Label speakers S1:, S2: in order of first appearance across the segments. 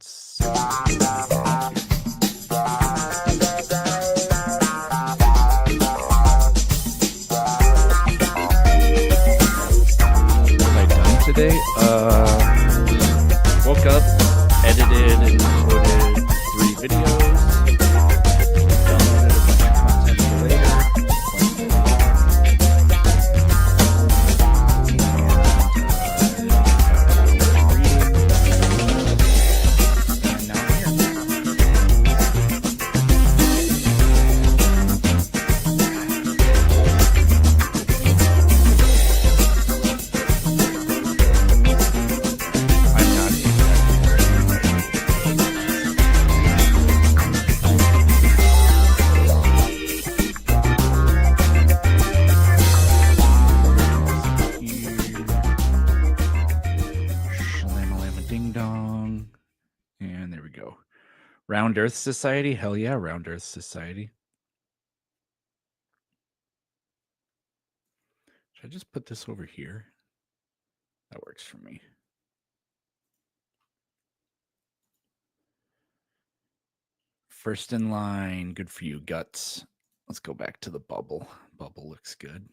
S1: let's. Today, woke up, edited and uploaded 3 videos, downloaded a bunch of content for later, and now I'm here. And there we go. Round Earth Society. Hell yeah, Round Earth Society. Should I just put this over here? That works for me. First in line. Good for you, Guts. Let's go back to the bubble. Bubble looks good.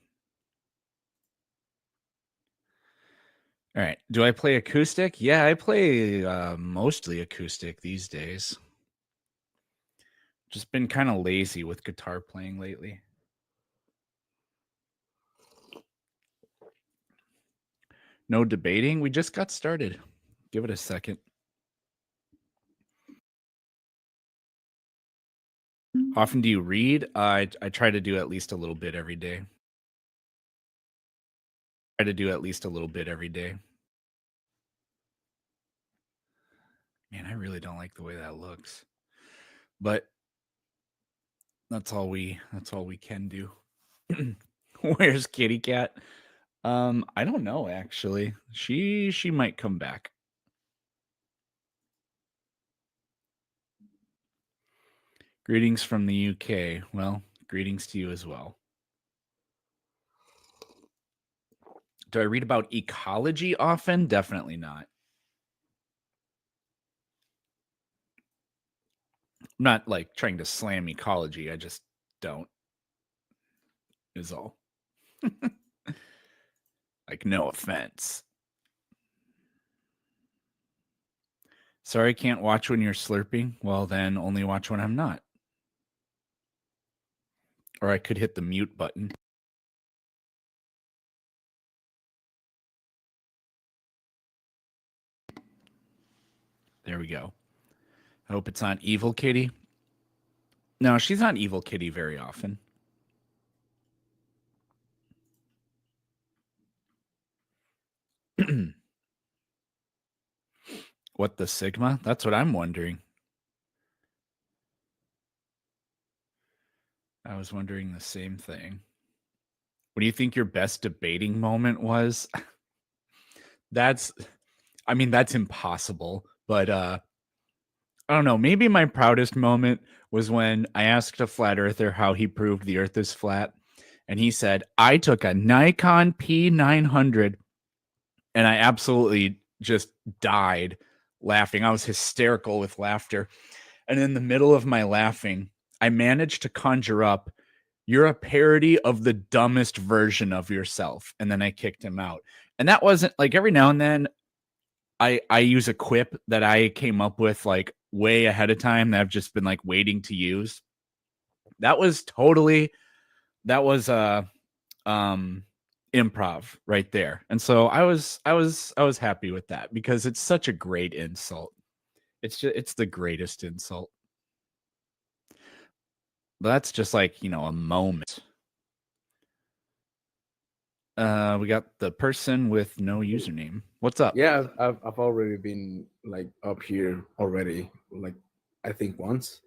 S1: All right. Do I play acoustic? Yeah, I play mostly acoustic these days. Just been kind of lazy with guitar playing lately. No debating. We just got started. Give it a second. How often do you read? I try to do at least a little bit every day. Man, I really don't like the way that looks. But that's all we can do. Where's Kitty Cat? I don't know actually. She might come back. Greetings from the UK. Well, greetings to you as well. Do I read about ecology often? Definitely not. I'm not like trying to slam ecology. I just don't. Is all. Like, no offense. Sorry, can't watch when you're slurping. Well, then only watch when I'm not. Or I could hit the mute button. There we go. I hope it's not Evil Kitty. No, she's not Evil Kitty very often. What the Sigma? That's what I'm wondering. I was wondering the same thing. What do you think your best debating moment was? That's impossible. But I don't know. Maybe my proudest moment was when I asked a flat earther how he proved the earth is flat. And he said, I took a Nikon P900 and I absolutely just died laughing. I was hysterical with laughter. And in the middle of my laughing, I managed to conjure up, you're a parody of the dumbest version of yourself. And then I kicked him out. And that wasn't like, every now and then I use a quip that I came up with like way ahead of time that I've just been like waiting to use. That was improv right there. And so I was happy with that because it's such a great insult. It's the greatest insult. But that's just like, a moment. We got the person with no username. What's up?
S2: Yeah, I've already been like up here already, like I think once.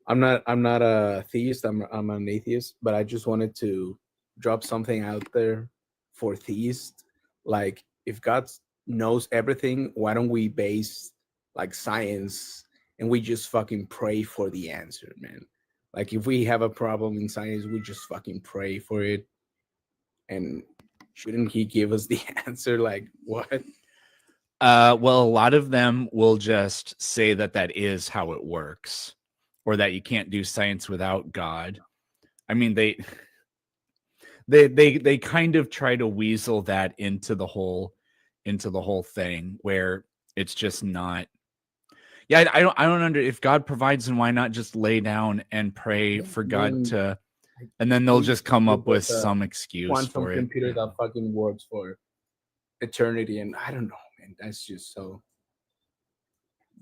S2: I'm not a theist. I'm an atheist, but I just wanted to drop something out there for theists. Like, if God knows everything, why don't we base like science and we just fucking pray for the answer, man? Like, if we have a problem in science, we just fucking pray for it. And shouldn't he give us the answer? Like, what?
S1: Well, a lot of them will just say that that is how it works, or that you can't do science without God. I mean, they kind of try to weasel that into the whole thing where it's just not. Yeah, I don't under if God provides, then why not just lay down and pray
S2: Yeah,
S1: for
S2: and
S1: God
S2: then
S1: to,
S2: like,
S1: and then they'll
S2: we
S1: just come
S2: with
S1: up with
S2: a
S1: some excuse
S2: quantum
S1: for it.
S2: computer that fucking works for eternity, and I don't know, man. That's just so.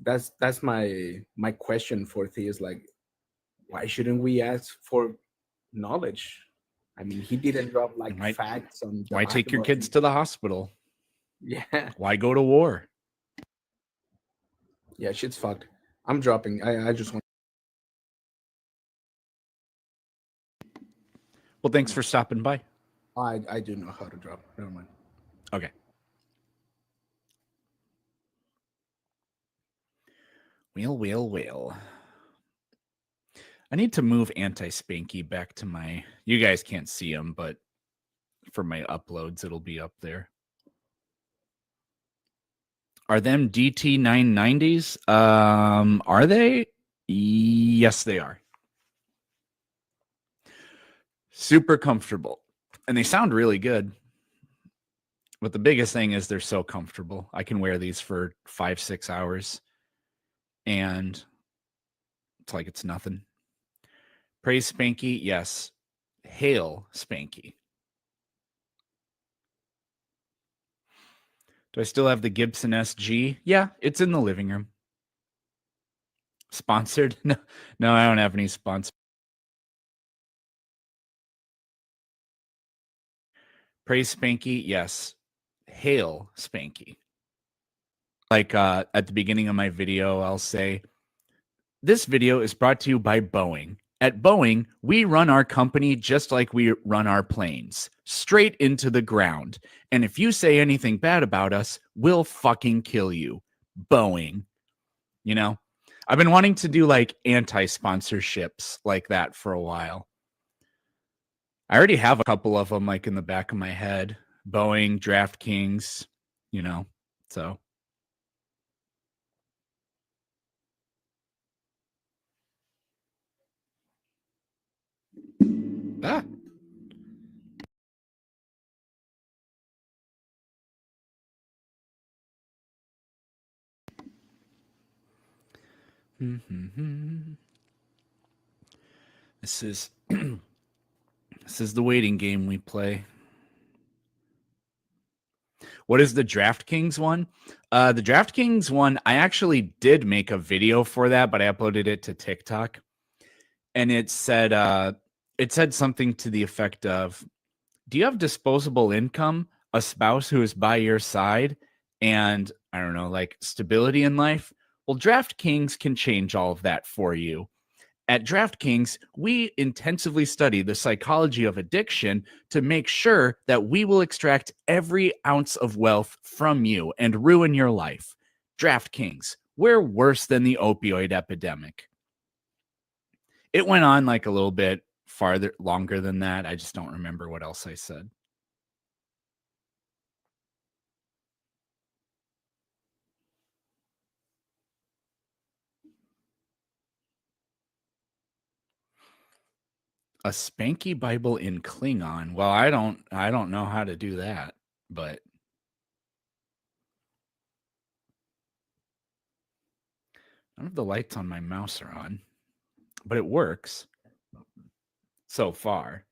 S2: That's my question for theists. Like, why shouldn't we ask for knowledge? I mean, he didn't drop like
S1: Why
S2: facts on the
S1: why take your
S2: Bible.
S1: kids to the hospital?
S2: Yeah,
S1: Why go to war?
S2: yeah, shit's fucked. I'm dropping. I just want.
S1: Well, thanks for stopping by.
S2: I do know how to drop. Never mind.
S1: Okay. Well. I need to move anti-spanky back to my. You guys can't see him, but for my uploads, it'll be up there. Are them DT 990s? Are they? Yes, they are. Super comfortable, and they sound really good. But the biggest thing is they're so comfortable. I can wear these for 5-6 hours, and it's like it's nothing. Praise Spanky, yes. Hail Spanky. Do I still have the Gibson SG? Yeah, it's in the living room. Sponsored? No, I don't have any sponsors. Praise Spanky, yes. Hail Spanky. Like at the beginning of my video, I'll say, this video is brought to you by Boeing. At Boeing, we run our company just like we run our planes, straight into the ground. And if you say anything bad about us, we'll fucking kill you. Boeing. You know? I've been wanting to do like anti-sponsorships like that for a while. I already have a couple of them like in the back of my head. Boeing, DraftKings, you know. So ah. This is this is the waiting game we play. What is the DraftKings one? The DraftKings one, I actually did make a video for that, but I uploaded it to TikTok. And it said something to the effect of, do you have disposable income, a spouse who is by your side, and I don't know, like stability in life? Well, DraftKings can change all of that for you. At DraftKings, we intensively study the psychology of addiction to make sure that we will extract every ounce of wealth from you and ruin your life. DraftKings, we're worse than the opioid epidemic. It went on like a little bit longer than that. I just don't remember what else I said. A Spanky Bible in Klingon. Well, I don't know how to do that, but none of the lights on my mouse are on. But it works so far.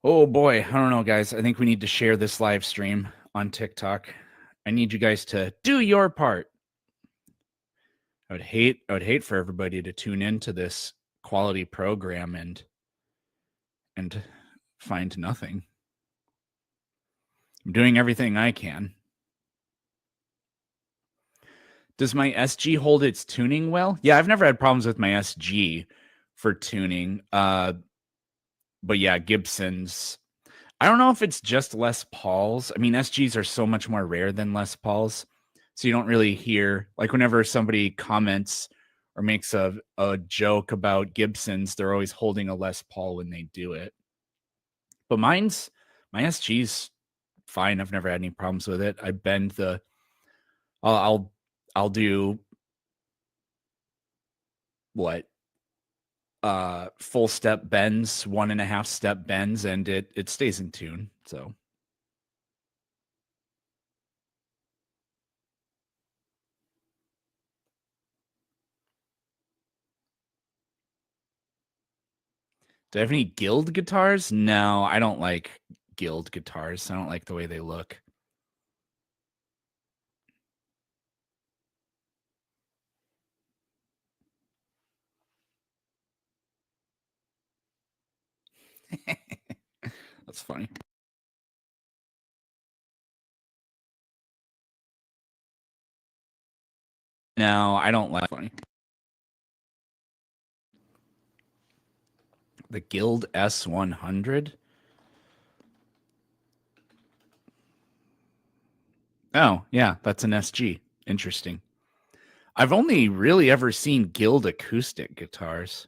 S1: Oh boy, I don't know, guys. I think we need to share this live stream on TikTok. I need you guys to do your part. I would hate for everybody to tune into this quality program and find nothing. I'm doing everything I can. Does my SG hold its tuning well? Yeah, I've never had problems with my SG for tuning. But yeah, Gibson's. I don't know if it's just Les Pauls. I mean, SGs are so much more rare than Les Pauls. So you don't really hear, like whenever somebody comments or makes a joke about Gibsons, they're always holding a Les Paul when they do it. But mine's My SG's fine. I've never had any problems with it. I bend the. I'll do what? Full step bends, 1.5 step bends, and it stays in tune. So. Do I have any Guild guitars? No, I don't like Guild guitars. I don't like the way they look. That's funny. No, I don't like funny. The Guild S100? Oh, yeah, that's an SG. Interesting. I've only really ever seen Guild acoustic guitars.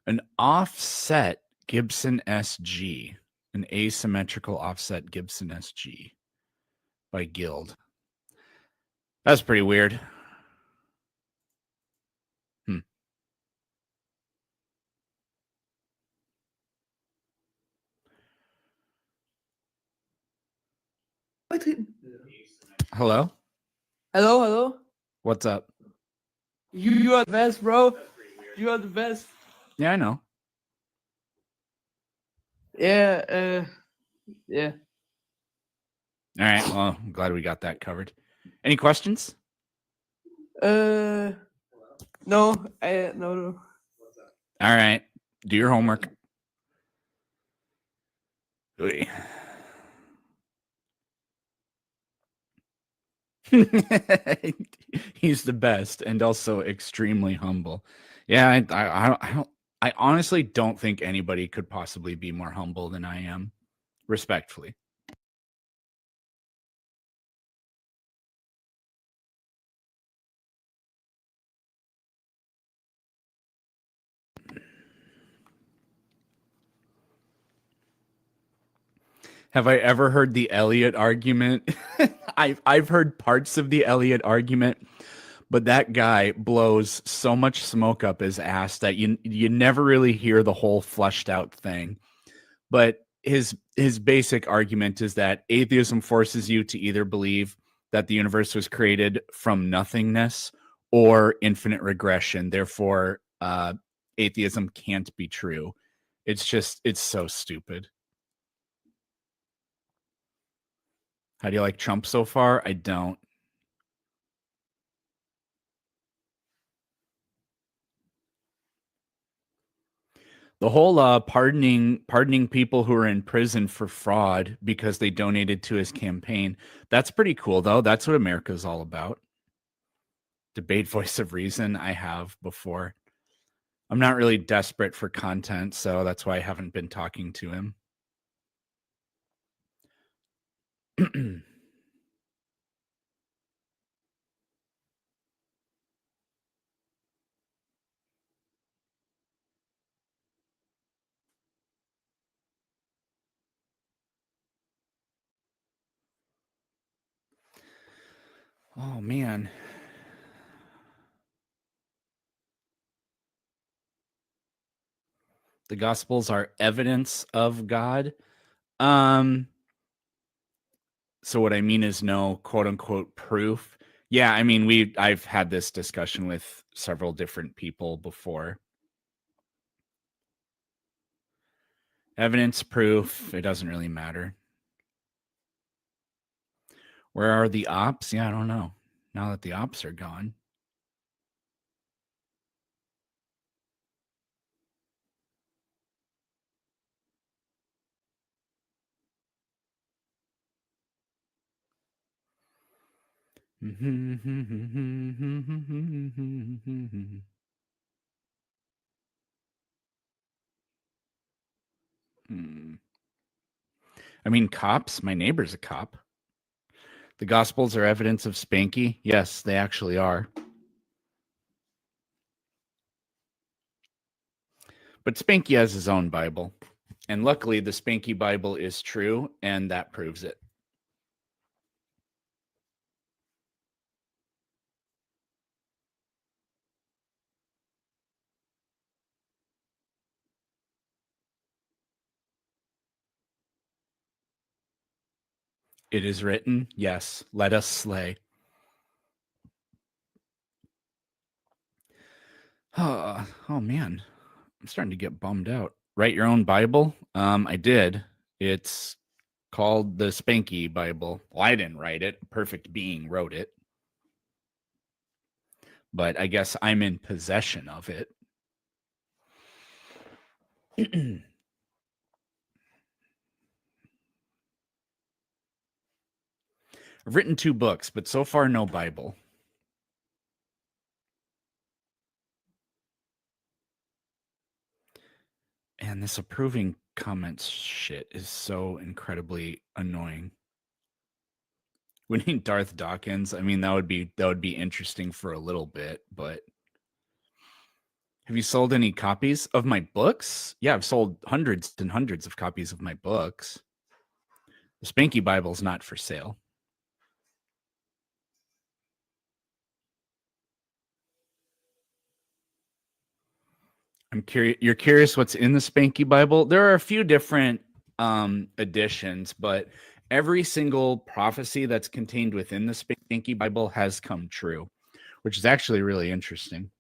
S1: An offset Gibson SG. An asymmetrical offset Gibson SG by Guild. That's pretty weird. Hello?
S3: Hello.
S1: What's up?
S3: You are the best, bro. You are the best.
S1: Yeah, I know.
S3: Yeah. Yeah.
S1: All right. Well, I'm glad we got that covered. Any questions?
S3: No. No.
S1: All right. Do your homework. Oy. He's the best and also extremely humble. Yeah, I honestly don't think anybody could possibly be more humble than I am, respectfully. Have I ever heard the Elliot argument? I've heard parts of the Elliot argument, but that guy blows so much smoke up his ass that you never really hear the whole fleshed out thing. But his basic argument is that atheism forces you to either believe that the universe was created from nothingness or infinite regression. Therefore, atheism can't be true. It's so stupid. How do you like Trump so far? I don't. The whole pardoning people who are in prison for fraud because they donated to his campaign. That's pretty cool, though. That's what America's all about. Debate Voice of Reason, I have before. I'm not really desperate for content, so that's why I haven't been talking to him. Oh, man. The Gospels are evidence of God. So what I mean is no quote unquote proof. Yeah, I mean I've had this discussion with several different people before. Evidence, proof, it doesn't really matter. Where are the ops? Yeah, I don't know. Now that the ops are gone. I mean, cops. My neighbor's a cop. The Gospels are evidence of Spanky. Yes, they actually are. But Spanky has his own Bible. And luckily, the Spanky Bible is true, and that proves it. It is written, yes, let us slay. Oh man, I'm starting to get bummed out. Write your own Bible? I did. It's called the Spanky Bible. Well, I didn't write it. A perfect being wrote it. But I guess I'm in possession of it. I've written 2 books, but so far no Bible. And this approving comments shit is so incredibly annoying. We need Darth Dawkins. I mean, that would be interesting for a little bit, but have you sold any copies of my books? Yeah, I've sold hundreds and hundreds of copies of my books. The Spanky Bible's not for sale. I'm curious. You're curious what's in the Spanky Bible? There are a few different editions, but every single prophecy that's contained within the Spanky Bible has come true, which is actually really interesting.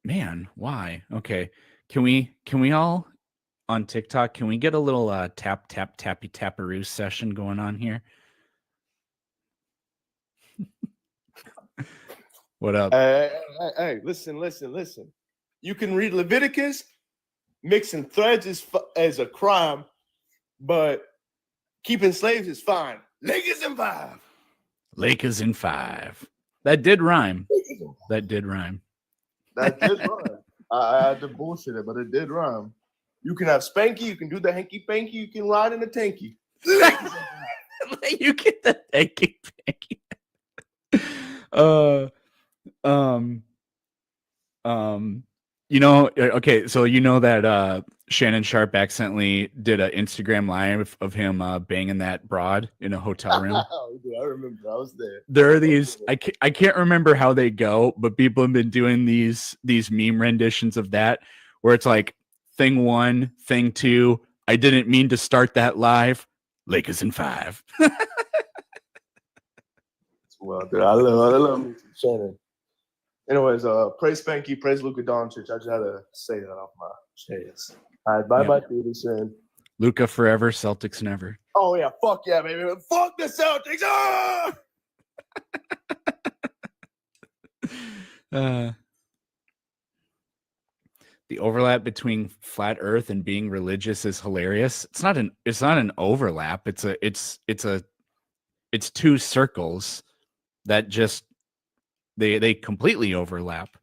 S1: Man, why? Okay. Can we all on TikTok, can we get a little tap tappy tapperoo session going on here? What up?
S4: Hey, listen. You can read Leviticus. Mixing threads is a crime, but keeping slaves is fine. Lakers in 5.
S1: Lakers in 5. That did rhyme. That did rhyme.
S4: That did rhyme. I had to bullshit it, but it did rhyme. You can have Spanky. You can do the hanky panky. You can ride in the tanky. Lakers in 5.
S1: You get the hanky panky. You know, okay, so you know that Shannon Sharp accidentally did an Instagram live of him banging that broad in a hotel room.
S4: Oh, dude, I remember. I was there.
S1: There are these, I can't remember how they go, but people have been doing these meme renditions of that where it's like thing 1, thing 2, I didn't mean to start that live. Lakers in 5.
S4: Well, dude, I love me some Shannon. Anyways, praise Spanky, praise Luka Doncic. I just had to say that off my chest. All right, bye-bye, Peterson.
S1: Luka forever, Celtics never.
S4: Oh, yeah, fuck yeah, baby. Fuck the Celtics! Ah!
S1: The overlap between flat Earth and being religious is hilarious. It's not an overlap. It's 2 circles that just they completely overlap.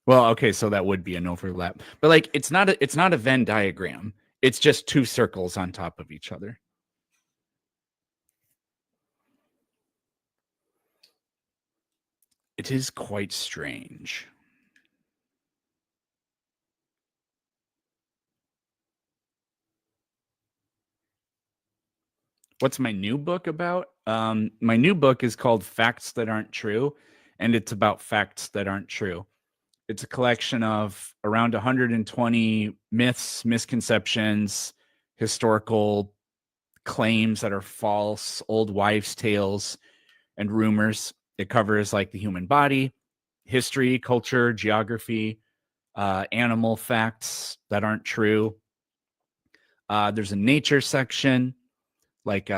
S1: Well, okay, so that would be an overlap. But like it's not a Venn diagram. It's just 2 circles on top of each other. It is quite strange. What's my new book about? My new book is called Facts That Aren't True, and it's about facts that aren't true. It's a collection of around 120 myths, misconceptions, historical claims that are false, old wives' tales, and rumors. It covers like the human body, history, culture, geography, animal facts that aren't true. There's a nature section, like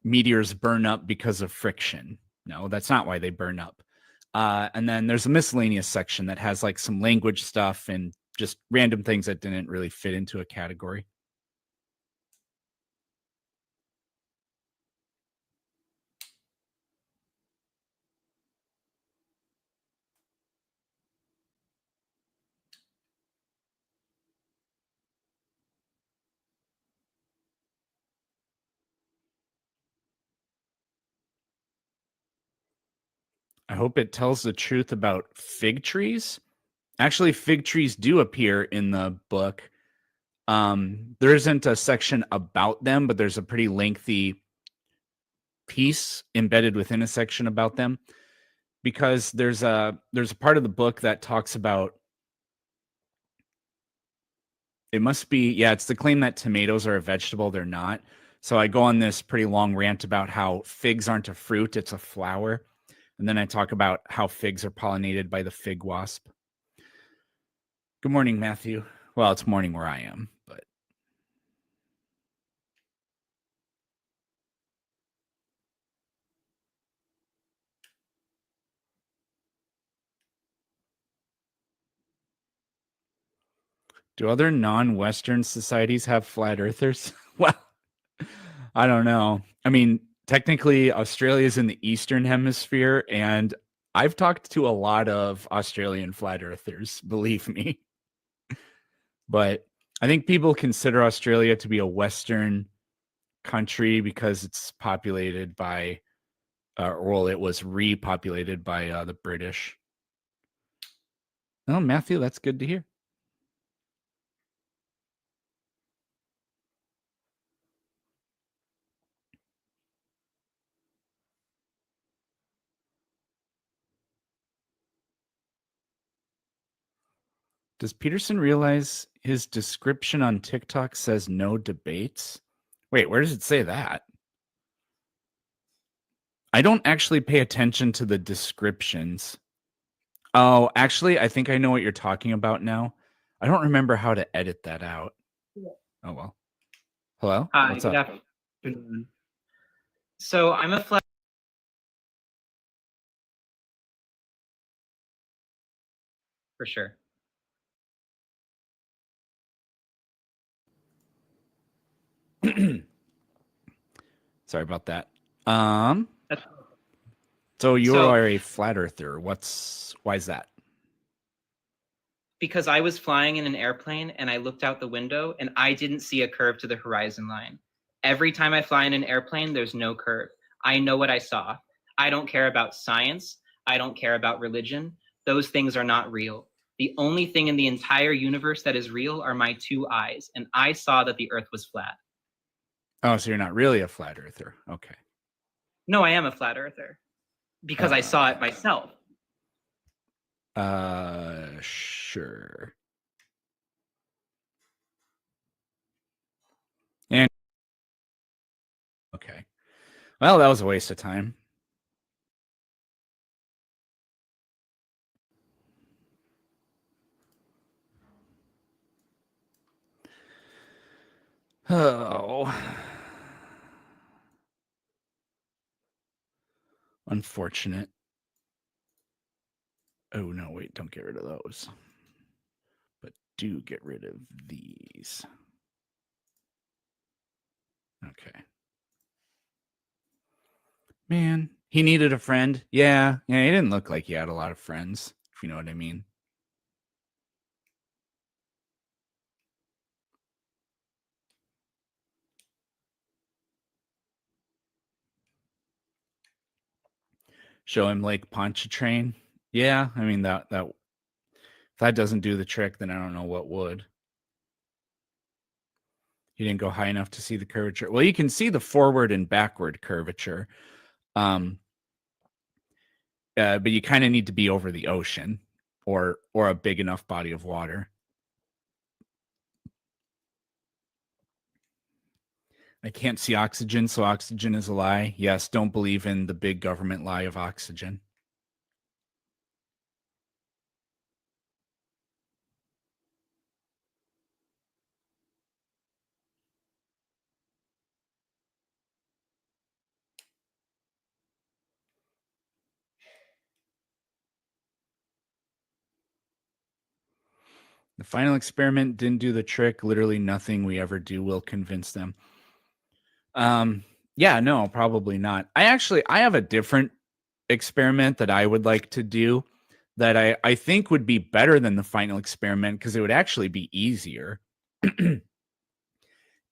S1: meteors burn up because of friction. No, that's not why they burn up. And then there's a miscellaneous section that has like some language stuff and just random things that didn't really fit into a category. I hope it tells the truth about fig trees. Actually, fig trees do appear in the book. There isn't a section about them, but there's a pretty lengthy piece embedded within a section about them, because there's a part of the book that talks about, it must be, yeah, it's the claim that tomatoes are a vegetable. They're not. So I go on this pretty long rant about how figs aren't a fruit, it's a flower. And then I talk about how figs are pollinated by the fig wasp. Good morning, Matthew. Well, it's morning where I am, but do other non-Western societies have flat earthers? Well, I don't know. I mean, technically, Australia is in the Eastern Hemisphere, and I've talked to a lot of Australian flat earthers, believe me. But I think people consider Australia to be a Western country because it's populated by, well, it was repopulated by the British. Oh, Matthew, that's good to hear. Does Peterson realize his description on TikTok says no debates? Wait, where does it say that? I don't actually pay attention to the descriptions. Oh, actually, I think I know what you're talking about now. I don't remember how to edit that out. Oh, well. Hello?
S5: Hi,
S1: What's
S5: good
S1: up?
S5: afternoon. So I'm a flat for sure.
S1: Sorry about that.
S5: That's-
S1: So you
S5: So-
S1: are a flat earther. Why is that?
S5: Because I was flying in an airplane and I looked out the window and I didn't see a curve to the horizon line. Every time I fly in an airplane, there's no curve. I know what I saw. I don't care about science. I don't care about religion. Those things are not real. The only thing in the entire universe that is real are my two eyes, and I saw that the earth was flat.
S1: Oh, so you're not really a flat earther. Okay.
S5: No, I am a flat earther because I saw it myself.
S1: Sure. And okay. Well, that was a waste of time. Oh. Unfortunate. Oh, no, wait, don't get rid of those. But do get rid of these. Okay. Man, he needed a friend. Yeah, he didn't look like he had a lot of friends, if you know what I mean. Show him Lake Pontchartrain. Yeah, I mean that if that doesn't do the trick, then I don't know what would. He didn't go high enough to see the curvature. Well, you can see the forward and backward curvature. But you kind of need to be over the ocean or a big enough body of water. I can't see oxygen, so oxygen is a lie. Yes, don't believe in the big government lie of oxygen. The final experiment didn't do the trick. Literally nothing we ever do will convince them. Yeah, no, probably not. I have a different experiment that I would like to do that I think would be better than the final experiment because it would actually be easier.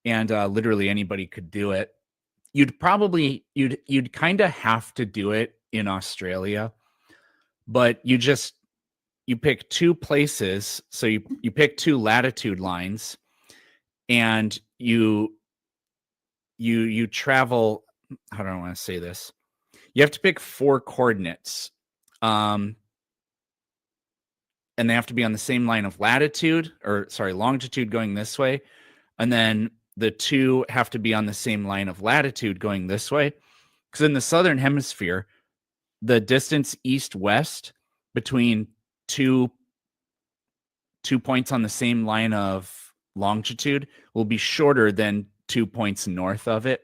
S1: And literally anybody could do it. You'd kind of have to do it in Australia but you pick two places. So you pick two latitude lines, and you travel. How do I want to say this? You have to pick 4 coordinates, and they have to be on the same line of longitude going this way, and then the 2 have to be on the same line of latitude going this way. Because in the southern hemisphere, the distance east-west between two points on the same line of longitude will be shorter than 2 points north of it,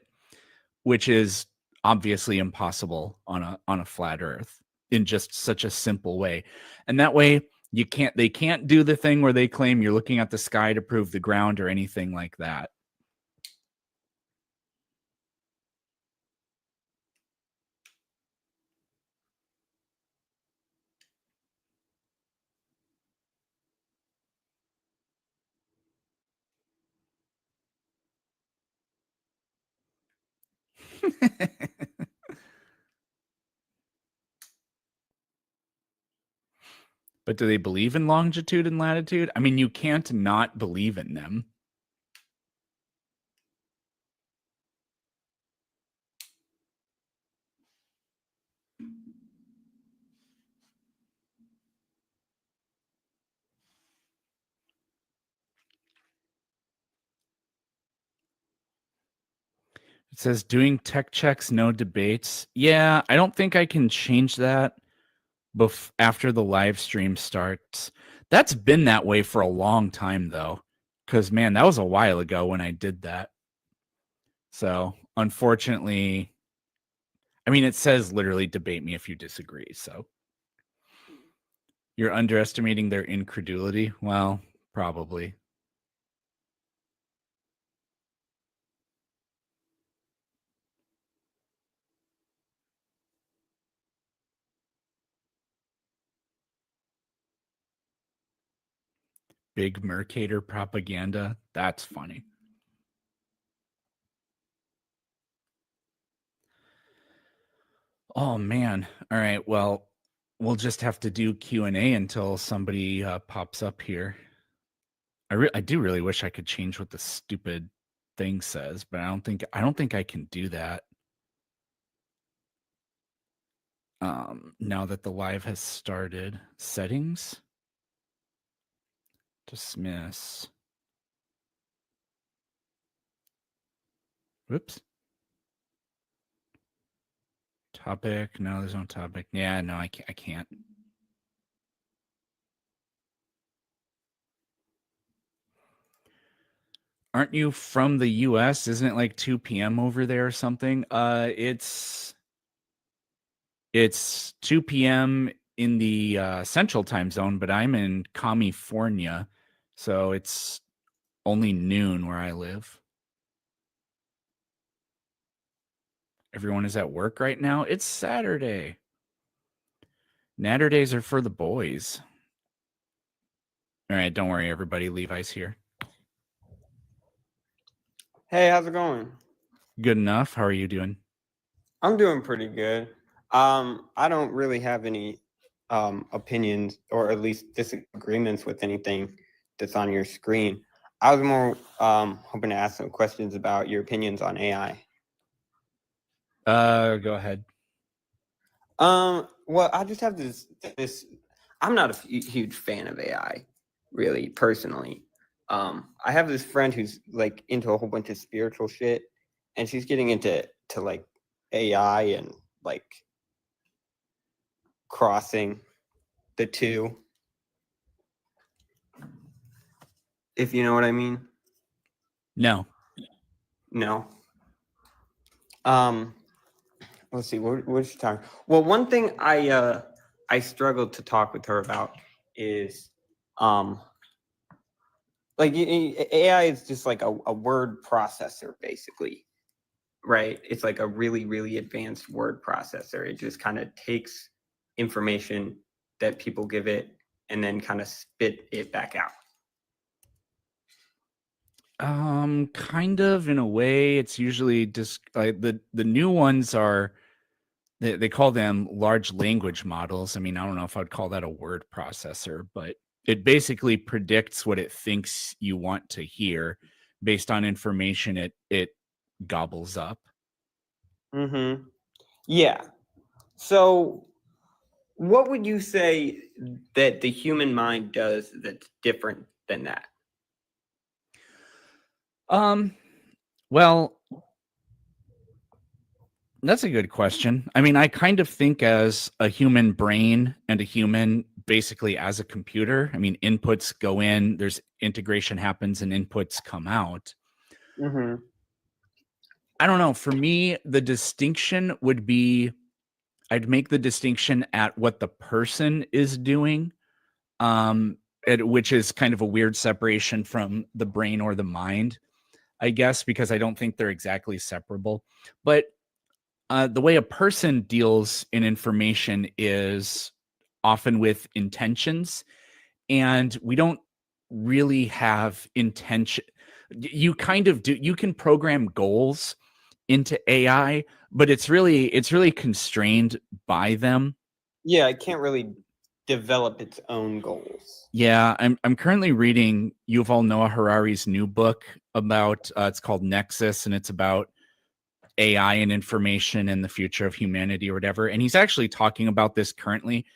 S1: which is obviously impossible on a flat Earth in just such a simple way. And that way they can't do the thing where they claim you're looking at the sky to prove the ground or anything like that. But do they believe in longitude and latitude? I mean, you can't not believe in them. It says doing tech checks, no debates. Yeah, I don't think I can change that after the live stream starts. That's been that way for a long time, though. Because, man, that was a while ago when I did that. So, unfortunately, I mean, it says literally debate me if you disagree. So, you're underestimating their incredulity? Well, probably. Big Mercator propaganda. That's funny. Oh man. All right. Well, we'll just have to do Q&A until somebody pops up here. I do really wish I could change what the stupid thing says, but I don't think I can do that. Now that the live has started. Settings. Dismiss. Whoops. Topic. No, there's no topic. Yeah, no, I can't. Aren't you from the US? Isn't it like 2 p.m. over there or something? It's 2 p.m. in the central time zone, but I'm in California, so it's only noon where I live. Everyone is at work right now. It's Saturday. Natterdays are for the boys. All right, don't worry, everybody. Levi's here.
S6: Hey, how's it going?
S1: Good enough. How are you doing?
S6: I'm doing pretty good. I don't really have any opinions or at least disagreements with anything that's on your screen. I was more hoping to ask some questions about your opinions on AI.
S1: Go ahead.
S6: Well, I just have this. I'm not a huge fan of AI, really, personally. I have this friend who's like into a whole bunch of spiritual shit, and she's getting into like AI and like crossing the two, if you know what I mean.
S1: No.
S6: No. Let's see. What is she talking? Well, one thing I struggled to talk with her about is like AI is just like a word processor, basically, right? It's like a really, really advanced word processor. It just kind of takes information that people give it and then kind of spit it back out.
S1: Kind of in a way. It's usually just like the new ones are they call them large language models. I mean, I don't know if I'd call that a word processor, but it basically predicts what it thinks you want to hear based on information it gobbles up.
S6: Mm-hmm. Yeah. So what would you say that the human mind does that's different than that?
S1: Well, that's a good question. I mean, I kind of think as a human brain and a human basically as a computer. I mean, inputs go in, there's integration happens, and inputs come out.
S6: Mm-hmm.
S1: I don't know. For me, the distinction would be I'd make the distinction at what the person is doing, which is kind of a weird separation from the brain or the mind, I guess, because I don't think they're exactly separable. But the way a person deals in information is often with intentions, and we don't really have intention. You kind of do. You can program goals into AI, but it's really constrained by them.
S6: Yeah, it can't really develop its own goals.
S1: Yeah, I'm currently reading Yuval Noah Harari's new book about it's called Nexus, and it's about AI and information and the future of humanity or whatever. And he's actually talking about this currently.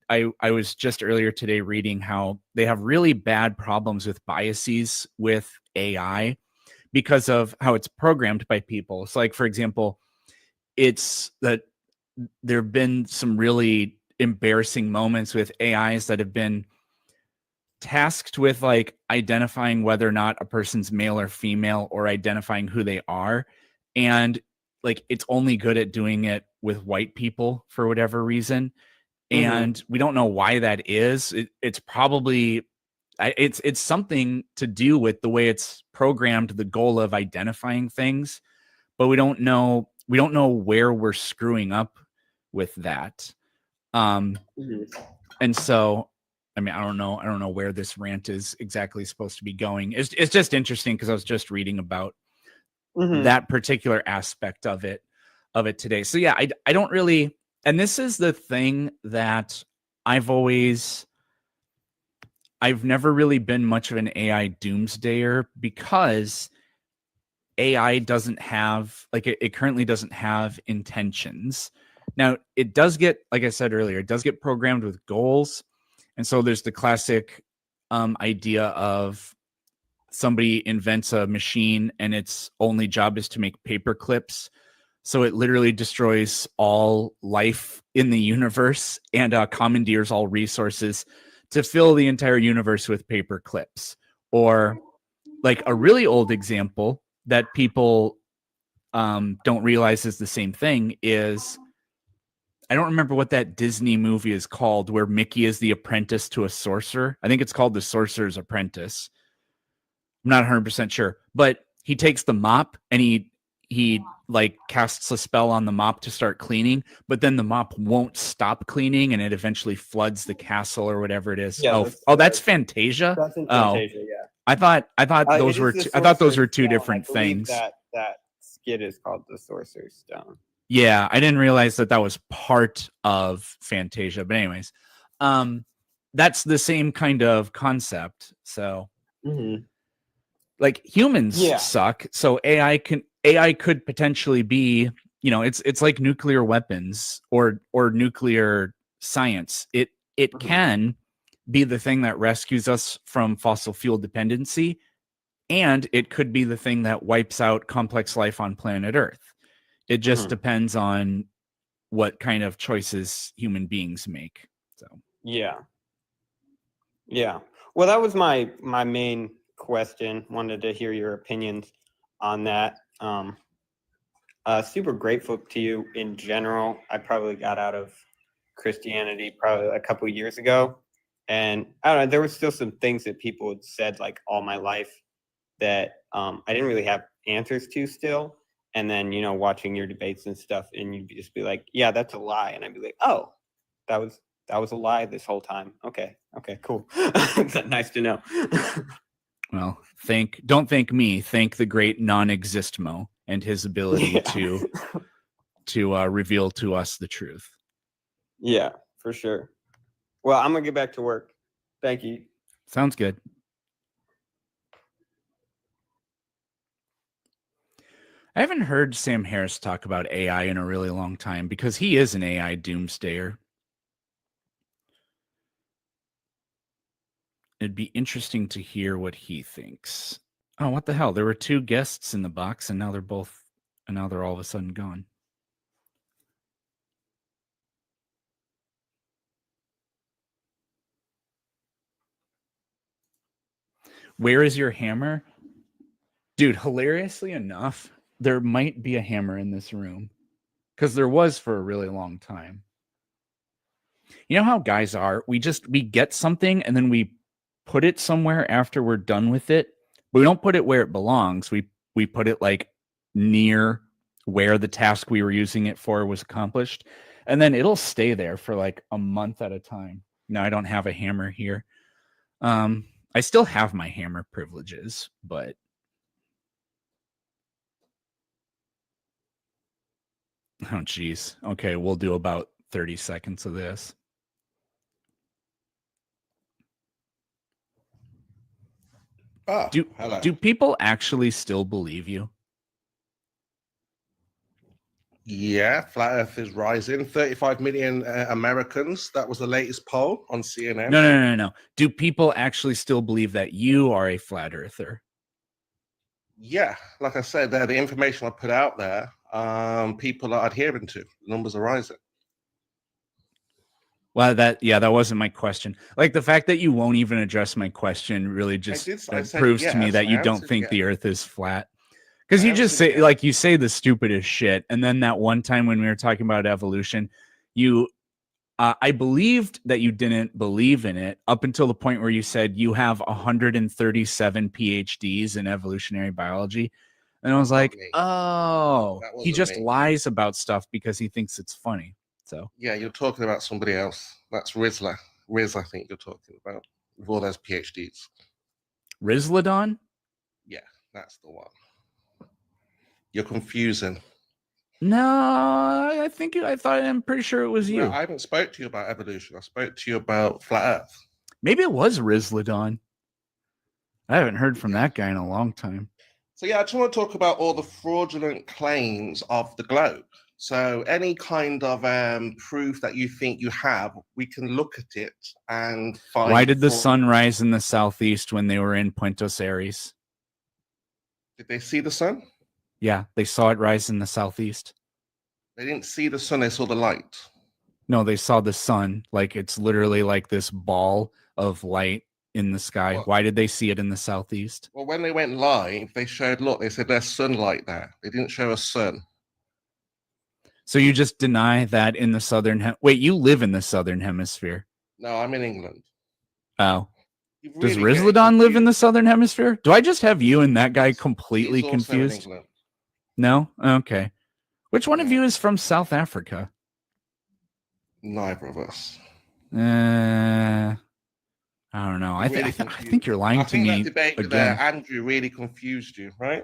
S1: I was just earlier today reading how they have really bad problems with biases with AI because of how it's programmed by people. So, like, for example, it's that there have been some really embarrassing moments with AIs that have been tasked with like identifying whether or not a person's male or female or identifying who they are. And like it's only good at doing it with white people for whatever reason. And we don't know why that is. It's probably it's something to do with the way it's programmed, the goal of identifying things, but we don't know where we're screwing up with that. And so I mean, I don't know where this rant is exactly supposed to be going. It's just interesting because I was just reading about that particular aspect of it today. So yeah, I don't really, and this is the thing that I've never really been much of an AI doomsdayer because AI doesn't have like it currently doesn't have intentions. Now it does get, like I said earlier, it does get programmed with goals. And so there's the classic idea of somebody invents a machine and its only job is to make paper clips. So it literally destroys all life in the universe and commandeers all resources to fill the entire universe with paper clips. Or like a really old example that people don't realize is the same thing is, I don't remember what that Disney movie is called where Mickey is the apprentice to a sorcerer. I think it's called The Sorcerer's Apprentice. I'm not 100% sure, but he takes the mop and he like casts a spell on the mop to start cleaning, but then the mop won't stop cleaning and it eventually floods the castle or whatever it is.
S6: Yeah,
S1: that's Fantasia.
S6: That's in Fantasia, yeah.
S1: I thought those were two different things.
S6: That skit is called The Sorcerer's Stone.
S1: Yeah, I didn't realize that was part of Fantasia. But anyways, that's the same kind of concept. So, like humans suck. So AI could potentially be, it's like nuclear weapons or nuclear science. It can be the thing that rescues us from fossil fuel dependency, and it could be the thing that wipes out complex life on planet Earth. It just depends on what kind of choices human beings make. So
S6: yeah. Well, that was my main question. Wanted to hear your opinions on that. Super grateful to you in general. I probably got out of Christianity probably a couple of years ago, and I don't know. There were still some things that people had said like all my life that I didn't really have answers to still. And then, watching your debates and stuff, and you'd just be like, yeah, that's a lie. And I'd be like, oh, that was a lie this whole time. Okay, cool. Nice to know.
S1: Well, don't thank me. Thank the great non-existmo and his ability to to reveal to us the truth.
S6: Yeah, for sure. Well, I'm gonna get back to work. Thank you.
S1: Sounds good. I haven't heard Sam Harris talk about AI in a really long time because he is an AI doomsdayer. It'd be interesting to hear what he thinks. Oh, what the hell? There were 2 guests in the box and now they're all of a sudden gone. Where is your hammer? Dude, hilariously enough, there might be a hammer in this room because there was for a really long time. You know how guys are? We get something and then we put it somewhere after we're done with it. But we don't put it where it belongs. We put it like near where the task we were using it for was accomplished. And then it'll stay there for like a month at a time. Now I don't have a hammer here. I still have my hammer privileges, but oh geez. Okay, we'll do about 30 seconds of this.
S7: Oh, hello.
S1: Do people actually still believe you?
S7: Yeah, flat Earth is rising. 35 million Americans. That was the latest poll on CNN.
S1: No. Do people actually still believe that you are a flat earther?
S7: Yeah, like I said, the information I put out there, people are adhering to. The numbers are rising.
S1: Well, that wasn't my question. Like the fact that you won't even address my question really just proves to me that you don't think the Earth is flat. Because you just say like you say the stupidest shit, and then that one time when we were talking about evolution, I believed that you didn't believe in it up until the point where you said you have 137 PhDs in evolutionary biology, and I was like, oh, he just lies about stuff because he thinks it's funny. So
S7: yeah, you're talking about somebody else. That's Rizla. Riz, I think you're talking about with all those PhDs.
S1: Rizladon?
S7: Yeah, that's the one. You're confusing.
S1: No, I'm pretty sure it was you.
S7: No, I haven't spoke to you about evolution. I spoke to you about flat Earth.
S1: Maybe it was Rizladon. I haven't heard from that guy in a long time.
S7: So yeah, I just want to talk about all the fraudulent claims of the globe. So any kind of proof that you think you have, we can look at it and find.
S1: Why did the sun rise in the southeast when they were in Buenos Aires?
S7: Did they see the sun?
S1: Yeah, they saw it rise in the southeast.
S7: They didn't see the sun, they saw the light.
S1: No, they saw the sun. Like it's literally like this ball of light in the sky. Why did they see it in the southeast?
S7: Well, when they went live, they showed, look, they said there's sunlight there. They didn't show a sun.
S1: So you just deny that in the southern wait, you live in the southern hemisphere.
S7: No, I'm in England.
S1: Oh. Does Rizladon live in the southern hemisphere? Do I just have you and that guy completely confused? No? Okay. Which one of you is from South Africa?
S7: Neither of us.
S1: I don't know. I think you're lying to me.
S7: That debate
S1: again.
S7: Andrew really confused you, right?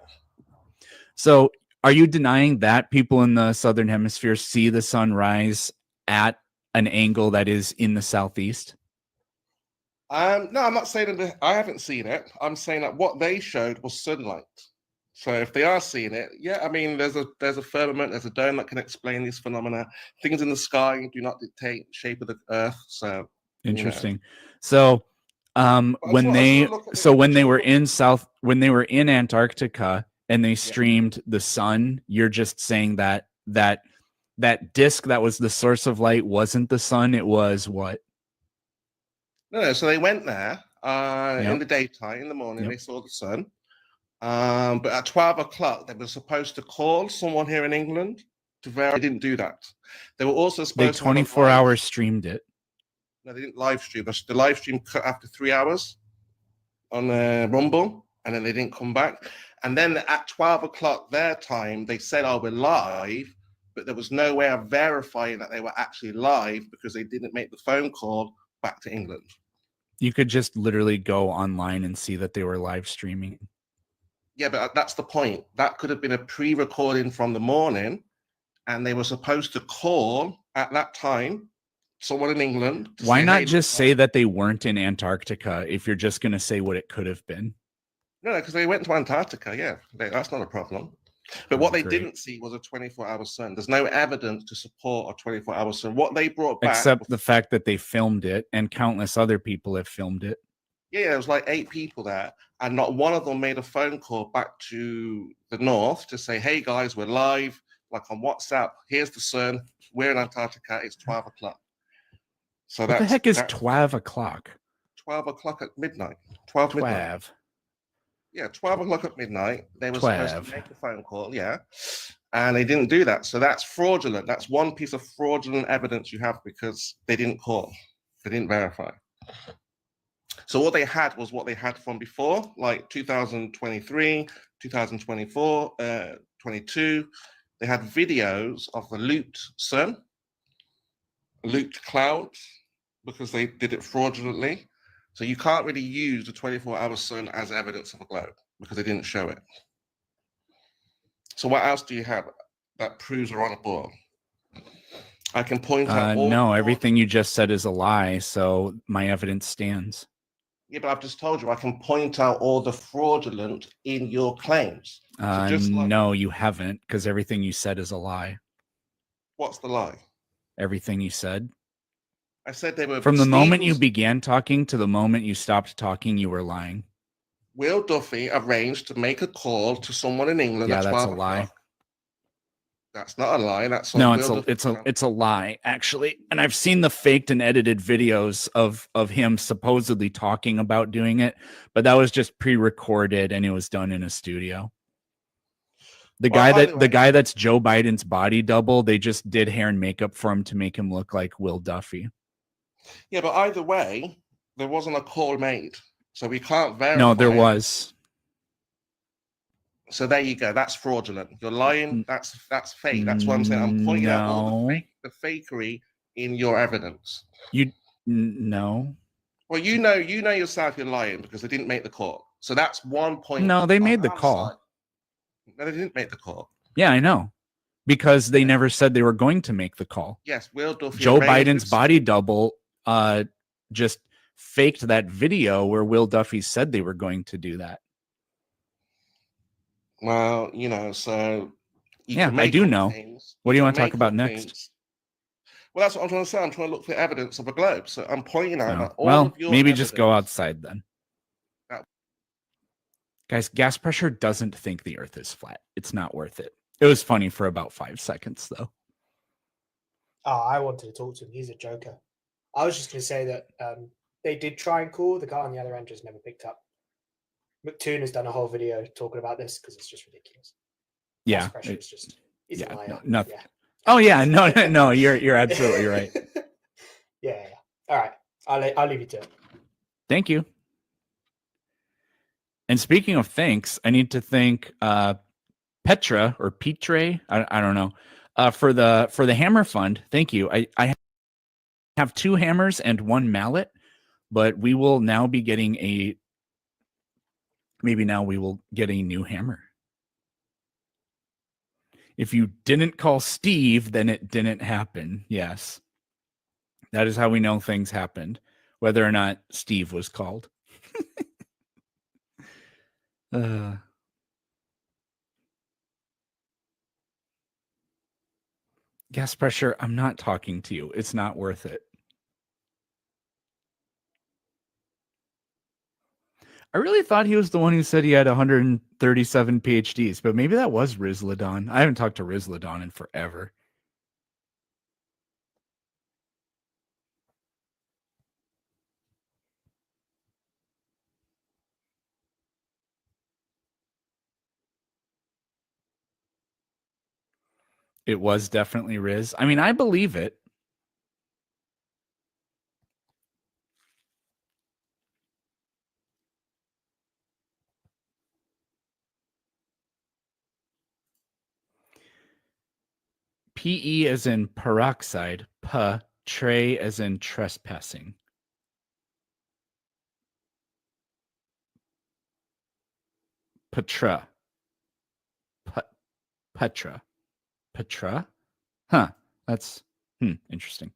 S1: So are you denying that people in the southern hemisphere see the sun rise at an angle that is in the southeast?
S7: No, I'm not saying that I haven't seen it. I'm saying that what they showed was sunlight. So if they are seeing it, yeah, I mean, there's a firmament, there's a dome that can explain these phenomena. Things in the sky do not dictate the shape of the Earth. So
S1: interesting. So when they were in Antarctica and they streamed the sun, you're just saying that disk that was the source of light wasn't the sun, it was what?
S7: No, so they went there in the daytime, in the morning, they saw the sun. But at 12 o'clock, they were supposed to call someone here in England to verify. They didn't do that. They were also supposed to
S1: 24 hours streamed it.
S7: No, they didn't live stream. The live stream cut after 3 hours on Rumble, and then they didn't come back. And then at 12 o'clock their time, they said, oh, we're live, but there was no way of verifying that they were actually live because they didn't make the phone call back to England.
S1: You could just literally go online and see that they were live streaming.
S7: Yeah, but that's the point. That could have been a pre-recording from the morning, and they were supposed to call at that time someone in England. To
S1: Why
S7: say,
S1: not
S7: "Hey,
S1: just
S7: look,
S1: say that they weren't in Antarctica if you're just going to say what it could have been?
S7: No, because they went to Antarctica. Yeah, that's not a problem. But what they
S1: Great.
S7: didn't see was a 24-hour sun. There's no evidence to support a 24-hour sun. What they brought back,
S1: Except the fact that they filmed it and countless other people have filmed it.
S7: yeah, it was like 8 people there, and not one of them made a phone call back to the north to say, "Hey guys, we're live, like on WhatsApp. Here's the sun. We're in Antarctica. It's 12 o'clock." So
S1: What the heck is
S7: that's
S1: 12 o'clock?
S7: 12 o'clock at midnight. 12 midnight.
S1: 12.
S7: Yeah, 12 o'clock at midnight. They were supposed
S1: 12.
S7: to make a phone call, yeah. And they didn't do that. So that's fraudulent. That's one piece of fraudulent evidence you have because they didn't call. They didn't verify. So what they had was what they had from before, like 2023, 2024, 22. They had videos of the looped sun, looped clouds, because they did it fraudulently. So you can't really use the 24-hour sun as evidence of a globe because they didn't show it. So what else do you have that proves we're on a ball? I can point out all.
S1: No, everything you just said is a lie, so my evidence stands.
S7: Yeah, but I've just told you I can point out all the fraudulent in your claims. So just like,
S1: No, you haven't, because everything you said is a lie.
S7: what's the lie?
S1: Everything you said.
S7: I said they were
S1: From the moment you
S7: Stephen's-
S1: began talking to the moment you stopped talking, you were lying.
S7: Will Duffy arranged to make a call to someone in England
S1: Yeah,
S7: at
S1: that's
S7: 12
S1: a lie.
S7: o'clock. That's not a lie. That's
S1: No,
S7: on
S1: it's
S7: Will
S1: a
S7: Duffy's channel.
S1: it's a lie, actually. And I've seen the faked and edited videos of him supposedly talking about doing it, but that was just pre-recorded and it was done in a studio. The
S7: Well, by the way-
S1: guy that's Joe Biden's body double, they just did hair and makeup for him to make him look like Will Duffy.
S7: Yeah, but either way, there wasn't a call made. So we can't verify.
S1: No, there
S7: it.
S1: was.
S7: So there you go. That's fraudulent. You're lying. That's fake. That's what I'm saying. I'm pointing out all
S1: No.
S7: the fakery in your evidence.
S1: No.
S7: Well, you know yourself you're lying because they didn't make the call. So that's one point.
S1: No, they
S7: on
S1: made the
S7: our
S1: call.
S7: side. No, they didn't make the call.
S1: Yeah, I know. Because they never said they were going to make the call.
S7: Yes, Will Duffy.
S1: Joe
S7: arranged
S1: Biden's
S7: with-
S1: body double just faked that video where Will Duffy said they were going to do that.
S7: Well, so you
S1: Yeah,
S7: can
S1: I
S7: make
S1: do
S7: up
S1: know.
S7: things.
S1: What do you
S7: can
S1: want to talk
S7: make
S1: about
S7: up
S1: next?
S7: things. Well, that's what I'm trying to say. I'm trying to look for evidence of a globe. So I'm pointing out
S1: No.
S7: that all
S1: Well,
S7: of your
S1: maybe just go
S7: evidence-
S1: outside then.
S7: That-
S1: Guys, gas pressure doesn't think the earth is flat. It's not worth it. It was funny for about 5 seconds, though.
S8: Oh, I wanted to talk to him. He's a joker. I was just going to say that they did try and call. The guy on the other end just never picked up. McToon has done a whole video talking about this because it's just ridiculous.
S1: Yeah.
S8: Gas pressure is just, he's
S1: yeah,
S8: a liar.
S1: no- nothing.
S8: Yeah.
S1: Oh, yeah. No, you're absolutely right.
S8: yeah. All right. I'll leave you to it.
S1: Thank you. And speaking of thanks, I need to thank Petra or Petre, I don't know, for the hammer fund. Thank you. I have 2 hammers and 1 mallet, but we will now be getting a new hammer. If you didn't call Steve, then it didn't happen. Yes. That is how we know things happened, whether or not Steve was called. Gas pressure, I'm not talking to you. It's not worth it. I really thought he was the one who said he had 137 PhDs, but maybe that was Rizladon. I haven't talked to Rizladon in forever. It was definitely Riz. I mean, I believe it. PE as in peroxide, tray as in trespassing. Petra. Petra. Petra? Huh. That's interesting.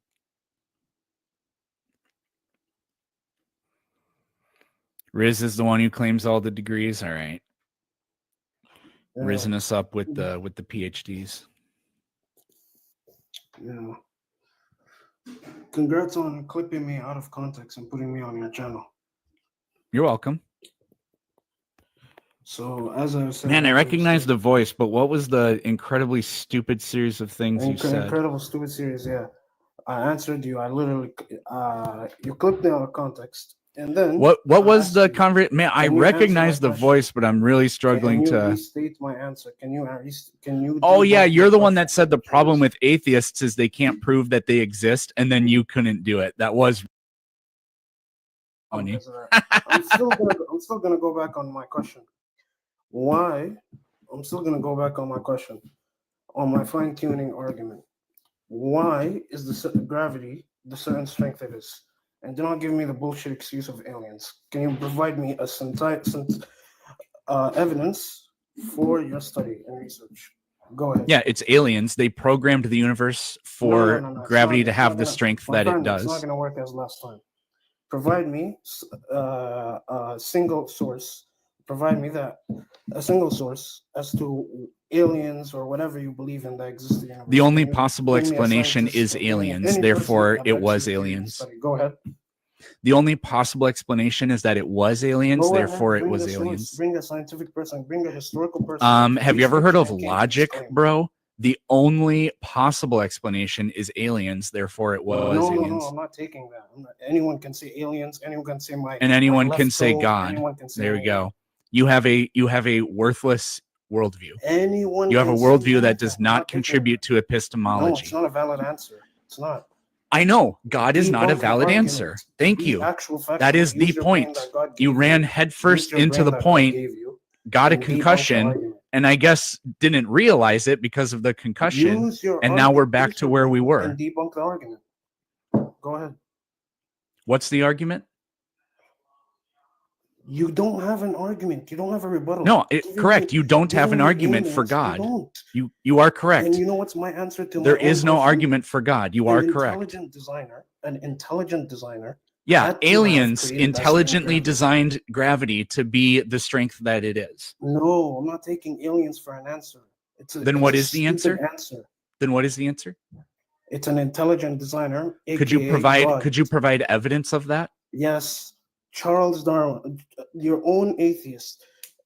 S1: Riz is the one who claims all the degrees. All right.
S9: Yeah.
S1: Risen us up with the PhDs.
S9: Yeah. Congrats on clipping me out of context and putting me on your channel.
S1: You're welcome.
S9: So as I said,
S1: Man, I recognize the voice, but what was the incredibly stupid series of things you said?
S9: Incredible stupid series. Yeah, I answered you. I literally you clipped me out of context, and then
S1: What
S9: I
S1: was
S9: asked
S1: the
S9: you,
S1: convert? Man, I
S9: can you answer
S1: recognize
S9: my
S1: the
S9: question?
S1: voice, but I'm really struggling
S9: Can you
S1: to.
S9: restate my answer? Can you
S1: Oh yeah,
S9: debunk
S1: you're
S9: my
S1: the one
S9: question,
S1: that said the
S9: please?
S1: problem with atheists is they can't prove that they exist, and then you couldn't do it. That was funny.
S9: I'm still gonna go back on my question. Why? I'm still gonna go back on my question, on my fine tuning argument. Why is the gravity the certain strength it is? And do not give me the bullshit excuse of aliens. Can you provide me a evidence for your study and research? Go ahead.
S1: Yeah, it's aliens. They programmed the universe for
S9: No.
S1: gravity to
S9: It's not
S1: have the
S9: gonna-
S1: strength
S9: my
S1: that it
S9: friend, It's not
S1: does.
S9: going to work as last time. Provide me a single source. Provide me a single source as to aliens or whatever you believe in that exists in the universe.
S1: The only
S9: Can you
S1: possible
S9: bring me a
S1: explanation
S9: scientist
S1: is
S9: or bring me
S1: aliens.
S9: any person
S1: Therefore,
S9: that
S1: it
S9: I've
S1: was
S9: actually done
S1: aliens.
S9: study? Go ahead.
S1: The only possible explanation is that it was aliens.
S9: Go ahead,
S1: Therefore, it
S9: bring
S1: was
S9: the source,
S1: aliens.
S9: Bring a scientific person. Bring a historical person.
S1: Have you ever heard of
S9: Research and
S1: logic,
S9: claim.
S1: bro? The only possible explanation is aliens. Therefore, it was
S9: No,
S1: aliens.
S9: I'm not taking that. Anyone can say aliens. Anyone can say my.
S1: And
S9: my
S1: anyone
S9: left
S1: can say
S9: toe,
S1: God.
S9: Anyone can say
S1: There we
S9: my-
S1: go. You have a worthless worldview.
S9: Anyone.
S1: You have a
S9: can say
S1: worldview that
S9: anything.
S1: does
S9: I'm
S1: not
S9: taking
S1: contribute to
S9: No,
S1: epistemology.
S9: it's not a valid answer. It's not.
S1: I know God is not a
S9: Debunk the
S1: valid
S9: argument.
S1: answer. Thank
S9: Be
S1: you.
S9: actual factual.
S1: That is
S9: Use
S1: the
S9: your brain
S1: point.
S9: that God
S1: You
S9: gave
S1: ran
S9: Use
S1: headfirst
S9: your
S1: into
S9: brain
S1: the
S9: that God
S1: point,
S9: gave you
S1: got a
S9: and debunk the
S1: concussion,
S9: argument.
S1: and I guess didn't realize it because of the concussion.
S9: Use your
S1: And now we're
S9: argument,
S1: back
S9: use
S1: to
S9: your
S1: where we
S9: brain
S1: were.
S9: And debunk the argument. Go ahead.
S1: What's the argument?
S9: You don't have an argument. You don't have a rebuttal.
S1: No,
S9: Giving
S1: correct.
S9: me-
S1: You don't have an
S9: giving me
S1: argument for
S9: aliens,
S1: God.
S9: You don't.
S1: You are correct.
S9: And you know what's my answer to
S1: There
S9: my own
S1: is no
S9: question?
S1: argument for God. You are correct.
S9: An intelligent designer.
S1: Yeah,
S9: had to have
S1: aliens
S9: created that
S1: intelligently
S9: strength.
S1: designed gravity to be the strength that it is.
S9: No, I'm not taking aliens for an answer.
S1: Then what is the answer? Then what is the answer?
S9: It's an intelligent designer.
S1: Could you
S9: aka
S1: provide
S9: God.
S1: could you provide evidence of that?
S9: Yes, Charles Darwin, your own atheist,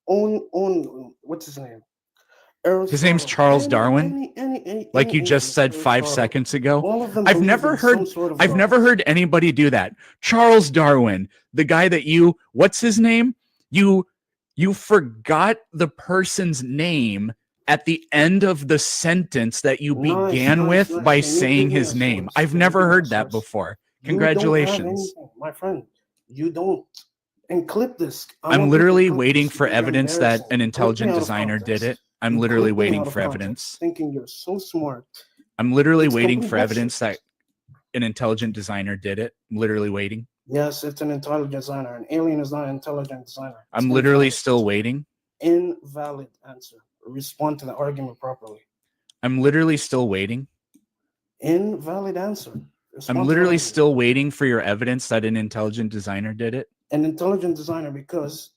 S9: own what's his name?
S1: His name's Charles Darwin. Like you just said 5 seconds ago.
S9: All of them
S1: I've
S9: believe
S1: never
S9: in some
S1: heard
S9: sort of
S1: I've
S9: God.
S1: never heard anybody do that. Charles Darwin, the guy that what's his name? You forgot the person's name at the end of the sentence that you began with by
S9: Can you
S1: saying
S9: give me
S1: his
S9: a
S1: name.
S9: source?
S1: I've
S9: Can you
S1: never
S9: give me a
S1: heard that
S9: source?
S1: before.
S9: You don't have
S1: Congratulations.
S9: anything, my friend. You don't. And clip this. I
S1: I'm
S9: want you to
S1: literally
S9: clip
S1: waiting
S9: this.
S1: for
S9: You're
S1: evidence that
S9: embarrassing.
S1: an
S9: Clip me
S1: intelligent
S9: out of
S1: designer did
S9: context.
S1: it. I'm
S9: You
S1: literally
S9: clip me
S1: waiting
S9: out of
S1: for
S9: context,
S1: evidence.
S9: Thinking you're so smart.
S1: I'm literally
S9: It's
S1: waiting
S9: complete
S1: for
S9: bullshit.
S1: evidence that an intelligent designer did it. I'm literally waiting.
S9: Yes, it's an intelligent designer. An alien is not an intelligent designer. It's
S1: I'm literally
S9: invalid.
S1: still waiting.
S9: Invalid answer. Respond to the argument properly.
S1: I'm literally still waiting.
S9: Invalid answer. Respond
S1: I'm
S9: to the
S1: literally
S9: argument.
S1: still waiting for your evidence that an intelligent designer did it.
S9: An intelligent designer, because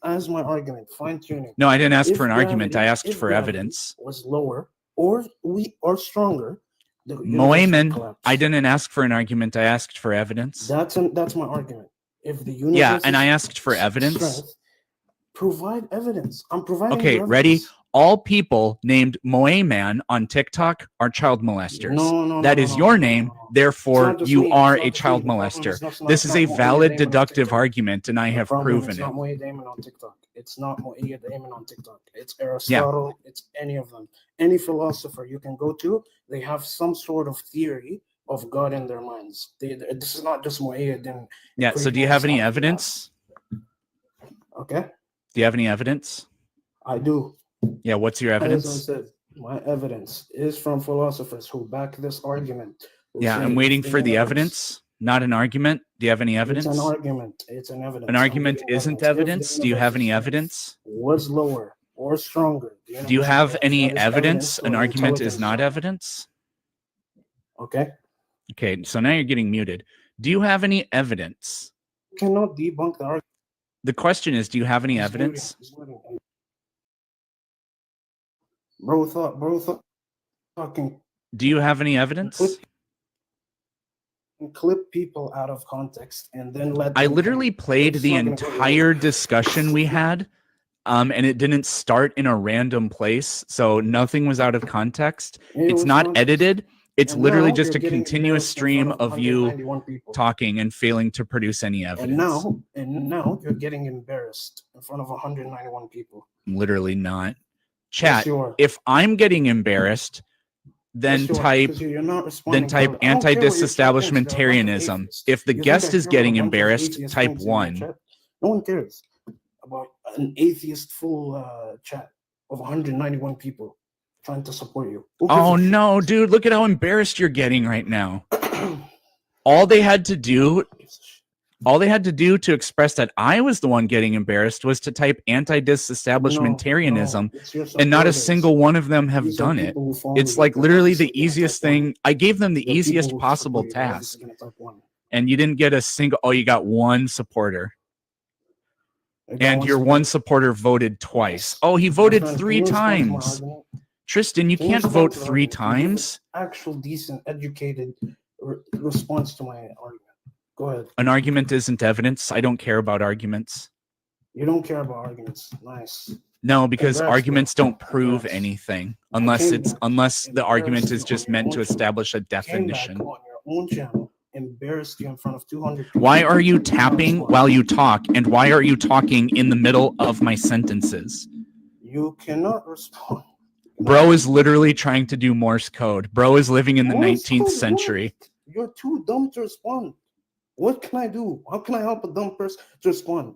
S9: as my argument, fine tuning.
S1: No, I didn't ask
S9: If
S1: for an argument. I
S9: gravity-
S1: asked
S9: if
S1: for
S9: gravity
S1: evidence.
S9: Was lower or stronger. The universe would
S1: Moeman,
S9: collapse.
S1: I didn't ask for an argument. I asked for evidence.
S9: That's my argument. If the universe
S1: Yeah, and I asked for evidence.
S9: strength, provide evidence. I'm providing.
S1: Okay,
S9: you
S1: ready?
S9: evidence.
S1: All people named Moeman on TikTok are child molesters.
S9: No,
S1: That is your
S9: no,
S1: name.
S9: no. It's
S1: Therefore,
S9: not just
S1: you
S9: me.
S1: are
S9: It's not
S1: a
S9: just
S1: child
S9: me. The problem
S1: molester.
S9: is not-
S1: This
S9: it's
S1: is a
S9: not Mo'aya
S1: valid
S9: Damon on
S1: deductive
S9: TikTok.
S1: argument, and I
S9: The
S1: have
S9: problem
S1: proven
S9: is
S1: it.
S9: not Mo'aya Damon on TikTok. It's not Mo'aya Damon on TikTok. It's Aristotle. It's any of them. Any philosopher you can go to, they have some sort of theory of God in their minds. This is not just Mo'aya Damon.
S1: Yeah, so do you have any evidence?
S9: Okay,
S1: Do you have any evidence?
S9: I do.
S1: Yeah, what's your
S9: As I
S1: evidence?
S9: said, my evidence is from philosophers who back this argument. who
S1: Yeah,
S9: say
S1: I'm waiting
S9: the
S1: for the
S9: universe-
S1: evidence, not an argument. Do you have any evidence?
S9: It's an argument. It's an evidence.
S1: An
S9: I'm
S1: argument
S9: giving
S1: isn't
S9: If the
S1: evidence. Do you have any
S9: universe's
S1: evidence?
S9: strength Was lower or stronger. the
S1: Do you
S9: universe
S1: have
S9: collapsed.
S1: any
S9: That is
S1: evidence?
S9: to
S1: An argument
S9: intelligent
S1: is not
S9: design.
S1: evidence.
S9: Okay,
S1: Okay, so now you're getting muted. Do you have any evidence?
S9: you cannot debunk the argument.
S1: The question is, do you have any
S9: He's
S1: evidence?
S9: muting. Bro thought talking
S1: Do you have any evidence?
S9: clip people out of context and then let
S1: I
S9: them
S1: literally played
S9: It's
S1: the
S9: not gonna go
S1: entire
S9: well.
S1: discussion we had, and it didn't start in a random place, so nothing was out of context.
S9: It
S1: It's
S9: was
S1: not
S9: context.
S1: edited. It's
S9: And
S1: literally
S9: now
S1: just
S9: you're
S1: a
S9: getting
S1: continuous
S9: embarrassed in front
S1: stream of you
S9: 191 people.
S1: talking and failing to produce any evidence.
S9: And now you're getting embarrassed in front of 191 people.
S1: Literally not.
S9: Yes,
S1: Chat,
S9: you are.
S1: if I'm getting embarrassed, then
S9: Yes, you are,
S1: type
S9: because you're not responding
S1: then type
S9: properly. I don't care what your chat thinks, they're a bunch of
S1: anti-disestablishmentarianism.
S9: atheists.
S1: If the
S9: You think
S1: guest
S9: I
S1: is
S9: care what a
S1: getting
S9: bunch of
S1: embarrassed,
S9: atheists
S1: type
S9: thinks in my
S1: 1.
S9: chat? No one cares about an atheist full chat of 191 people trying to support you. Who gives
S1: Oh
S9: a shit?
S1: no, dude, look at how embarrassed you're getting right now. All they had to do to express that I was the one getting embarrassed was to type anti-disestablishmentarianism,
S9: it's your
S1: and not a
S9: supporters.
S1: single one of them have
S9: These are
S1: done it.
S9: people who follow
S1: It's
S9: you.
S1: like
S9: They're
S1: literally
S9: obviously
S1: the
S9: gonna
S1: easiest
S9: type one.
S1: thing. I gave them the
S9: The people
S1: easiest
S9: who
S1: possible
S9: support you, they're
S1: task,
S9: obviously gonna type one.
S1: and you didn't get a single. Oh, you got one supporter,
S9: They got
S1: and
S9: one
S1: your
S9: support.
S1: one supporter voted twice. Oh, he
S9: My
S1: voted
S9: friend, can
S1: 3
S9: you respond to my
S1: times.
S9: argument?
S1: Tristan, you
S9: Can you
S1: can't
S9: respond
S1: vote
S9: to the
S1: 3
S9: argument? Can you give an
S1: times.
S9: actual, decent, educated response to my argument. Go ahead.
S1: An argument isn't evidence. I don't care about arguments.
S9: You don't care about arguments. Nice.
S1: No, because
S9: Congrats,
S1: arguments
S9: bro.
S1: don't prove
S9: Congrats.
S1: anything
S9: I
S1: unless
S9: came back
S1: the argument is
S9: embarrassed
S1: just
S9: on your
S1: meant
S9: own
S1: to
S9: channel.
S1: establish a
S9: Came back
S1: definition.
S9: on your own channel, embarrassed you in front of 200 people.
S1: Why are you
S9: You cannot
S1: tapping
S9: respond.
S1: while you talk? And why are you talking in the middle of my sentences?
S9: You cannot respond.
S1: Bro is literally trying to do Morse code. Bro is living in the
S9: Morse
S1: 19th
S9: code,
S1: century.
S9: what? You're too dumb to respond. What can I do? How can I help a dumb person to respond?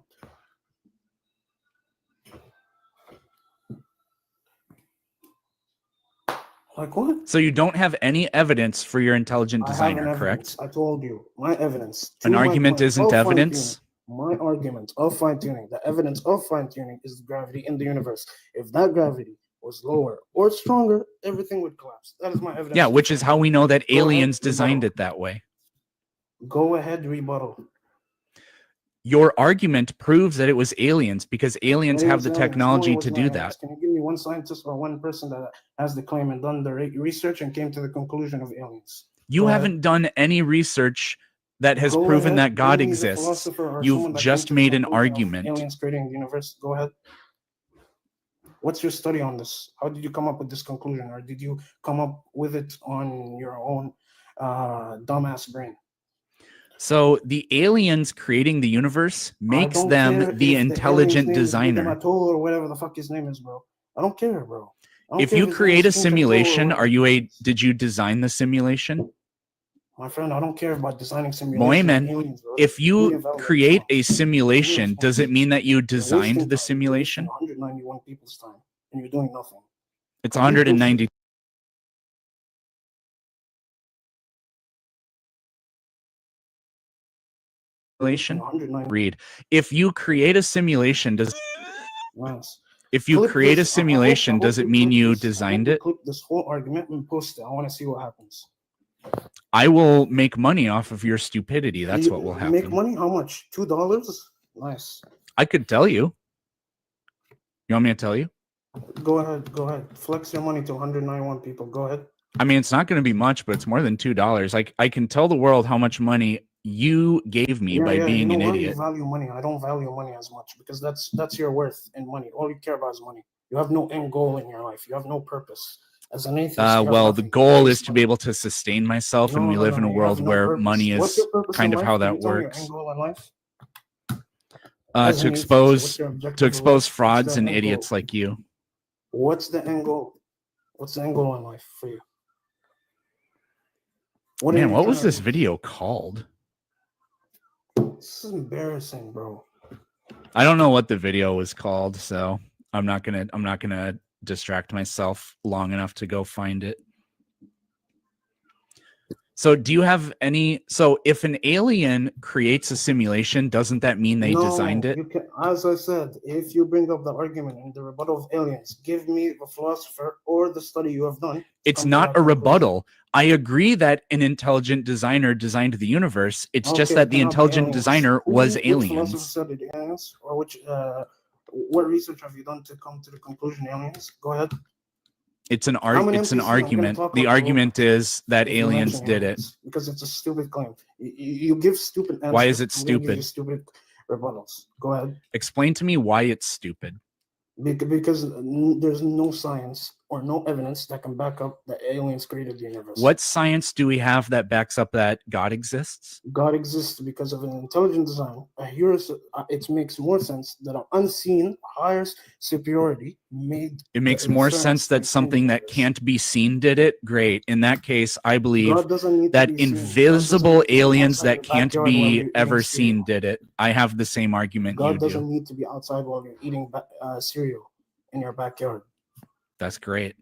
S9: Like what?
S1: So you don't have any evidence for your intelligent
S9: I have
S1: designer,
S9: an
S1: correct?
S9: evidence. I told you my evidence.
S1: An
S9: to my
S1: argument
S9: point
S1: isn't
S9: of
S1: evidence?
S9: fine-tuning. My argument of fine tuning, the evidence of fine tuning is the gravity in the universe. If that gravity was lower or stronger, everything would collapse. That is my evidence.
S1: Yeah, which is how we know that
S9: Go ahead,
S1: aliens designed
S9: rebuttal.
S1: it that way.
S9: Go ahead, rebuttal.
S1: Your argument proves that it was aliens because aliens
S9: It
S1: have
S9: was
S1: the
S9: aliens. No, it
S1: technology
S9: was
S1: to
S9: not
S1: do
S9: aliens.
S1: that.
S9: Can you give me one scientist or one person that has the claim and done the research and came to the conclusion of aliens?
S1: You
S9: Go ahead.
S1: haven't done any research that has
S9: Go
S1: proven
S9: ahead,
S1: that God
S9: bring me the
S1: exists.
S9: philosopher or someone
S1: You've
S9: that came
S1: just
S9: to the
S1: made an
S9: conclusion of
S1: argument.
S9: Aliens creating the universe. Go ahead. What's your study on this? How did you come up with this conclusion, or did you come up with it on your own dumbass brain?
S1: So the aliens creating the universe makes them the intelligent designer.
S9: Or whatever the fuck his name is, bro. I don't care, bro. I don't
S1: If
S9: care
S1: you
S9: his name
S1: create a
S9: is King Control or
S1: simulation,
S9: whatever.
S1: did you design the simulation?
S9: My friend, I don't care about designing simulations.
S1: Moyman,
S9: aliens, bro.
S1: if
S9: Give me
S1: you
S9: a valid
S1: create
S9: response.
S1: a simulation, does it mean that you
S9: You're
S1: designed
S9: wasting
S1: the
S9: time. You're wasting
S1: simulation?
S9: 191 people's time, and you're doing nothing.
S1: It's
S9: Complete bullshit.
S1: 190. Simulation?
S9: 190.
S1: Read. If you create a simulation, does
S9: Nice.
S1: if you
S9: Clip
S1: create a
S9: this. I hope-
S1: simulation,
S9: I hope
S1: does it
S9: you
S1: mean
S9: clip
S1: you
S9: this. I hope
S1: designed
S9: you
S1: it?
S9: Clip this whole argument and post it. I want to see what happens.
S1: I will make money off of your stupidity. That's
S9: You
S1: what will
S9: Make
S1: happen.
S9: money? How much? $2? Nice.
S1: I could tell you. You want me to tell you?
S9: Go ahead. Go ahead. Flex your money to 191 people. Go ahead.
S1: I mean, it's not going to be much, but it's more than $2. I can tell the world how much money you gave me by being an
S9: You
S1: idiot.
S9: value money. I don't value money as much because that's your worth in money. All you care about is money. You have no end goal in your life. You have no purpose. As an atheist, you have
S1: Well, the
S9: nothing.
S1: goal
S9: You
S1: is to be able to sustain myself, and
S9: No,
S1: we
S9: no,
S1: live in
S9: no,
S1: a
S9: you have
S1: world
S9: no
S1: where
S9: purpose.
S1: money
S9: What's
S1: is
S9: your purpose
S1: kind
S9: in
S1: of
S9: life?
S1: how
S9: Can
S1: that
S9: you tell me your
S1: works.
S9: end goal in life?
S1: To
S9: As an atheist, what's
S1: expose
S9: your objective
S1: to
S9: in
S1: expose
S9: life?
S1: frauds
S9: What's the
S1: and
S9: end
S1: idiots
S9: goal?
S1: like you.
S9: What's the end goal? What's the end goal in life for you? What are
S1: Man,
S9: you
S1: what was
S9: trying to
S1: this
S9: do?
S1: video called?
S9: This is embarrassing, bro.
S1: I don't know what the video was called, so I'm not gonna distract myself long enough to go find it. So do you have any? So if an alien creates a simulation, doesn't that mean they designed it?
S9: You can, as I said, if you bring up the argument in the rebuttal of aliens, give me the philosopher or the study you have done.
S1: It's not a rebuttal. I agree that an intelligent designer designed the universe. It's just that the intelligent designer was
S9: Which
S1: aliens.
S9: philosopher said it aliens, or what research have you done to come to the conclusion aliens? Go ahead.
S1: It's an
S9: NPCs I'm gonna
S1: argument.
S9: talk
S1: The
S9: about
S1: argument is that
S9: if you
S1: aliens
S9: mention
S1: did it.
S9: aliens, because it's a stupid claim. You give stupid answers.
S1: Why is it
S9: I'm gonna give you
S1: stupid?
S9: stupid rebuttals. Go ahead.
S1: Explain to me why it's stupid.
S9: Because there's no science or no evidence that can back up that aliens created the universe.
S1: What science do we have that backs up that God exists?
S9: God exists because of an intelligent design. It makes more sense that an unseen higher superiority made.
S1: It makes more sense that something that can't be seen did it. Great. In that case, I believe
S9: God doesn't need to
S1: that
S9: be seen. God doesn't
S1: invisible
S9: need to be
S1: aliens
S9: outside
S1: that
S9: your
S1: can't
S9: backyard while
S1: be
S9: you're eating
S1: ever
S9: cereal.
S1: seen did it. I have the same argument you
S9: God
S1: do.
S9: doesn't need to be outside while you're eating cereal in your backyard.
S1: That's great.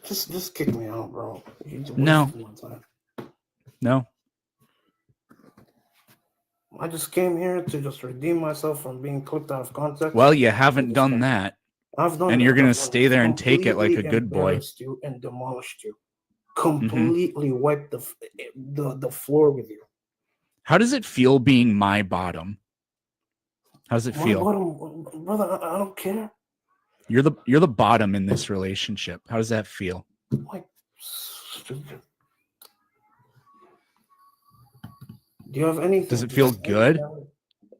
S9: Just kick me out, bro.
S1: No. No.
S9: I just came here to just redeem myself from being clipped out of context.
S1: Well, you haven't done that.
S9: I've done
S1: and
S9: that.
S1: you're going to
S9: I've done
S1: stay
S9: it.
S1: there and take it like a
S9: Completely
S1: good boy.
S9: embarrassed you and demolished you. Completely wiped the floor with you.
S1: How does it feel being my bottom? How does it
S9: My
S1: feel?
S9: bottom, brother, I don't care.
S1: You're the bottom in this relationship. How does that feel?
S9: Like, stupid. Do you have anything?
S1: Does it feel good?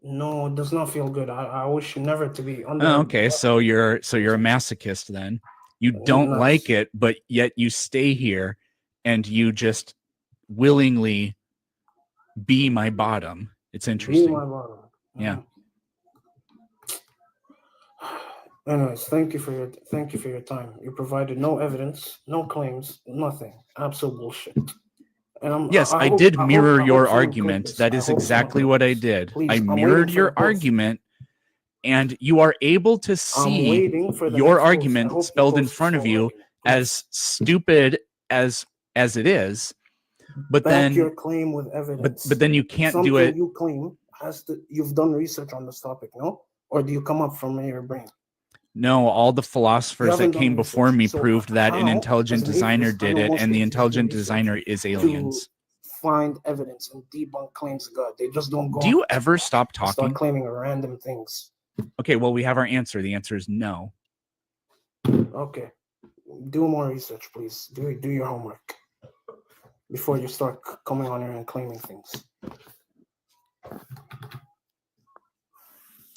S9: No, it does not feel good. I wish never to be under.
S1: Oh, okay, so you're a masochist then. You don't like it, but yet you stay here and you just willingly be my bottom. It's interesting.
S9: Be my bottom.
S1: Yeah.
S9: Anyways, thank you for your time. You provided no evidence, no claims, nothing. Absolute bullshit. And
S1: yes, I did mirror your argument. That is exactly what I did. I mirrored your argument, and you are able to see your argument spelled in front of you as stupid as it is. But then
S9: your claim with evidence.
S1: But then you can't do it.
S9: You claim you've done research on this topic, no? Or do you come up from your brain?
S1: No, all the philosophers that came before me proved that an intelligent designer did it, and the intelligent designer is aliens.
S9: Find evidence and debunk claims of God. They just don't go.
S1: Do you ever stop talking?
S9: Start claiming random things.
S1: Okay, well, we have our answer. The answer is no.
S9: Okay, do more research, please. Do your homework before you start coming on here and claiming things.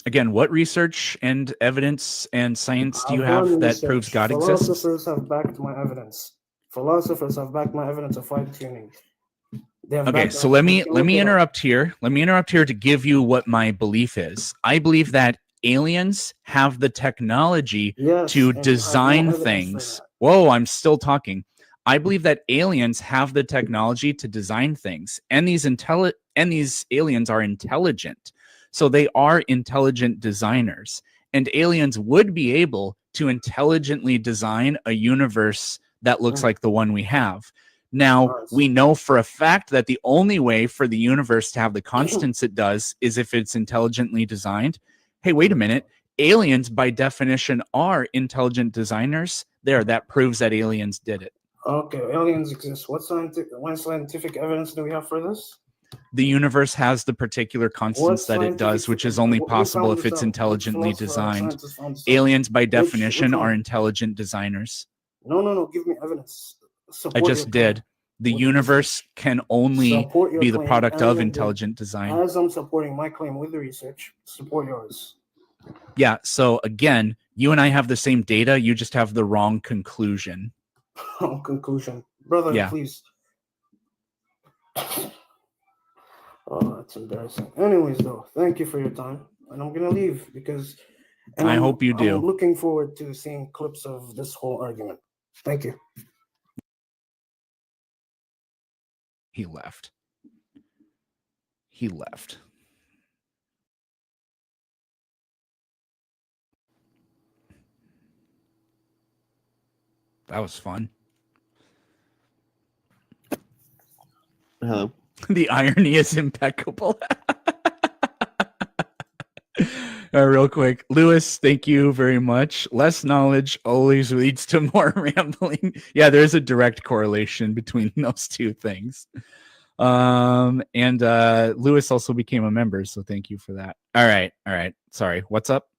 S1: Again, what research and evidence and science do you have that proves God exists?
S9: Philosophers have backed my evidence. Philosophers have backed my evidence of fine tuning.
S1: Okay, so let me interrupt here. Let me interrupt here to give you what my belief is. I believe that aliens have the technology to design things. Whoa, I'm still talking. I believe that aliens have the technology to design things, and these aliens are intelligent. So they are intelligent designers, and aliens would be able to intelligently design a universe that looks like the one we have. Now, we know for a fact that the only way for the universe to have the constants it does is if it's intelligently designed. Hey, wait a minute. Aliens, by definition, are intelligent designers. That proves that aliens did it.
S9: Okay, aliens exist. What scientific evidence do we have for this?
S1: The universe has the particular constants that it does, which is only possible if it's intelligently designed. Aliens, by definition, are intelligent designers.
S9: No. Give me evidence.
S1: I just did. The universe can only be the product of intelligent design.
S9: As I'm supporting my claim with the research, support yours.
S1: Yeah, so again, you and I have the same data, you just have the wrong conclusion.
S9: Wrong conclusion. Brother, please. Oh, that's embarrassing. Anyways, though, thank you for your time. And I'm going to leave because
S1: I hope you do.
S9: I'm looking forward to seeing clips of this whole argument. Thank you.
S1: He left. He left. That was fun.
S10: Hello.
S1: The irony is impeccable. Real quick, Lewis, thank you very much. Less knowledge always leads to more rambling. Yeah, there's a direct correlation between those two things. And Lewis also became a member, so thank you for that. All right. Sorry, what's up?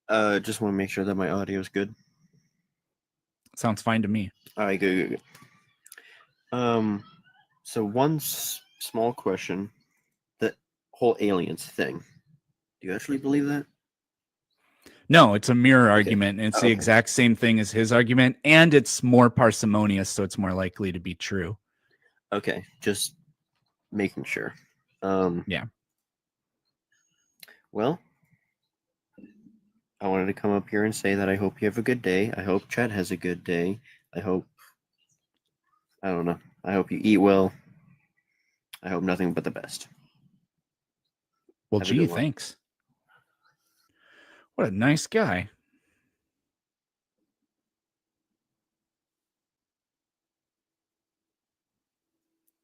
S10: Just want to make sure that my audio is good.
S1: Sounds fine to me.
S10: All right, good. So one small question: the whole aliens thing. Do you actually believe that?
S1: No, it's a mirror argument, and it's the
S10: Okay.
S1: exact same thing as his argument, and it's more parsimonious, so it's more likely to be true.
S10: Okay, just making sure.
S1: Yeah.
S10: Well, I wanted to come up here and say that I hope you have a good day. I hope Chad has a good day. I hope you eat well. I hope nothing but the best.
S1: Well,
S10: Have a
S1: gee,
S10: good one.
S1: thanks. What a nice guy.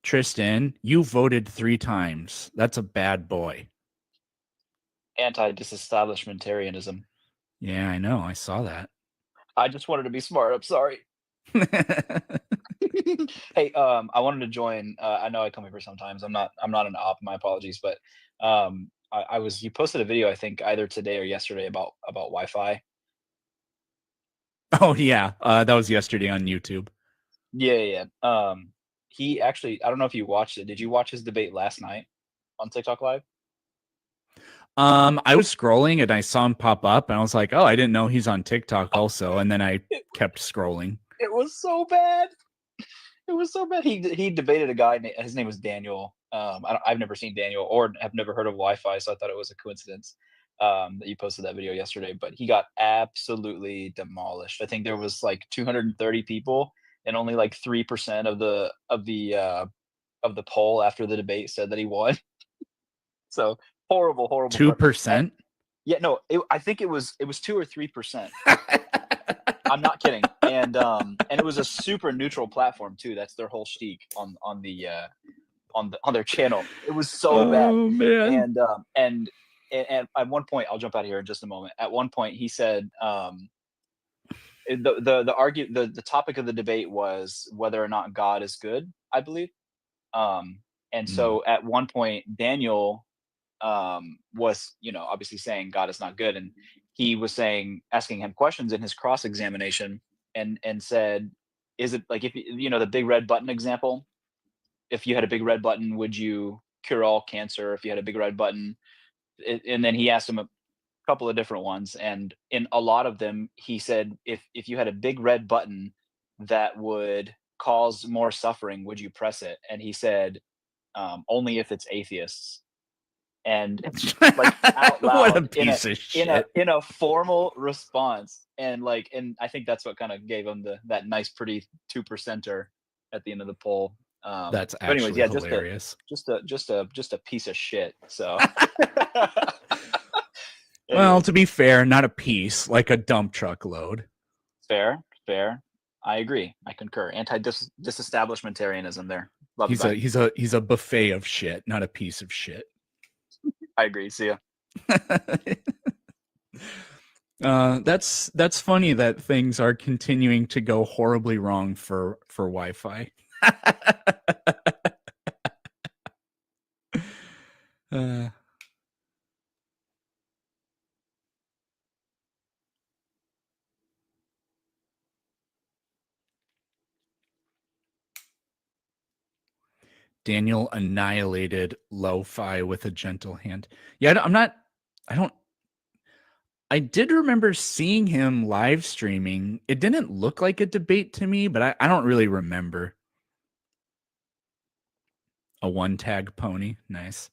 S1: Tristan, you voted 3 times. That's a bad boy.
S11: Anti-disestablishmentarianism.
S1: Yeah, I know. I saw that.
S11: I just wanted to be smart. I'm sorry. Hey, I wanted to join. I know I come here sometimes. I'm not an op. My apologies, but you posted a video, I think either today or yesterday about Wi-Fi.
S1: Oh yeah, that was yesterday on YouTube.
S11: Yeah. He actually, I don't know if you watched it. Did you watch his debate last night on TikTok Live?
S1: I was scrolling and I saw him pop up, and I was like, "Oh, I didn't know he's on TikTok also." And then I kept scrolling.
S11: It was so bad. It was so bad. He debated a guy. His name was Daniel. I've never seen Daniel or have never heard of Wi-Fi, so I thought it was a coincidence that you posted that video yesterday. But he got absolutely demolished. I think there was like 230 people, and only like 3% of the poll after the debate said that he won. So horrible.
S1: 2%.
S11: Yeah, no, I think it was 2 or 3%. I'm not kidding. And it was a super neutral platform too. That's their whole shtick on their channel. It was so bad.
S1: Oh man.
S11: And at one point, I'll jump out of here in just a moment. At one point, he said the topic of the debate was whether or not God is good, I believe. And so at one point, Daniel was, obviously saying God is not good, and he was asking him questions in his cross examination, and said, "Is it like if the big red button example? If you had a big red button, would you cure all cancer? If you had a big red button?" And then he asked him a couple of different ones, and in a lot of them, he said, "If you had a big red button that would cause more suffering, would you press it?" And he said, "Only if it's atheists." And like out loud,
S1: What a piece of shit.
S11: in a formal response, and I think that's what kind of gave him that nice pretty 2%er at the end of the poll.
S1: That's
S11: but anyways,
S1: actually
S11: yeah,
S1: hilarious.
S11: just a piece of shit. So
S1: Well, to be fair, not a piece, like a dump truck load.
S11: fair. I agree. I concur. Anti-disestablishmentarianism there. Love
S1: He's a buffet of shit, not a piece of shit.
S11: I agree. See ya.
S1: That's funny that things are continuing to go horribly wrong for Wi-Fi. Daniel annihilated lo-fi with a gentle hand. Yeah, I did remember seeing him live streaming. It didn't look like a debate to me, but I don't really remember. A one-tag pony. Nice.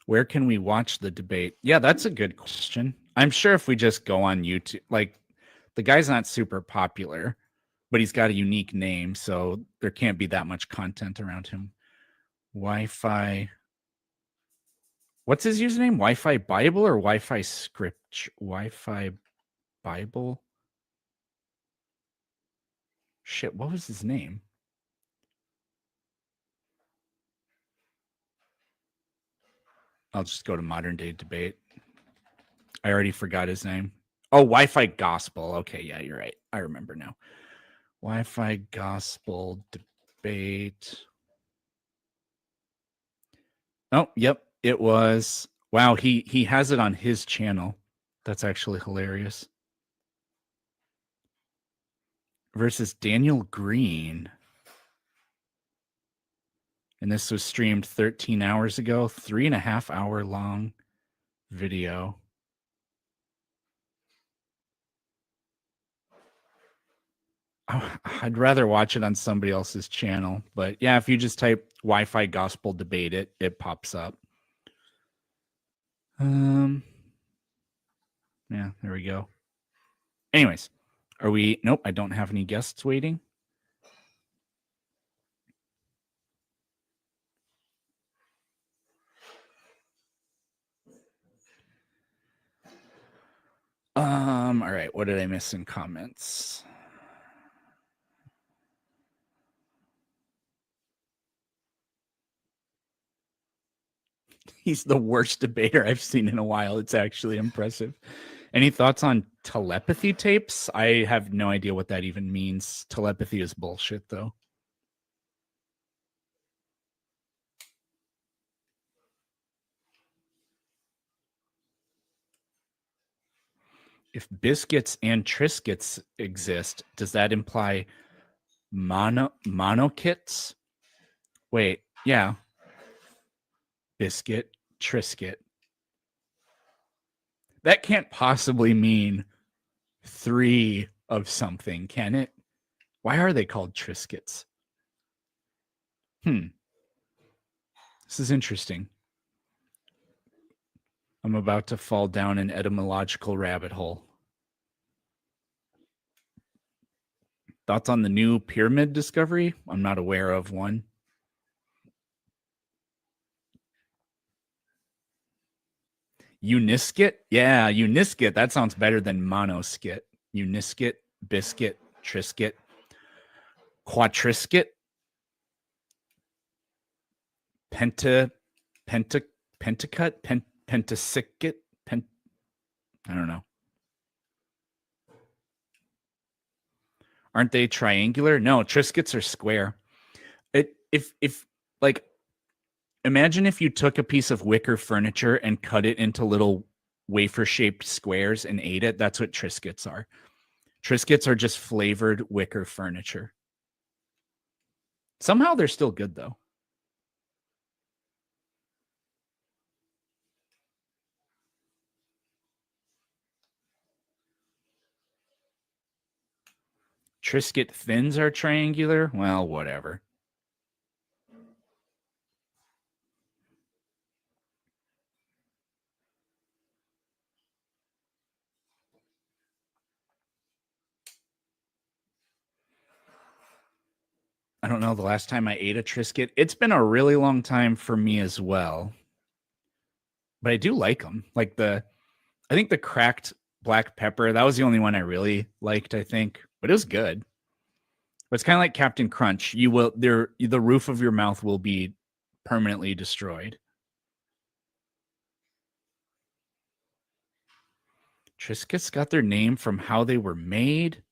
S1: Where can we watch the debate? Yeah, that's a good question. I'm sure if we just go on YouTube, like The guy's not super popular, but he's got a unique name, so there can't be that much content around him. Wi-Fi. What's his username? Wi-Fi Bible or Wi-Fi Script? Wi-Fi Bible? Shit, what was his name? I'll just go to modern day debate. I already forgot his name. Oh, Wi-Fi Gospel. Okay, yeah, you're right. I remember now. Wi-Fi Gospel debate. Oh, yep, it was. Wow, he has it on his channel. That's actually hilarious. Versus Daniel Green. And this was streamed 13 hours ago, 3.5 hour long video. I'd rather watch it on somebody else's channel, but yeah, if you just type Wi-Fi Gospel debate, it pops up. Yeah, there we go. Anyways, are we? Nope, I don't have any guests waiting. All right, what did I miss in comments? He's the worst debater I've seen in a while. It's actually impressive. Any thoughts on telepathy tapes? I have no idea what that even means. Telepathy is bullshit, though. If biscuits and Triscuits exist, does that imply monokits? Wait, yeah. Biscuit, Triscuit. That can't possibly mean 3 of something, can it? Why are they called Triscuits? This is interesting. I'm about to fall down an etymological rabbit hole. Thoughts on the new pyramid discovery? I'm not aware of one. Uniskit? Yeah, Uniskit. That sounds better than monoskit. Uniskit, biscuit, Triscuit, quatriscuit, pentacute, pentasicate, I don't know. Aren't they triangular? No, Triscuits are square. If like, imagine if you took a piece of wicker furniture and cut it into little wafer-shaped squares and ate it. That's what Triscuits are. Triscuits are just flavored wicker furniture. Somehow they're still good, though. Triscuit thins are triangular? Well, whatever. I don't know the last time I ate a Triscuit. It's been a really long time for me as well. But I do like them. Like I think the cracked black pepper, that was the only one I really liked, I think. But it was good. But it's kind of like Captain Crunch. The roof of your mouth will be permanently destroyed. Triscuits got their name from how they were made.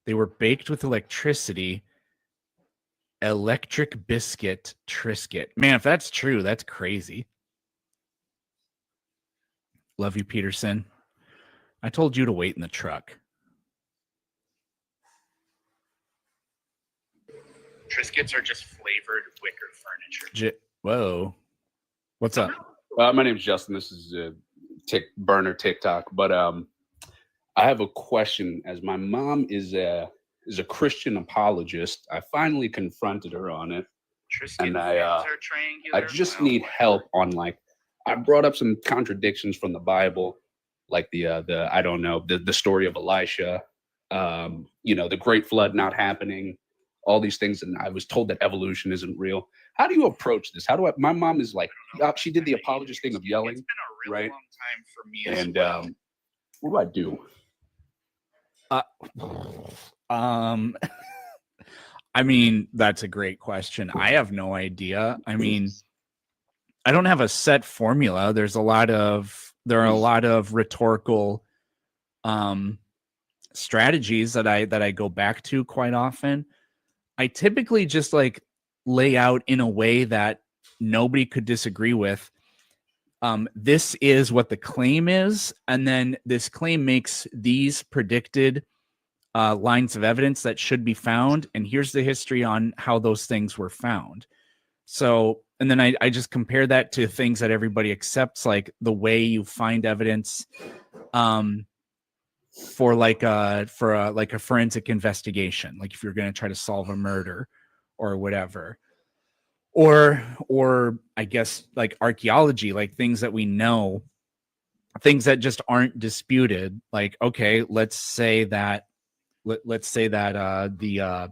S1: They were baked with electricity. Electric biscuit Triscuit. Man, if that's true, that's crazy. Love you, Peterson. I told you to wait in the truck. Triscuits are just flavored wicker furniture. Whoa. What's up?
S12: My name is Justin. This is burner TikTok. But I have a question. As my mom is a Christian apologist, I finally confronted her on it. And I just need help on, like, I brought up some contradictions from the Bible, like the I don't know, the story of Elisha, the Great Flood not happening, all these things, and I was told that evolution isn't real. How do you approach this? How do I? My mom is like, she did the apologist thing of yelling,
S1: It's been a really
S12: right?
S1: long time for me as
S12: And
S1: well.
S12: what do I do?
S1: I mean, that's a great question. I have no idea. I mean, I don't have a set formula. There are a lot of rhetorical strategies that I go back to quite often. I typically just like lay out in a way that nobody could disagree with. This is what the claim is, and then this claim makes these predicted lines of evidence that should be found, and here's the history on how those things were found. So, and then I just compare that to things that everybody accepts, like the way you find evidence for like a forensic investigation, like if you're going to try to solve a murder or whatever. Or I guess like archaeology, like things that we know, things that just aren't disputed. Like, okay, let's say that the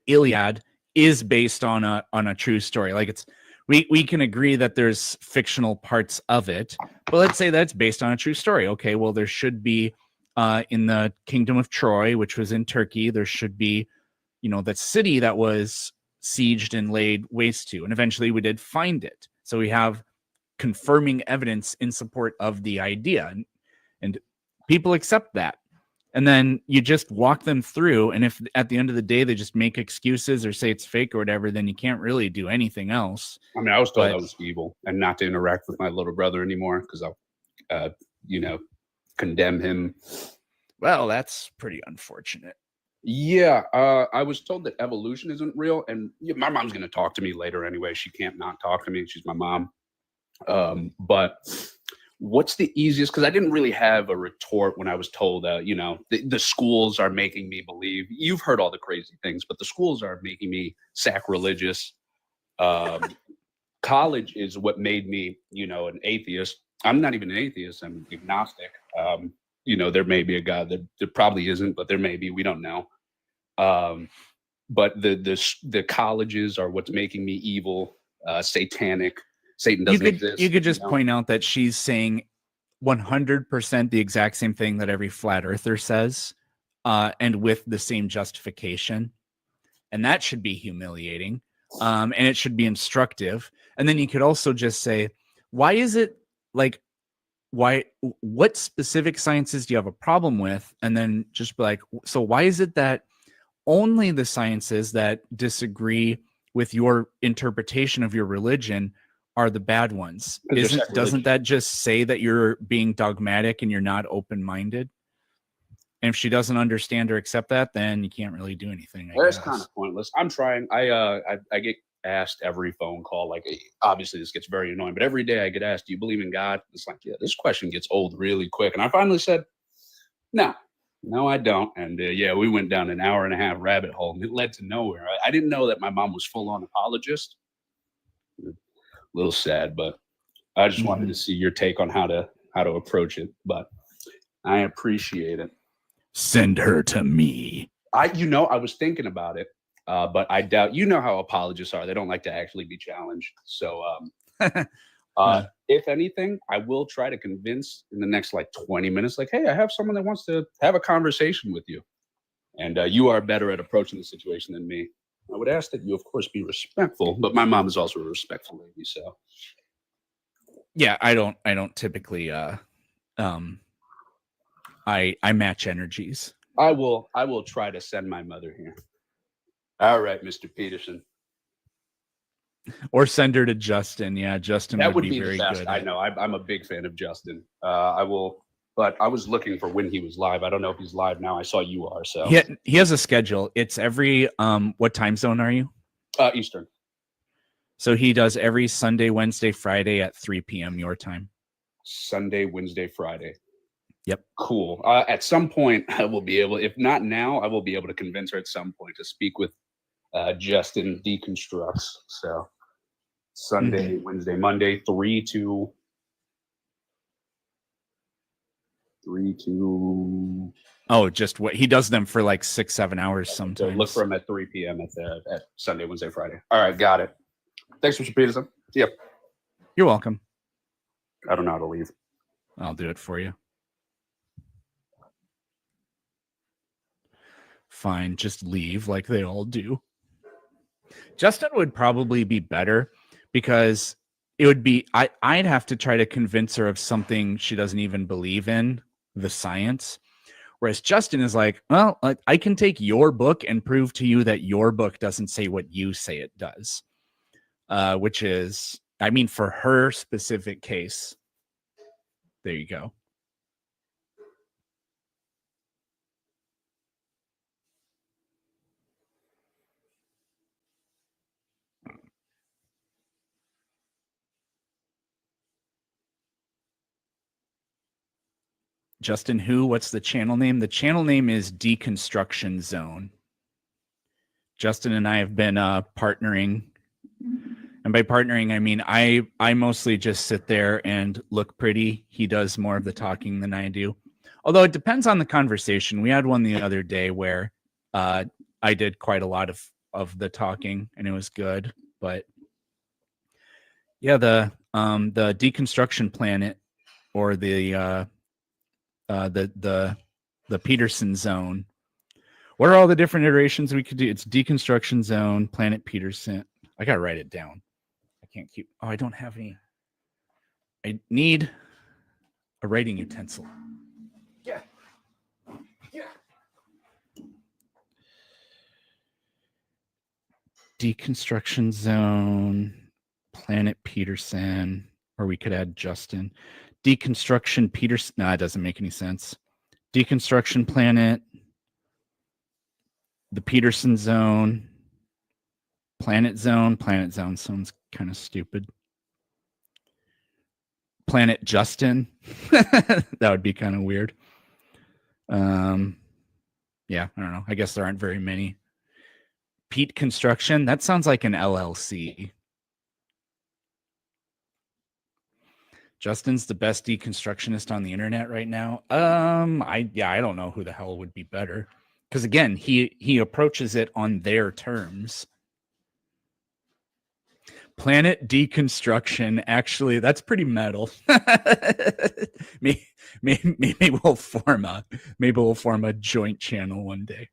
S1: Iliad is based on a true story. Like we can agree that there's fictional parts of it, but let's say that's based on a true story. Okay, well there should be in the kingdom of Troy, which was in Turkey, there should be, that city that was sieged and laid waste to, and eventually we did find it. So we have confirming evidence in support of the idea, and people accept that. And then you just walk them through, and if at the end of the day they just make excuses or say it's fake or whatever, then you can't really do anything else.
S12: I mean, I was told I was evil and not to interact with my little brother anymore because I'll, condemn him.
S1: Well, that's pretty unfortunate.
S12: Yeah, I was told that evolution isn't real, and my mom's going to talk to me later anyway. She can't not talk to me. She's my mom. But what's the easiest? Because I didn't really have a retort when I was told, the schools are making me believe. You've heard all the crazy things, but the schools are making me sacrilegious. College is what made me, an atheist. I'm not even an atheist. I'm agnostic. There may be a God that there probably isn't, but there may be. We don't know. But the colleges are what's making me evil, satanic. Satan doesn't exist.
S1: You could just point out that she's saying 100% the exact same thing that every flat earther says, and with the same justification. And that should be humiliating. And it should be instructive. And then you could also just say, what specific sciences do you have a problem with? And then just be like, so why is it that only the sciences that disagree with your interpretation of your religion are the bad ones? Doesn't that just say that you're being dogmatic and you're not open-minded? And if she doesn't understand or accept that, then you can't really do anything.
S12: That's kind of pointless. I'm trying. I get asked every phone call. Like, obviously this gets very annoying, but every day I get asked, "Do you believe in God?" It's like, yeah, this question gets old really quick. And I finally said, no, I don't. And we went down an 1.5-hour rabbit hole, and it led to nowhere. I didn't know that my mom was full-on apologist. A little sad, but I just wanted to see your take on how to approach it. But I appreciate it.
S1: Send her to me.
S12: I was thinking about it, but I doubt. You know how apologists are; they don't like to actually be challenged. So, if anything, I will try to convince in the next 20 minutes. Like, hey, I have someone that wants to have a conversation with you, and you are better at approaching the situation than me. I would ask that you, of course, be respectful, but my mom is also a respectful lady. So,
S1: yeah, I don't typically. I match energies.
S12: I will try to send my mother here. All right, Mr. Peterson.
S1: Or send her to Justin. Yeah, Justin
S12: That would be
S1: very
S12: the best.
S1: good.
S12: I know. I'm a big fan of Justin. I will, but I was looking for when he was live. I don't know if he's live now. I saw you are. So
S1: he has a schedule. It's every what time zone are you?
S12: Eastern.
S1: So he does every Sunday, Wednesday, Friday at 3 p.m. your time.
S12: Sunday, Wednesday, Friday.
S1: Yep.
S12: Cool. At some point, I will be able, if not now, I will be able to convince her at some point to speak with Justin Deconstructs. So Sunday, Wednesday, Monday, 3 to 3 to.
S1: Oh, just what he does them for like 6-7 hours
S12: So
S1: sometimes.
S12: look for him at 3 p.m. at Sunday, Wednesday, Friday. All right, got it. Thanks, Mr. Peterson. See ya.
S1: You're welcome.
S12: I don't know how to leave.
S1: I'll do it for you. Fine, just leave like they all do. Justin would probably be better because it would be I'd have to try to convince her of something she doesn't even believe in, the science. Whereas Justin is like, well, I can take your book and prove to you that your book doesn't say what you say it does. Which is, I mean, for her specific case, there you go. Justin who? What's the channel name? The channel name is Deconstruction Zone. Justin and I have been partnering. And by partnering, I mean I mostly just sit there and look pretty. He does more of the talking than I do. Although it depends on the conversation. We had one the other day where I did quite a lot of the talking and it was good. But yeah, the Deconstruction Planet or the Peterson Zone. What are all the different iterations we could do? It's Deconstruction Zone, Planet Peterson. I gotta write it down. I can't keep. Oh, I don't have any. I need a writing utensil.
S2: Yeah. Yeah.
S1: Deconstruction Zone, Planet Peterson, or we could add Justin. Deconstruction Peterson. No, it doesn't make any sense. Deconstruction Planet, the Peterson Zone, Planet Zone. Planet Zone sounds kind of stupid. Planet Justin. That would be kind of weird. Yeah, I don't know. I guess there aren't very many. Pete Construction. That sounds like an LLC. Justin's the best deconstructionist on the internet right now. I don't know who the hell would be better. Because again, he approaches it on their terms. Planet Deconstruction. Actually, that's pretty metal. maybe we'll form a joint channel one day.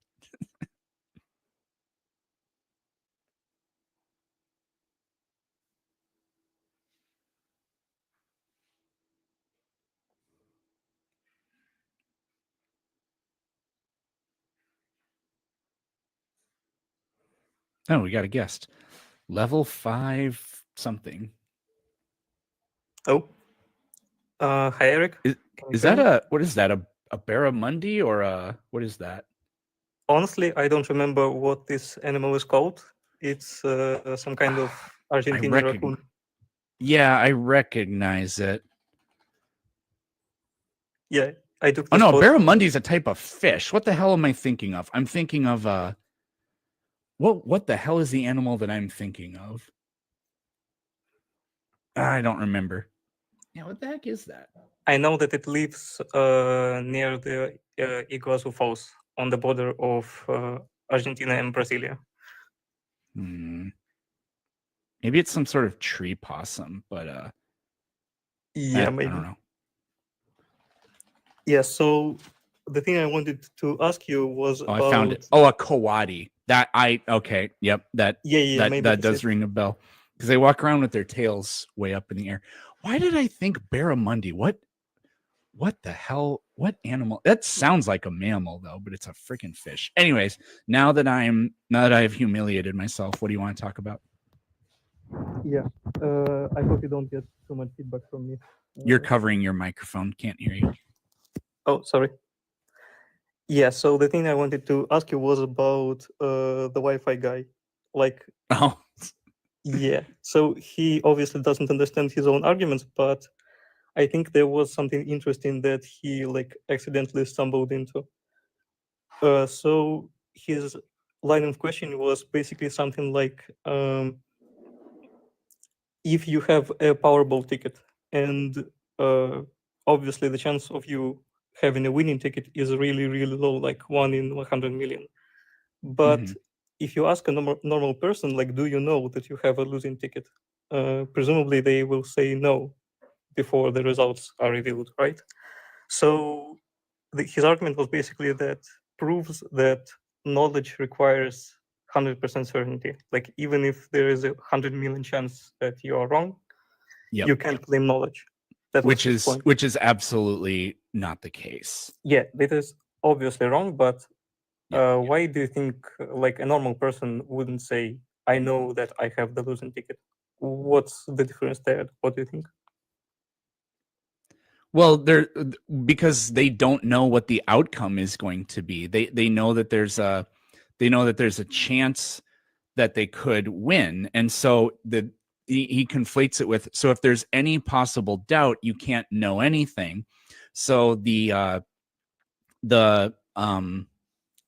S1: Oh, we got a guest. Level 5 something.
S13: Oh. Hi, Eric.
S1: Is that what is that? A barramundi or a what is that?
S13: Honestly, I don't remember what this animal is called. It's some kind of Argentinian raccoon.
S1: Yeah, I recognize it.
S13: Yeah, I took.
S1: Oh no, barramundi is a type of fish. What the hell am I thinking of? I'm thinking of what the hell is the animal that I'm thinking of? I don't remember. Yeah, what the heck is that?
S13: I know that it lives near the Iguazu Falls on the border of Argentina and Brasilia.
S1: Maybe it's some sort of tree possum, but
S13: yeah,
S1: maybe.
S13: maybe.
S1: I don't know.
S13: Yeah, so the thing I wanted to ask you was
S1: I found it. Oh, a coati. Okay. Yep. That does ring a bell. Because they walk around with their tails way up in the air. Why did I think barramundi? What the hell? What animal? That sounds like a mammal though, but it's a freaking fish. Anyways, now that I've humiliated myself, what do you want to talk about?
S13: Yeah. I hope you don't get too much feedback from me.
S1: You're covering your microphone. Can't hear you.
S13: Oh, sorry. Yeah, so the thing I wanted to ask you was about the Wi-Fi guy. Like,
S1: oh,
S13: yeah. So he obviously doesn't understand his own arguments, but I think there was something interesting that he like accidentally stumbled into. So his line of questioning was basically something like, if you have a Powerball ticket and obviously the chance of you having a winning ticket is really, really low, like 1 in 100 million. But if you ask a normal person, like, do you know that you have a losing ticket? Presumably they will say no before the results are revealed, right? So his argument was basically that proves that knowledge requires 100% certainty. Like, even if there is a 100 million chance that you are wrong, you can't claim knowledge. That was his point.
S1: Which is absolutely not the case.
S13: Yeah, that is obviously wrong, but why do you think like a normal person wouldn't say, I know that I have the losing ticket? What's the difference there? What do you think?
S1: Well, because they don't know what the outcome is going to be. They know that there's a chance that they could win, and so he conflates it with, so if there's any possible doubt, you can't know anything. So the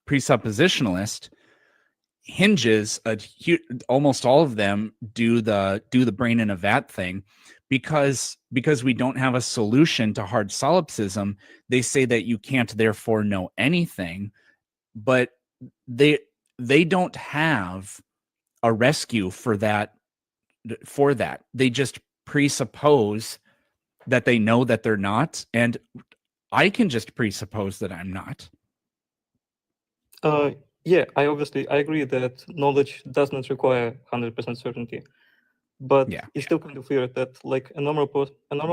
S1: presuppositionalist hinges almost all of them do the brain in a vat thing because we don't have a solution to hard solipsism. They say that you can't therefore know anything, but they don't have a rescue for that. They just presuppose that they know that they're not, and I can just presuppose that I'm not.
S13: Yeah, I agree that knowledge does not require 100% certainty, but it's still kind of weird that like a normal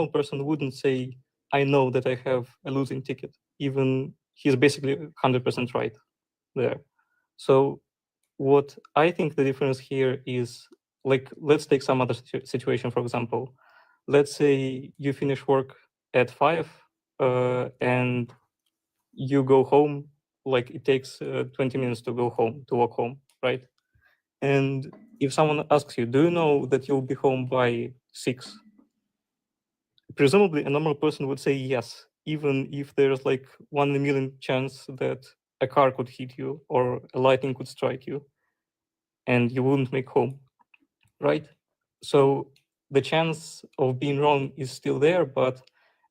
S13: person wouldn't say, I know that I have a losing ticket, even he's basically 100% right there. So what I think the difference here is, like, let's take some other situation, for example. Let's say you finish work at 5 and you go home, like it takes 20 minutes to go home, to walk home, right? And if someone asks you, do you know that you'll be home by 6? Presumably a normal person would say yes, even if there's like 1 in a million chance that a car could hit you or a lightning could strike you and you wouldn't make home, right? So the chance of being wrong is still there, but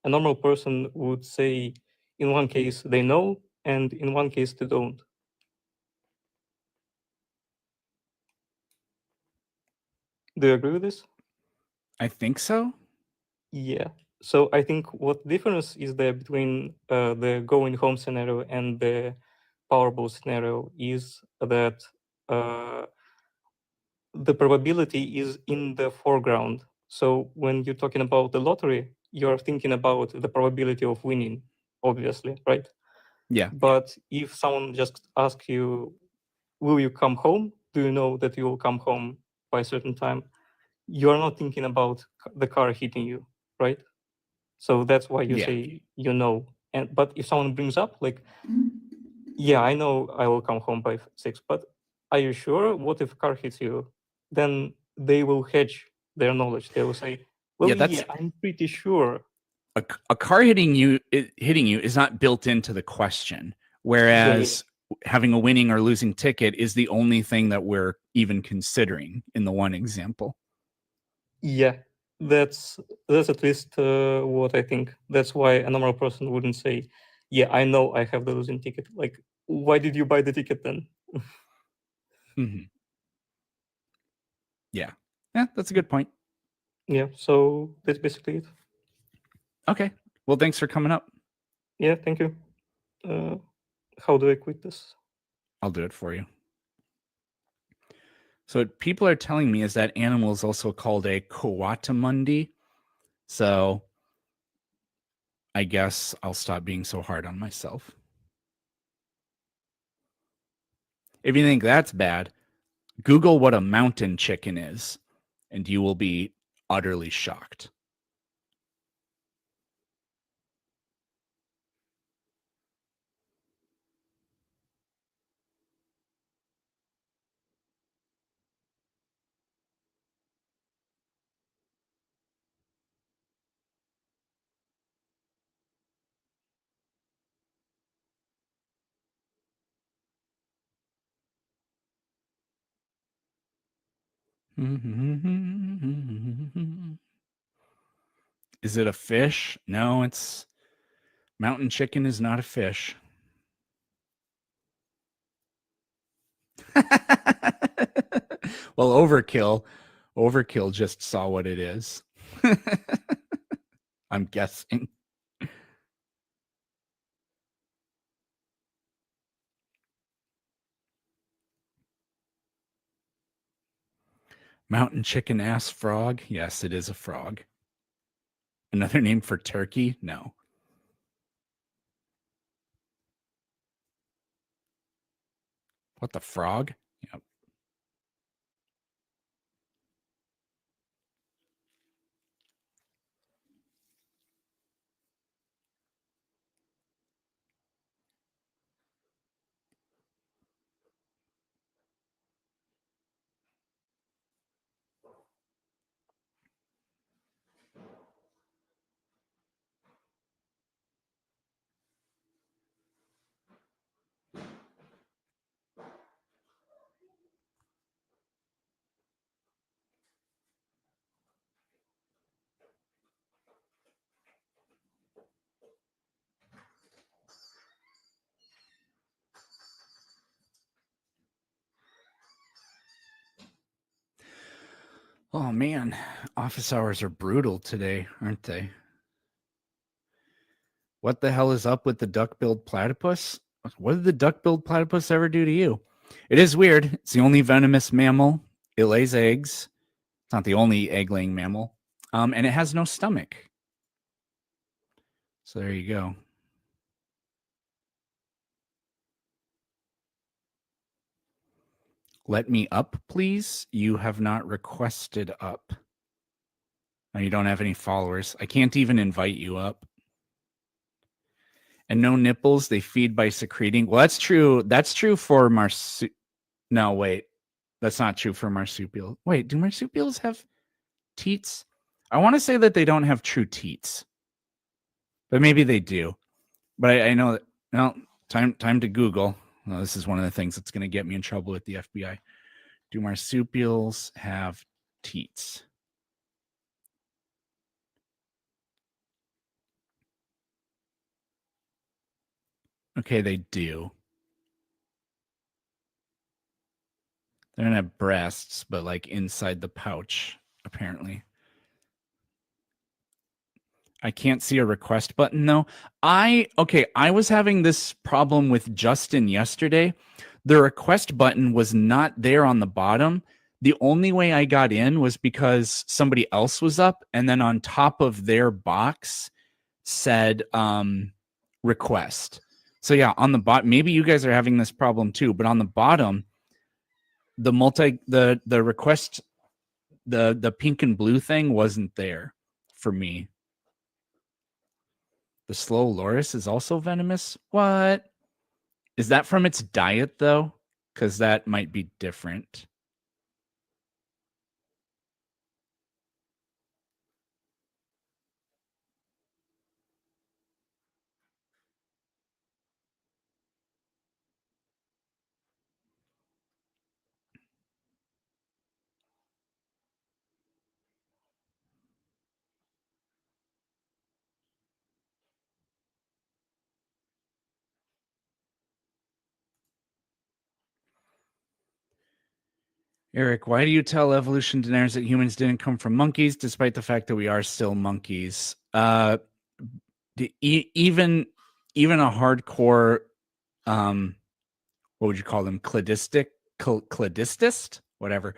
S13: a normal person would say in one case they know, and in one case they don't. Do you agree with this?
S1: I think so.
S13: Yeah. So I think what difference is there between the going home scenario and the Powerball scenario is that the probability is in the foreground. So when you're talking about the lottery, you're thinking about the probability of winning, obviously, right?
S1: Yeah.
S13: But if someone just asks you, will you come home? Do you know that you will come home by a certain time? You're not thinking about the car hitting you, right? So that's why you say you know. And but if someone brings up like, yeah, I know I will come home by 6, but are you sure? What if a car hits you? Then they will hedge their knowledge. They will say, well, yeah, I'm pretty sure.
S1: A car hitting you is not built into the question, whereas having a winning or losing ticket is the only thing that we're even considering in the one example.
S13: Yeah, that's at least what I think. That's why a normal person wouldn't say, yeah, I know I have the losing ticket. Like, why did you buy the ticket then?
S1: Yeah, that's a good point.
S13: Yeah, so that's basically it.
S1: Okay, well, thanks for coming up.
S13: Yeah, thank you. How do I quit this?
S1: I'll do it for you. So what people are telling me is that animal is also called a coatamundi. So I guess I'll stop being so hard on myself. If you think that's bad, Google what a mountain chicken is, and you will be utterly shocked. Is it a fish? No, it's Mountain chicken is not a fish. Well, overkill just saw what it is. I'm guessing. Mountain chicken ass frog? Yes, it is a frog. Another name for turkey? No. What, the frog? Yep. Oh man, office hours are brutal today, aren't they? What the hell is up with the duck-billed platypus? What did the duck-billed platypus ever do to you? It is weird. It's the only venomous mammal. It lays eggs. It's not the only egg-laying mammal. And it has no stomach. So there you go. Let me up, please. You have not requested up. Now you don't have any followers. I can't even invite you up. And no nipples. They feed by secreting. Well, that's true. That's true for No, wait. That's not true for marsupial. Wait, do marsupials have teats? I want to say that they don't have true teats. But maybe they do. But I know that. Well, time to Google. Well, this is one of the things that's going to get me in trouble with the FBI. Do marsupials have teats? Okay, they do. They don't have breasts, but like inside the pouch, apparently. I can't see a request button though. I was having this problem with Justin yesterday. The request button was not there on the bottom. The only way I got in was because somebody else was up, and then on top of their box said request. So yeah, on the bottom, maybe you guys are having this problem too, but on the bottom, the request, the pink and blue thing wasn't there for me. The slow loris is also venomous? What? Is that from its diet, though? Because that might be different. Eric, why do you tell evolution deniers that humans didn't come from monkeys, despite the fact that we are still monkeys? Even a hardcore, what would you call them? Cladistist, whatever,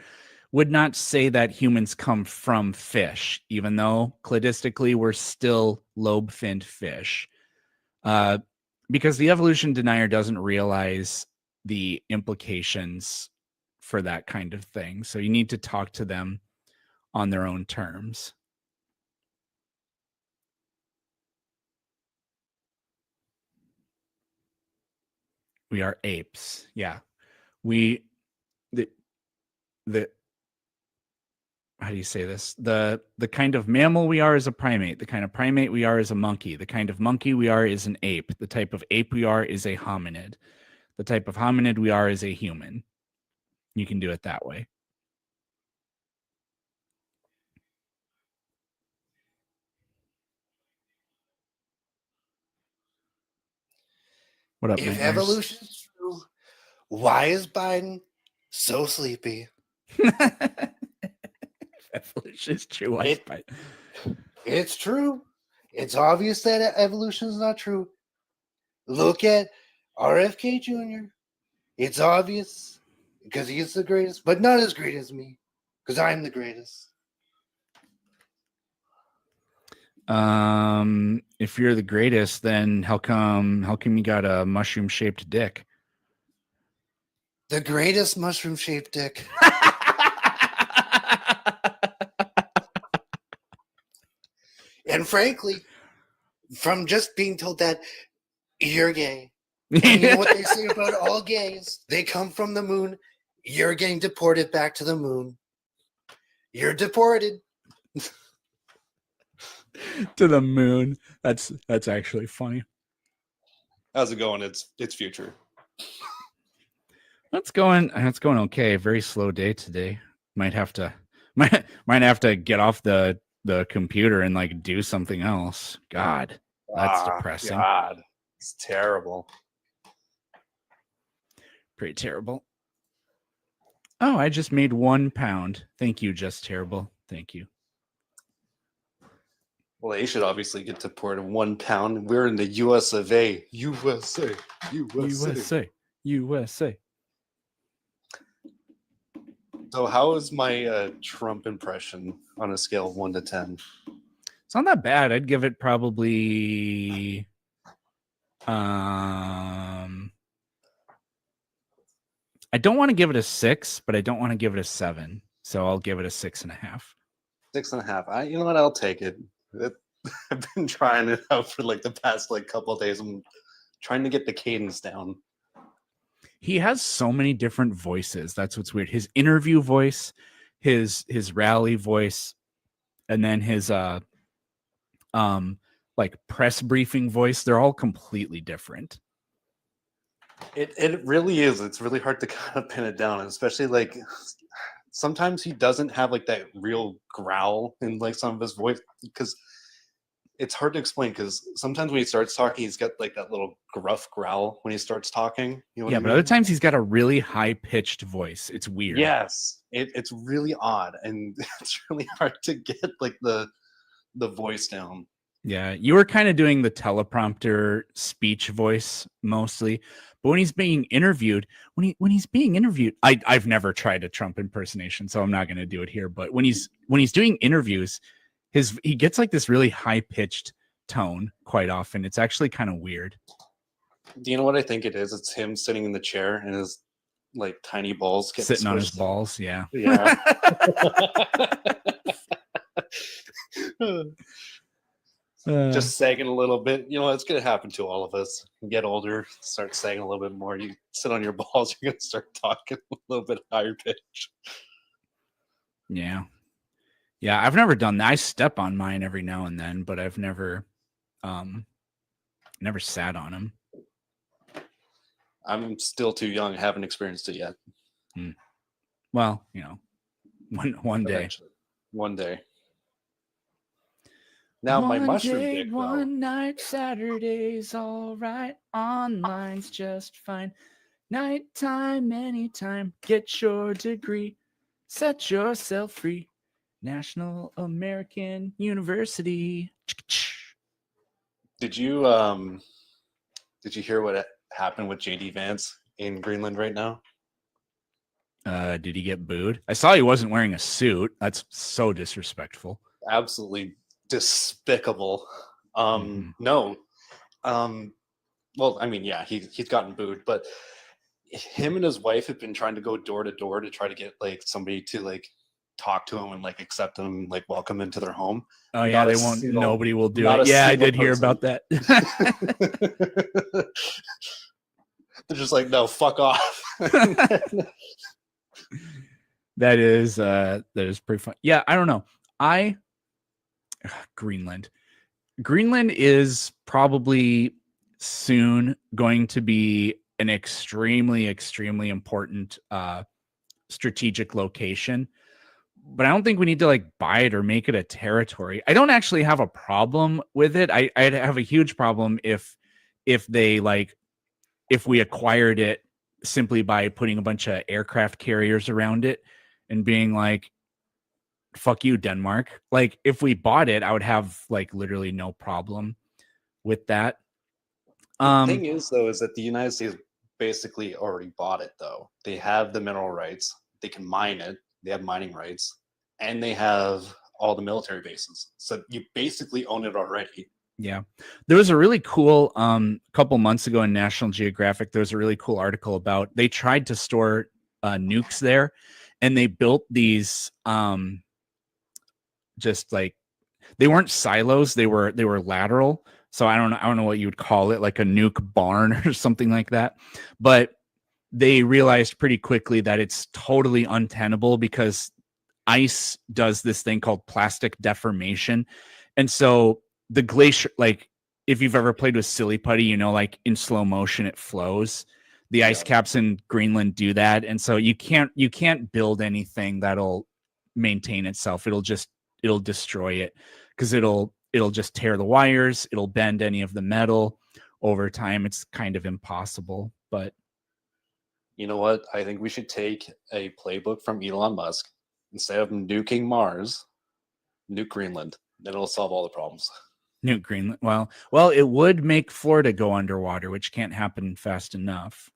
S1: would not say that humans come from fish, even though cladistically we're still lobe-finned fish. Because the evolution denier doesn't realize the implications for that kind of thing. So you need to talk to them on their own terms. We are apes. Yeah. The how do you say this? The kind of mammal we are is a primate. The kind of primate we are is a monkey. The kind of monkey we are is an ape. The type of ape we are is a hominid. The type of hominid we are is a human. You can do it that way. What up,
S14: If
S1: Nightmares?
S14: evolution is true, why is Biden so sleepy?
S1: Evolution is true.
S14: It's true. It's obvious that evolution is not true. Look at RFK Jr. It's obvious because he's the greatest, but not as great as me because I'm the greatest.
S1: If you're the greatest, then how come you got a mushroom shaped dick?
S14: The greatest mushroom shaped dick. And frankly, from just being told that you're gay, and you know what they say about all gays? They come from the moon. You're getting deported back to the moon. You're deported.
S1: To the moon. That's actually funny.
S15: How's it going? It's future.
S1: It's going okay. Very slow day today. Might have to get off the computer and like do something else. God, that's depressing.
S15: God, it's terrible.
S1: Pretty terrible. Oh, I just made £1. Thank you, Just Terrible. Thank you.
S15: Well, they should obviously get deported. £1. We're in the US of A. USA. So how is my Trump impression on a scale of 1 to 10?
S1: It's not that bad. I'd give it probably I don't want to give it a 6, but I don't want to give it a 7. So I'll give it a 6.5.
S15: 6.5. You know what? I'll take it. I've been trying it out for like the past couple of days. I'm trying to get the cadence down.
S1: He has so many different voices. That's what's weird. His interview voice, his rally voice, and then his like press briefing voice. They're all completely different.
S15: It really is. It's really hard to kind of pin it down, and especially like sometimes he doesn't have like that real growl in like some of his voice because it's hard to explain because sometimes when he starts talking, he's got like that little gruff growl when he starts talking. You know what I
S1: But
S15: mean?
S1: other times he's got a really high pitched voice. It's weird.
S15: Yes, it's really odd, and it's really hard to get like the voice down.
S1: Yeah, you were kind of doing the teleprompter speech voice mostly, but when he's being interviewed, I've never tried a Trump impersonation, so I'm not going to do it here. But when he's doing interviews, he gets like this really high pitched tone quite often. It's actually kind of weird.
S15: Do you know what I think it is? It's him sitting in the chair and his like tiny balls get
S1: Sitting on his
S15: squished.
S1: balls, yeah.
S15: Yeah. Just sagging a little bit. You know, it's going to happen to all of us. You get older, start sagging a little bit more. You sit on your balls, you're going to start talking a little bit higher pitch.
S1: Yeah. Yeah, I've never done that. I step on mine every now and then, but I've never sat on them.
S15: I'm still too young. Haven't experienced it yet.
S1: Well, you know, one day.
S15: Eventually. One day. Now my mushroom
S1: day,
S15: dick, though.
S1: one night, Saturday's all right. Online's just fine. Nighttime, anytime. Get your degree. Set yourself free. National American University.
S15: Did you hear what happened with JD Vance in Greenland right now?
S1: Did he get booed? I saw he wasn't wearing a suit. That's so disrespectful.
S15: Absolutely despicable. No. Well, I mean, yeah, he's gotten booed, but him and his wife have been trying to go door to door to try to get like somebody to like talk to him and like accept him, like welcome into their home.
S1: Oh yeah,
S15: Not
S1: they
S15: a
S1: won't.
S15: single-
S1: Nobody will do
S15: not
S1: it.
S15: a
S1: Yeah, I
S15: single
S1: did hear
S15: person.
S1: about that.
S15: They're just like, no, fuck off.
S1: That is pretty fun. Yeah, I don't know. Greenland is probably soon going to be an extremely, extremely important strategic location. But I don't think we need to like buy it or make it a territory. I don't actually have a problem with it. I'd have a huge problem if they like if we acquired it simply by putting a bunch of aircraft carriers around it and being like, fuck you, Denmark. Like, if we bought it, I would have like literally no problem with that.
S15: The thing is, though, is that the United States basically already bought it, though. They have the mineral rights, they can mine it, they have mining rights, and they have all the military bases. So you basically own it already.
S1: Yeah. There was a really cool couple months ago in National Geographic, there was a really cool article about they tried to store nukes there, and they built these just like, they weren't silos, they were lateral. So I don't know what you would call it, like a nuke barn or something like that. But they realized pretty quickly that it's totally untenable because ice does this thing called plastic deformation. And so the glacier, like if you've ever played with silly putty, you know, like in slow motion it flows. The ice caps in Greenland do that. And so you can't build anything that'll maintain itself. It'll destroy it, because it'll just tear the wires, it'll bend any of the metal over time. It's kind of impossible. But
S15: You know what? I think we should take a playbook from Elon Musk. Instead of nuking Mars, nuke Greenland. Then it'll solve all the problems.
S1: nuke Greenland. Well, it would make Florida go underwater, which can't happen fast enough.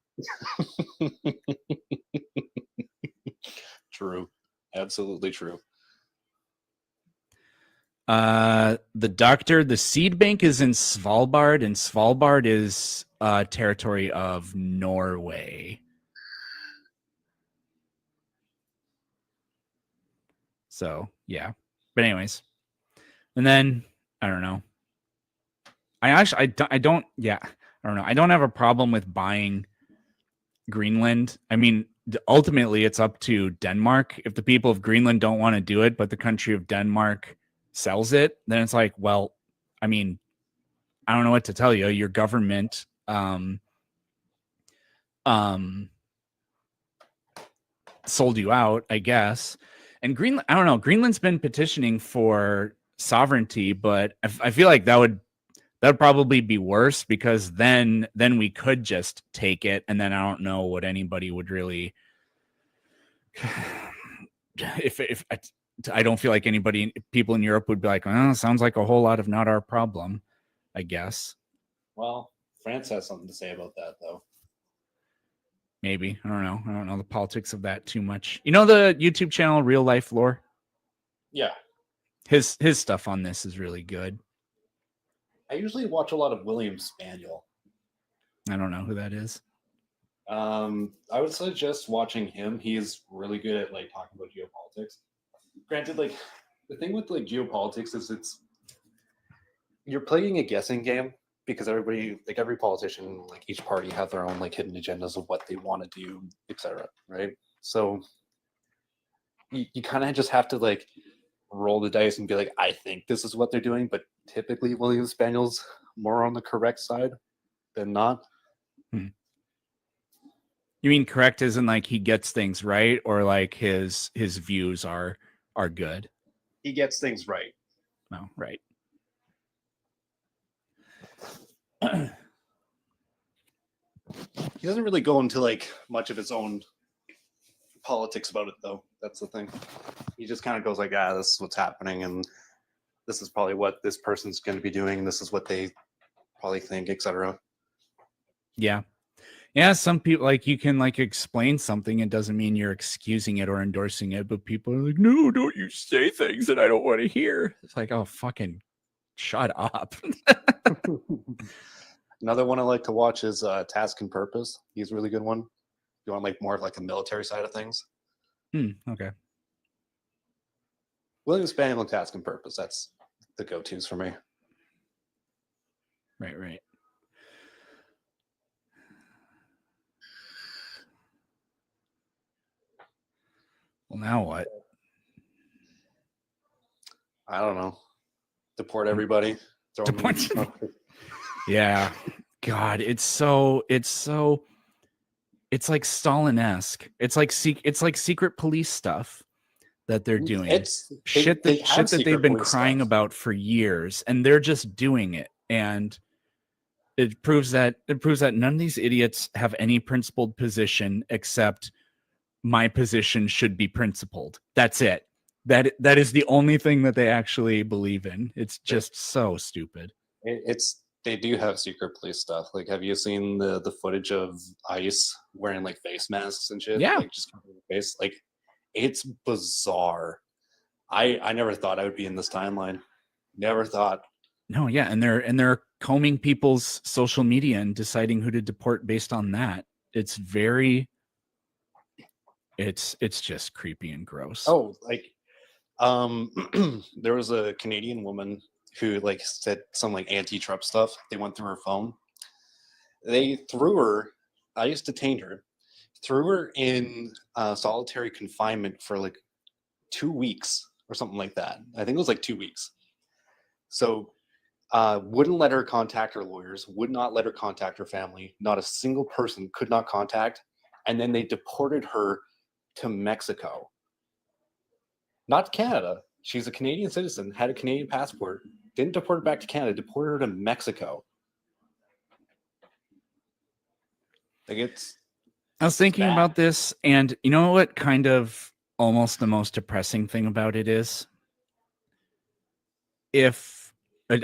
S15: True. Absolutely true.
S1: The seed bank is in Svalbard, and Svalbard is territory of Norway. So yeah, but anyways, and then I don't know. I don't know. I don't have a problem with buying Greenland. I mean, ultimately it's up to Denmark. If the people of Greenland don't want to do it, but the country of Denmark sells it, then it's like, well, I mean, I don't know what to tell you. Your government sold you out, I guess. And Greenland, I don't know, Greenland's been petitioning for sovereignty, but I feel like that would probably be worse, because then we could just take it, and then I don't know what anybody would really if I don't feel like people in Europe would be like, oh, sounds like a whole lot of not our problem, I guess.
S15: Well, France has something to say about that, though.
S1: Maybe. I don't know. I don't know the politics of that too much. You know the YouTube channel Real Life Lore?
S15: Yeah.
S1: His stuff on this is really good.
S15: I usually watch a lot of William Spaniel.
S1: I don't know who that is.
S15: I would suggest watching him. He's really good at like talking about geopolitics. Granted, like the thing with like geopolitics is you're playing a guessing game, because everybody, like every politician, like each party have their own like hidden agendas of what they want to do, etc. Right? So you kind of just have to like roll the dice and be like, I think this is what they're doing, but typically William Spaniel's more on the correct side than not.
S1: You mean correct isn't like he gets things right, or like his views are good?
S15: He gets things right.
S1: No, right.
S15: He doesn't really go into like much of his own politics about it, though. That's the thing. He just kind of goes like, this is what's happening, and this is probably what this person's going to be doing, and this is what they probably think, etc.
S1: Yeah. Yeah, some people, like, you can like explain something, it doesn't mean you're excusing it or endorsing it, but people are like, no, don't you say things that I don't want to hear. It's like, oh, fucking shut up.
S15: Another one I like to watch is Task and Purpose. He's a really good one. You want like more of like the military side of things.
S1: Okay.
S15: William Spaniel and Task and Purpose. That's the go-tos for me.
S1: Right. Well, now what?
S15: I don't know. Deport everybody.
S1: Yeah. God, it's like Stalin-esque. It's like secret police stuff that they're doing.
S15: It's
S1: shit that they've been crying about for years, and they're just doing it. And it proves that none of these idiots have any principled position except my position should be principled. That's it. That is the only thing that they actually believe in. It's just so stupid.
S15: It's they do have secret police stuff. Like, have you seen the footage of ICE wearing like face masks and shit?
S1: Yeah.
S15: Like just covering their face. Like, it's bizarre. I never thought I would be in this timeline. Never thought.
S1: No, yeah, and they're combing people's social media and deciding who to deport based on that. It's very it's just creepy and gross.
S15: Oh, like there was a Canadian woman who like said some like anti-Trump stuff. They went through her phone. They threw her. ICE detained her, threw her in solitary confinement for like 2 weeks or something like that. I think it was like 2 weeks. So wouldn't let her contact her lawyers, would not let her contact her family. Not a single person could not contact. And then they deported her to Mexico. Not Canada. She's a Canadian citizen, had a Canadian passport, didn't deport her back to Canada, deported her to Mexico. Like, it's
S1: I was thinking about this, and you know what kind of almost the most depressing thing about it is? If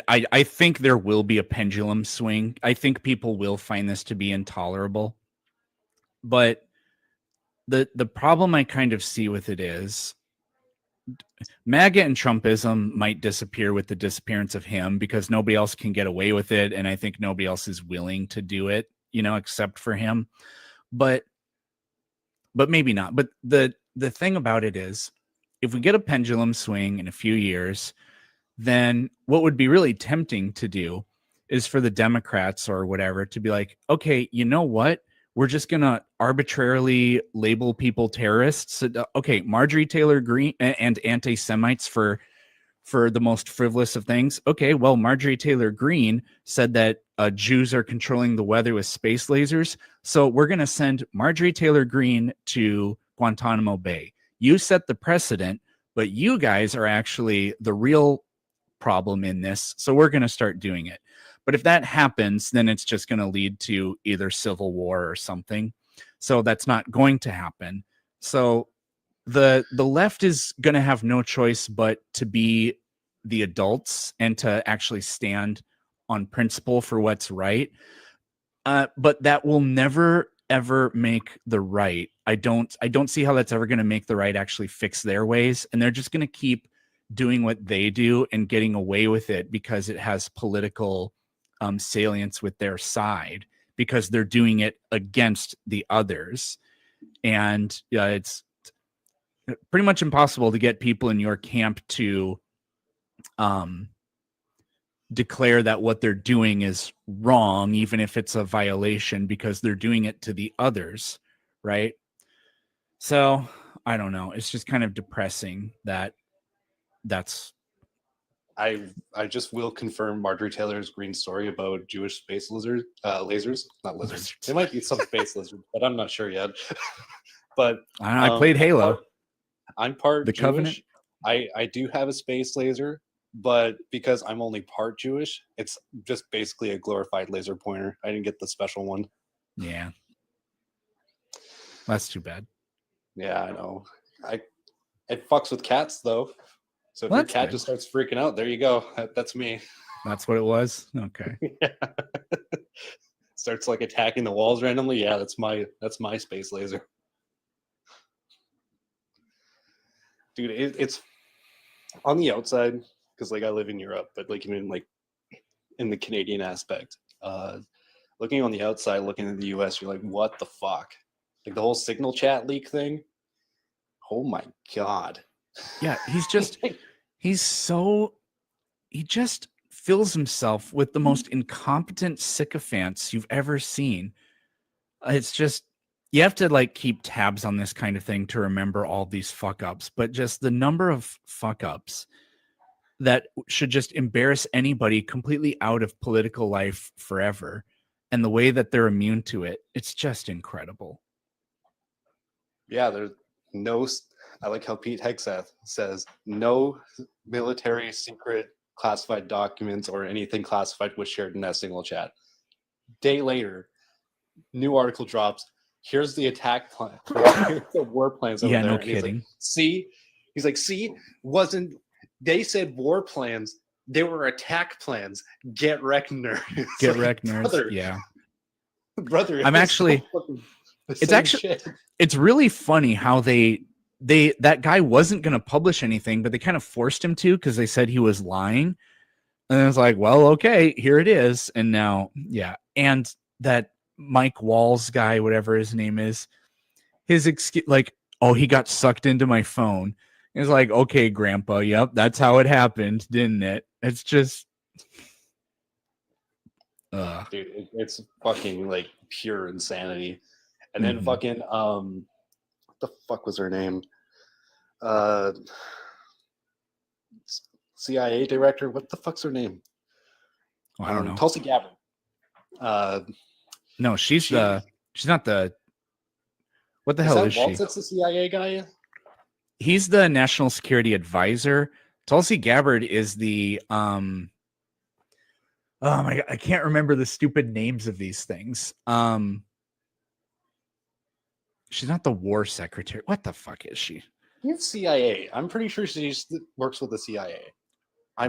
S1: I think there will be a pendulum swing. I think people will find this to be intolerable. But the problem I kind of see with it is MAGA and Trumpism might disappear with the disappearance of him because nobody else can get away with it, and I think nobody else is willing to do it, except for him. But maybe not. But the thing about it is, if we get a pendulum swing in a few years, then what would be really tempting to do is for the Democrats or whatever to be like, okay, you know what? We're just going to arbitrarily label people terrorists. Okay, Marjorie Taylor Greene and anti-Semites for the most frivolous of things. Okay, well, Marjorie Taylor Greene said that Jews are controlling the weather with space lasers. So we're going to send Marjorie Taylor Greene to Guantanamo Bay. You set the precedent, but you guys are actually the real problem in this. So we're going to start doing it. But if that happens, then it's just going to lead to either civil war or something. So that's not going to happen. So the left is going to have no choice but to be the adults and to actually stand on principle for what's right. But that will never ever make the right. I don't see how that's ever going to make the right actually fix their ways, and they're just going to keep doing what they do and getting away with it because it has political salience with their side, because they're doing it against the others. And it's pretty much impossible to get people in your camp to declare that what they're doing is wrong, even if it's a violation, because they're doing it to the others, right? So I don't know. It's just kind of depressing that's.
S15: I just will confirm Marjorie Taylor Greene's story about Jewish space lasers, not lizards. There might be some space lizards, but I'm not sure yet. But
S1: I played Halo.
S15: I'm part
S1: The
S15: Jewish.
S1: Covenant.
S15: I do have a space laser, but because I'm only part Jewish, it's just basically a glorified laser pointer. I didn't get the special one.
S1: Yeah. That's too bad.
S15: Yeah, I know. It fucks with cats though. So if
S1: Well,
S15: your
S1: that's
S15: cat
S1: good.
S15: just starts freaking out, there you go. That's me.
S1: That's what it was. Okay.
S15: Starts like attacking the walls randomly. Yeah, that's my space laser. Dude, it's on the outside because like I live in Europe, but like even like in the Canadian aspect, looking on the outside, looking at the US, you're like, what the fuck? Like the whole signal chat leak thing. Oh my god.
S1: Yeah, he just fills himself with the most incompetent sycophants you've ever seen. It's just, you have to like keep tabs on this kind of thing to remember all these fuck ups, but just the number of fuck ups that should just embarrass anybody completely out of political life forever, and the way that they're immune to it, it's just incredible.
S15: Yeah, there's no. I like how Pete Hegseth says no military secret classified documents or anything classified was shared in that single chat. Day later, new article drops. Here's the attack plan. Here's the war plans over
S1: Yeah,
S15: there.
S1: no
S15: And he's like,
S1: kidding.
S15: see? He's like, see? Wasn't they said war plans? They were attack plans. Get wrecked, nerds. It's
S1: Get
S15: like,
S1: wrecked, nerds.
S15: brother,
S1: Yeah.
S15: brother.
S1: I'm
S15: it's
S1: actually.
S15: still fucking the
S1: It's
S15: same
S1: actually.
S15: shit.
S1: It's really funny how they that guy wasn't going to publish anything, but they kind of forced him to because they said he was lying. And I was like, well, okay, here it is. And now, yeah. And that Mike Walls guy, whatever his name is, his excuse, like, oh, he got sucked into my phone. It's like, okay, grandpa, yep, that's how it happened, didn't it? It's just
S15: Dude, it's fucking like pure insanity. And then
S1: Mhm.
S15: fucking what the fuck was her name? CIA director. What the fuck's her name?
S1: I don't know.
S15: Tulsi Gabbard.
S1: No, she's not the, what the hell is she?
S15: Waltz that's the CIA guy?
S1: He's the national security advisor. Tulsi Gabbard is the oh my God, I can't remember the stupid names of these things. She's not the war secretary. What the fuck is she?
S15: He's CIA. I'm pretty sure she works with the CIA.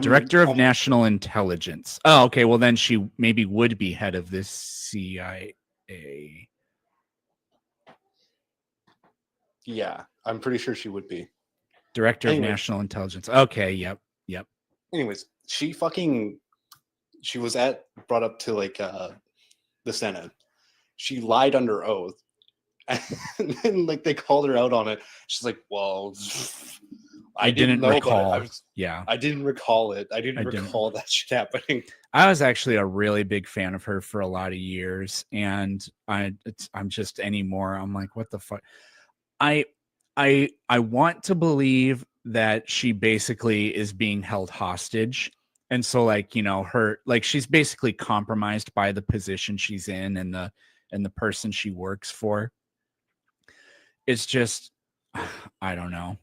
S1: Director of National Intelligence. Oh, okay. Well, then she maybe would be head of this CIA.
S15: Yeah, I'm pretty sure she would be.
S1: Director of National Intelligence. Okay. Yep.
S15: Anyways, she was brought up to like the Senate. She lied under oath. And then like they called her out on it. She's like, well, I didn't know
S1: recall.
S15: about it. I didn't recall it. I didn't recall that shit happening.
S1: I was actually a really big fan of her for a lot of years, and I'm just anymore. I'm like, what the fuck? I want to believe that she basically is being held hostage, and so like, you know, her, like, she's basically compromised by the position she's in and the person she works for. It's just, I don't know,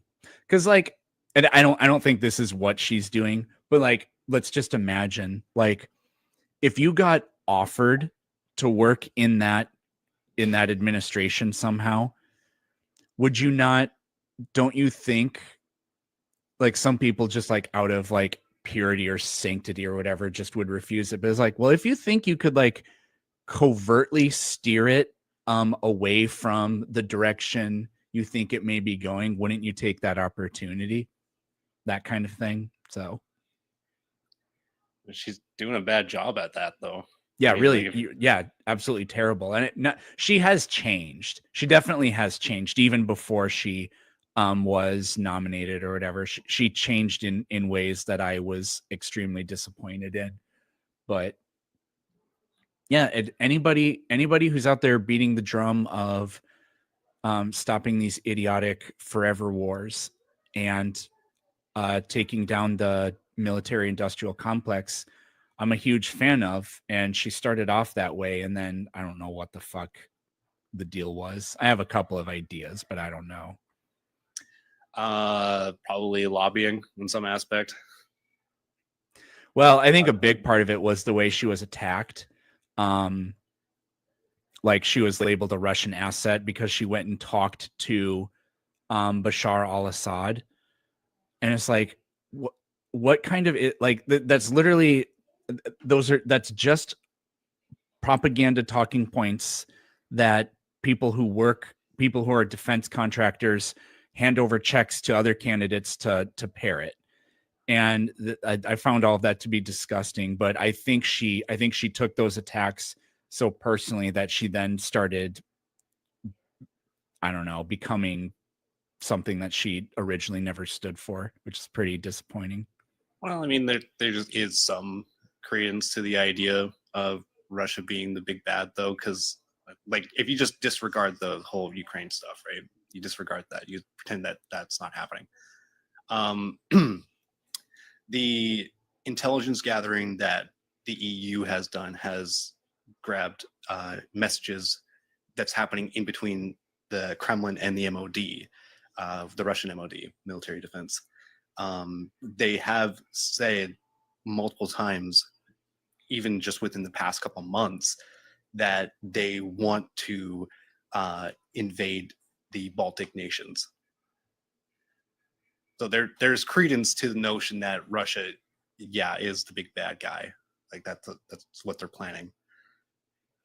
S1: because like, and I don't think this is what she's doing, but like, let's just imagine, like, if you got offered to work in that administration somehow, would you not? Don't you think, like, some people just like out of like purity or sanctity or whatever just would refuse it? But it's like, well, if you think you could like covertly steer it away from the direction you think it may be going, wouldn't you take that opportunity? That kind of thing. So
S15: She's doing a bad job at that, though.
S1: yeah,
S15: I mean,
S1: really,
S15: like,
S1: yeah, absolutely terrible. And she has changed. She definitely has changed, even before she was nominated or whatever. She changed in ways that I was extremely disappointed in. But yeah, anybody who's out there beating the drum of stopping these idiotic forever wars and taking down the military-industrial complex, I'm a huge fan of. And she started off that way, and then I don't know what the fuck the deal was. I have a couple of ideas, but I don't know.
S15: Probably lobbying in some aspect.
S1: Well, I think a big part of it was the way she was attacked. Like, she was labeled a Russian asset because she went and talked to Bashar al-Assad. And it's like, what kind of it? Like, that's literally, that's just propaganda talking points that people who are defense contractors hand over checks to other candidates to parrot. And I found all of that to be disgusting. But I think she took those attacks so personally that she then started, I don't know, becoming something that she originally never stood for, which is pretty disappointing.
S15: Well, I mean, there just is some credence to the idea of Russia being the big bad, though, because like if you just disregard the whole Ukraine stuff, right? You disregard that, you pretend that that's not happening. The intelligence gathering that the EU has done has grabbed messages that's happening in between the Kremlin and the MOD, the Russian MOD, military defense. They have said multiple times, even just within the past couple months, that they want to invade the Baltic nations. So there's credence to the notion that Russia, is the big bad guy. Like that's what they're planning.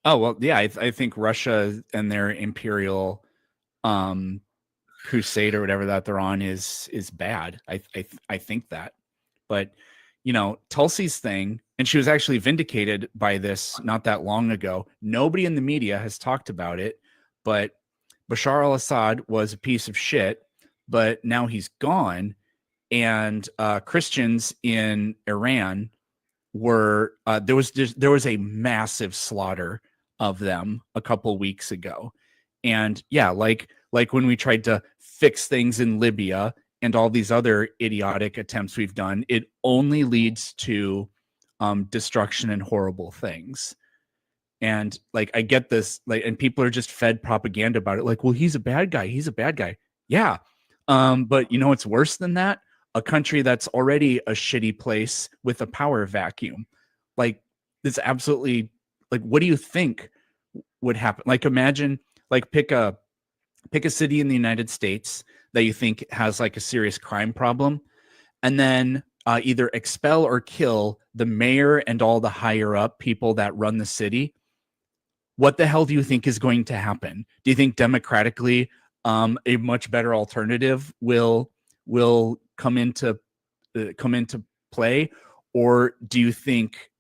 S1: Oh well, yeah, I think Russia and their imperial crusade or whatever that they're on is bad. I think that, but Tulsi's thing, and she was actually vindicated by this not that long ago. Nobody in the media has talked about it, but Bashar al-Assad was a piece of shit, but now he's gone, and Christians in Iran were there was a massive slaughter of them a couple weeks ago. And yeah, like when we tried to fix things in Libya and all these other idiotic attempts we've done, it only leads to destruction and horrible things. And like I get this, like, and people are just fed propaganda about it, like, well, he's a bad guy, yeah. But it's worse than that. A country that's already a shitty place with a power vacuum, like, it's absolutely, like, what do you think would happen? Like, imagine, like, pick a city in the United States that you think has like a serious crime problem, and then either expel or kill the mayor and all the higher up people that run the city. What the hell do you think is going to happen? Do you think democratically a much better alternative will come into play, or do you think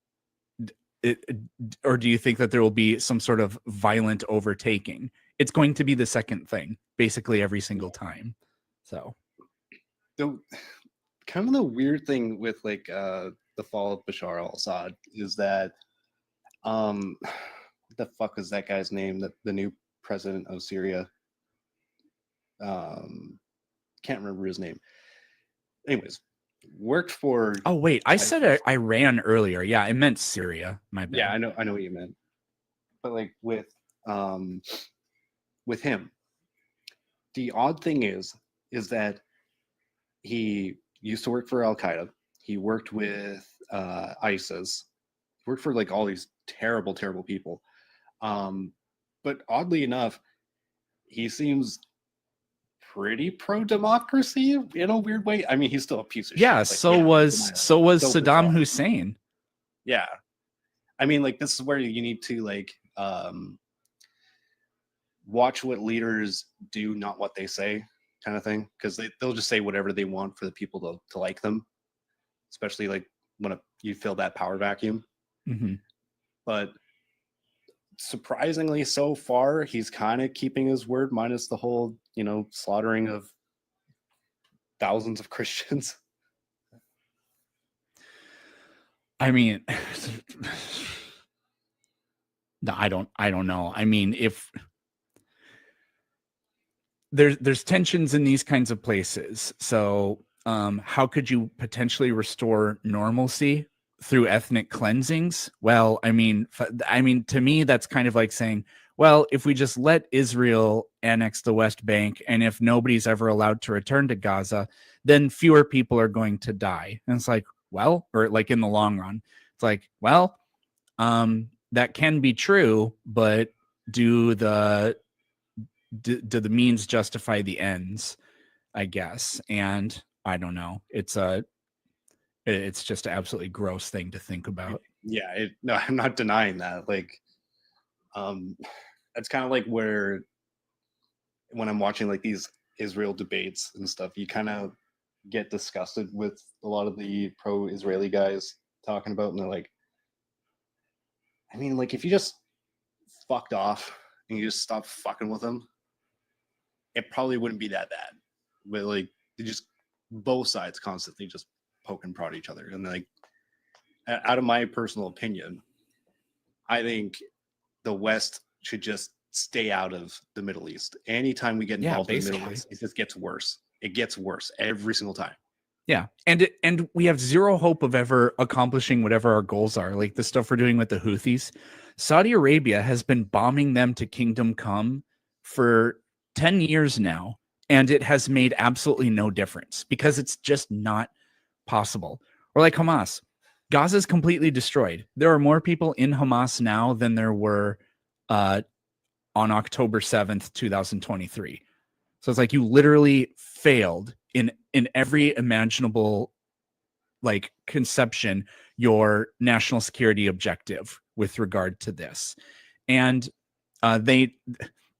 S1: that there will be some sort of violent overtaking? It's going to be the second thing basically every single time. So
S15: the kind of the weird thing with like the fall of Bashar al-Assad is that what the fuck is that guy's name, the new president of Syria? Can't remember his name. Anyways, worked for.
S1: Oh wait, I said Iran earlier. Yeah, I meant Syria. My bad.
S15: Yeah, I know what you meant. But like with him, the odd thing is that he used to work for Al Qaeda. He worked with ISIS. He worked for like all these terrible people. But oddly enough, he seems pretty pro-democracy in a weird way. I mean, he's still a piece of shit.
S1: Yeah,
S15: Like,
S1: so was
S15: Saddam
S1: Saddam Hussein.
S15: Yeah. I mean, like, this is where you need to like watch what leaders do, not what they say, kind of thing. Because they'll just say whatever they want for the people to like them, especially like when you fill that power vacuum.
S1: Mm-hmm.
S15: But surprisingly, so far, he's kind of keeping his word, minus the whole, slaughtering of thousands of Christians.
S1: I mean, no, I don't know. I mean, if there's tensions in these kinds of places, so how could you potentially restore normalcy through ethnic cleansings? Well, I mean, to me, that's kind of like saying, well, if we just let Israel annex the West Bank, and if nobody's ever allowed to return to Gaza, then fewer people are going to die. And it's like, well, or like in the long run, it's like, well, that can be true, but do the means justify the ends, I guess? And I don't know. It's just an absolutely gross thing to think about.
S15: Yeah, no, I'm not denying that. Like, that's kind of like where when I'm watching like these Israel debates and stuff, you kind of get disgusted with a lot of the pro-Israeli guys talking about, and they're like, I mean, like, if you just fucked off and you just stopped fucking with them, it probably wouldn't be that bad. But like, they just both sides constantly just poke and prod each other. And like, out of my personal opinion, I think the West should just stay out of the Middle East. Anytime we get involved in the Middle East, it just gets worse. It gets worse every single time.
S1: Yeah, and we have zero hope of ever accomplishing whatever our goals are, like the stuff we're doing with the Houthis. Saudi Arabia has been bombing them to kingdom come for 10 years now, and it has made absolutely no difference because it's just not possible. Or like Hamas. Gaza is completely destroyed. There are more people in Hamas now than there were on October 7th, 2023. So it's like you literally failed in every imaginable like conception your national security objective with regard to this. And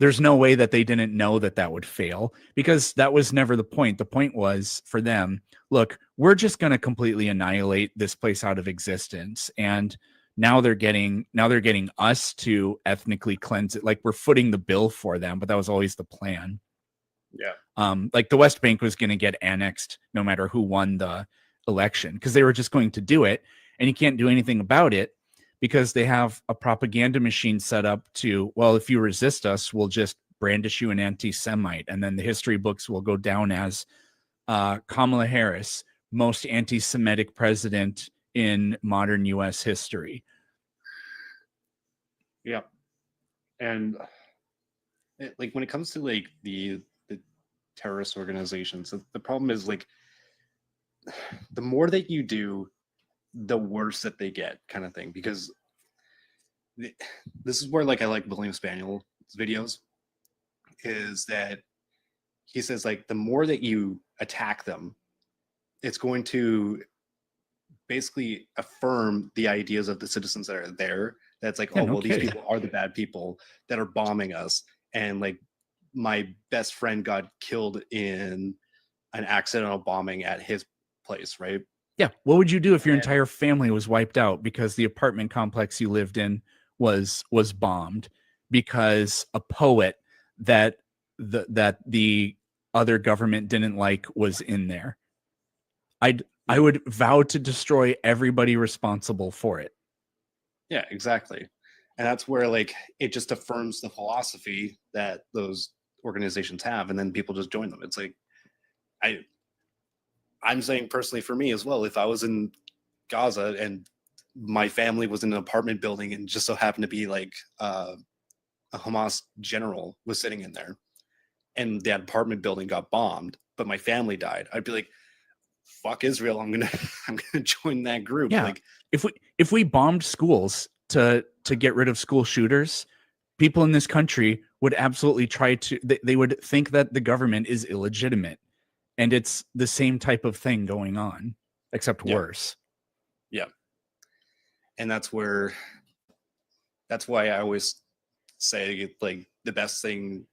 S1: there's no way that they didn't know that that would fail, because that was never the point. The point was for them, look, we're just going to completely annihilate this place out of existence. And now they're getting us to ethnically cleanse it. Like we're footing the bill for them, but that was always the plan.
S15: Yeah.
S1: Like the West Bank was going to get annexed no matter who won the election, because they were just going to do it, and you can't do anything about it because they have a propaganda machine set up to, well, if you resist us, we'll just brandish you an anti-Semite, and then the history books will go down as Kamala Harris, most anti-Semitic president in modern U.S. history.
S15: Yeah. And like when it comes to like the terrorist organizations, the problem is like the more that you do, the worse that they get, kind of thing. Because this is where like I like William Spaniel's videos, is that he says like the more that you attack them, it's going to basically affirm the ideas of the citizens that are there. That's like,
S1: Yeah,
S15: oh,
S1: no
S15: well, these
S1: kidding.
S15: people are the bad people that are bombing us. And like my best friend got killed in an accidental bombing at his place, right?
S1: Yeah. What would you do if your entire family was wiped out because the apartment complex you lived in was bombed because a poet that the other government didn't like was in there? I would vow to destroy everybody responsible for it.
S15: Yeah, exactly. And that's where like it just affirms the philosophy that those organizations have, and then people just join them. It's like I'm saying personally for me as well, if I was in Gaza and my family was in an apartment building and just so happened to be like a Hamas general was sitting in there and that apartment building got bombed, but my family died, I'd be like, fuck Israel, I'm gonna join that group.
S1: Yeah.
S15: Like
S1: if we bombed schools to get rid of school shooters, people in this country would absolutely try to, they would think that the government is illegitimate. And it's the same type of thing going on, except worse.
S15: Yeah. And that's why I always say like the best thing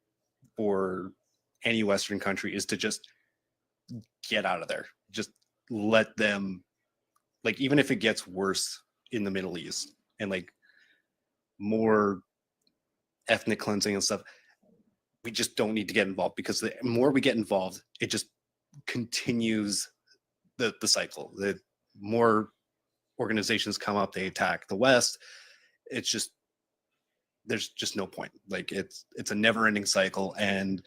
S15: for any Western country is to just get out of there. Just let them, like, even if it gets worse in the Middle East and like more ethnic cleansing and stuff, we just don't need to get involved, because the more we get involved, it just continues the cycle. The more organizations come up, they attack the West. It's just, there's just no point. Like it's a never-ending cycle. And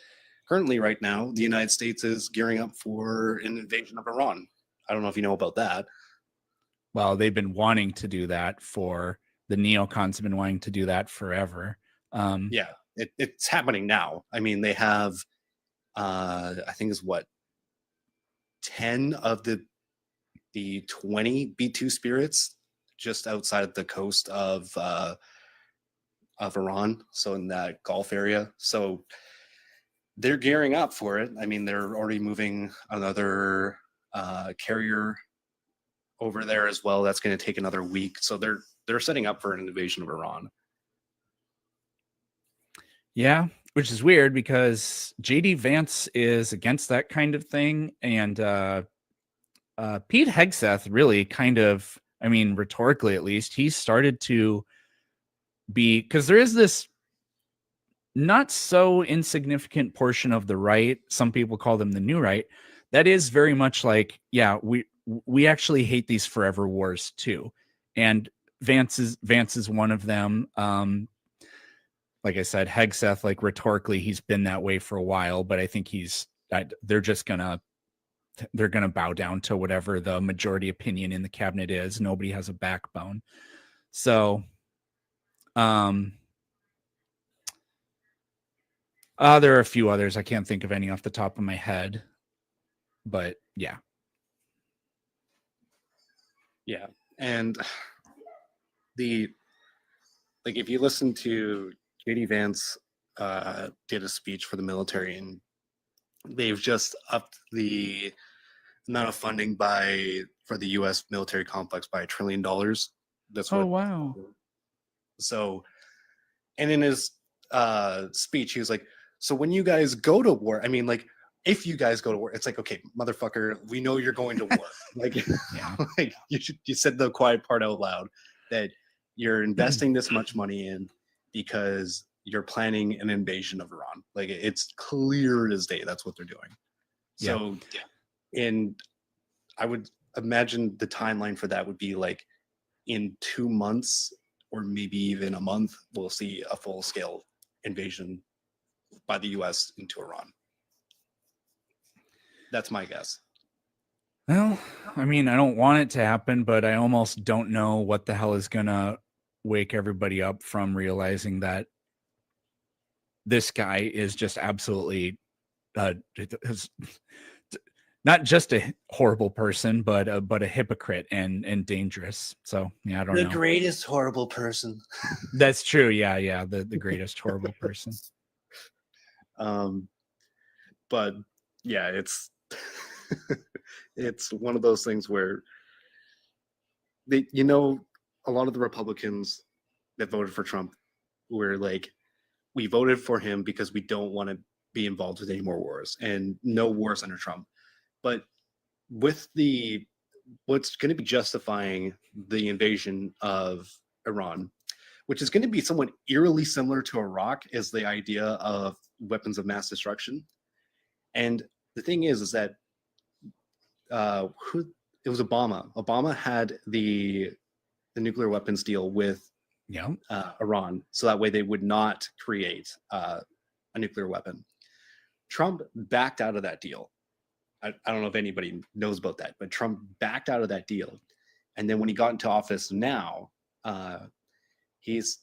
S15: currently, right now, the United States is gearing up for an invasion of Iran. I don't know if you know about that.
S1: Well, they've been wanting to do that for, the neocons have been wanting to do that forever.
S15: Yeah, it's happening now. I mean, they have, I think it's what, 10 of the 20 B-2 spirits just outside the coast of Iran, so in that Gulf area. So they're gearing up for it. I mean, they're already moving another carrier over there as well. That's going to take another week. So they're setting up for an invasion of Iran.
S1: Yeah, which is weird because JD Vance is against that kind of thing. And Pete Hegseth really kind of, I mean, rhetorically at least, he started to be, because there is this not so insignificant portion of the right, some people call them the new right, that is very much like, yeah, we actually hate these forever wars too. And Vance is one of them. Like I said, Hegseth, like rhetorically, he's been that way for a while, but I think they're gonna bow down to whatever the majority opinion in the cabinet is. Nobody has a backbone. So, there are a few others. I can't think of any off the top of my head, but yeah.
S15: Yeah. And if you listen to JD Vance did a speech for the military, and they've just upped the amount of funding for the U.S. military complex by $1 trillion. That's what.
S1: Oh wow.
S15: So, and in his speech, he was like, "So when you guys go to war, I mean, like, if you guys go to war, it's like, okay, motherfucker, we know you're going to war. Like, like you said the quiet part out loud that you're investing this much money in because you're planning an invasion of Iran. Like, it's clear as day that's what they're doing. So, and I would imagine the timeline for that would be like in 2 months or maybe even a month, we'll see a full scale invasion by the US into Iran. That's my guess.
S1: Well, I mean, I don't want it to happen, but I almost don't know what the hell is gonna wake everybody up from realizing that this guy is just absolutely not just a horrible person, but a hypocrite and dangerous. So yeah, I don't know.
S15: The greatest horrible person.
S1: That's true. Yeah. The greatest horrible person.
S15: But yeah, it's it's one of those things where they, a lot of the Republicans that voted for Trump were like, we voted for him because we don't want to be involved with any more wars, and no wars under Trump. But with what's going to be justifying the invasion of Iran, which is going to be somewhat eerily similar to Iraq, is the idea of weapons of mass destruction. And the thing is that it was Obama. Obama had the nuclear weapons deal with Iran, so that way they would not create a nuclear weapon. Trump backed out of that deal. I don't know if anybody knows about that, but Trump backed out of that deal. And then when he got into office now, he's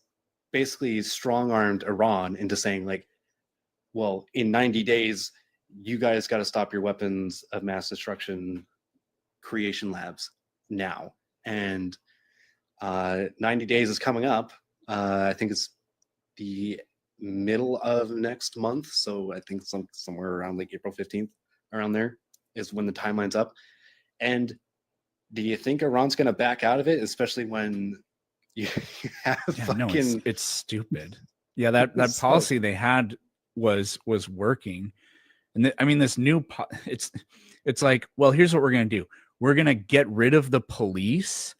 S15: basically strong-armed Iran into saying, like, well, in 90 days, you guys got to stop your weapons of mass destruction creation labs now. And 90 days is coming up. I think it's the middle of next month. So I think somewhere around like April 15th, around there is when the timeline's up. And do you think Iran's going to back out of it, especially when you have
S1: it's stupid. Yeah, that policy they had was working. And I mean, this new it's like, well, here's what we're going to do. We're going to get rid of the police,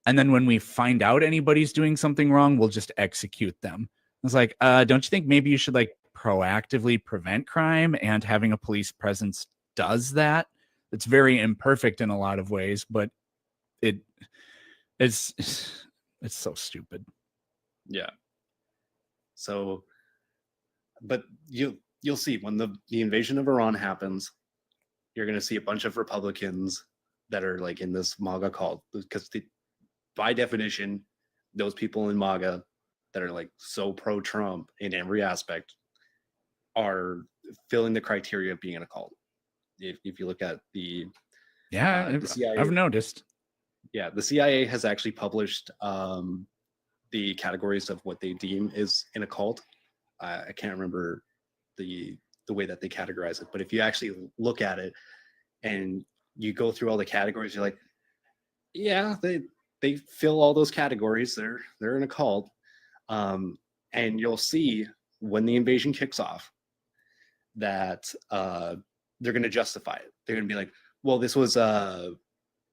S1: and then when we find out anybody's doing something wrong, we'll just execute them. It's like, don't you think maybe you should like proactively prevent crime, and having a police presence does that? It's very imperfect in a lot of ways, but it's so stupid.
S15: Yeah. So, but you'll see when the invasion of Iran happens, you're going to see a bunch of Republicans that are like in this MAGA cult, because by definition, those people in MAGA that are like so pro-Trump in every aspect are filling the criteria of being in a cult. If you look at the CIA,
S1: I've noticed.
S15: Yeah, the CIA has actually published the categories of what they deem is in a cult. I can't remember the way that they categorize it, but if you actually look at it and you go through all the categories, you're like, yeah, they fill all those categories. They're in a cult, and you'll see when the invasion kicks off that they're going to justify it. They're going to be like, well, this was an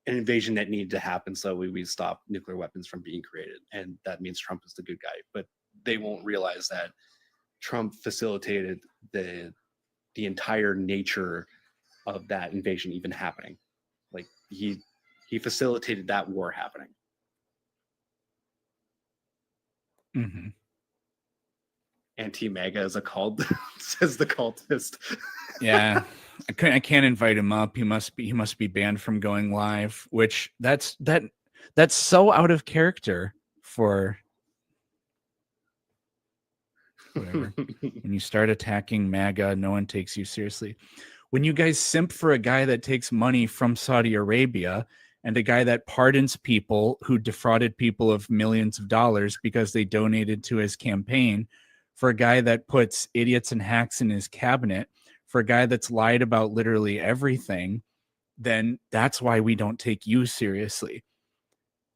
S15: invasion that needed to happen, so we stop nuclear weapons from being created, and that means Trump is the good guy. But they won't realize that Trump facilitated the entire nature of that invasion even happening. Like he facilitated that war happening.
S1: Mm-hmm.
S15: Anti-MAGA is a cult, says the cultist.
S1: Yeah, I can't invite him up. He must be banned from going live. Which that's so out of character for whatever. When you start attacking MAGA, no one takes you seriously. When you guys simp for a guy that takes money from Saudi Arabia and a guy that pardons people who defrauded people of millions of dollars because they donated to his campaign, for a guy that puts idiots and hacks in his cabinet, for a guy that's lied about literally everything, then that's why we don't take you seriously.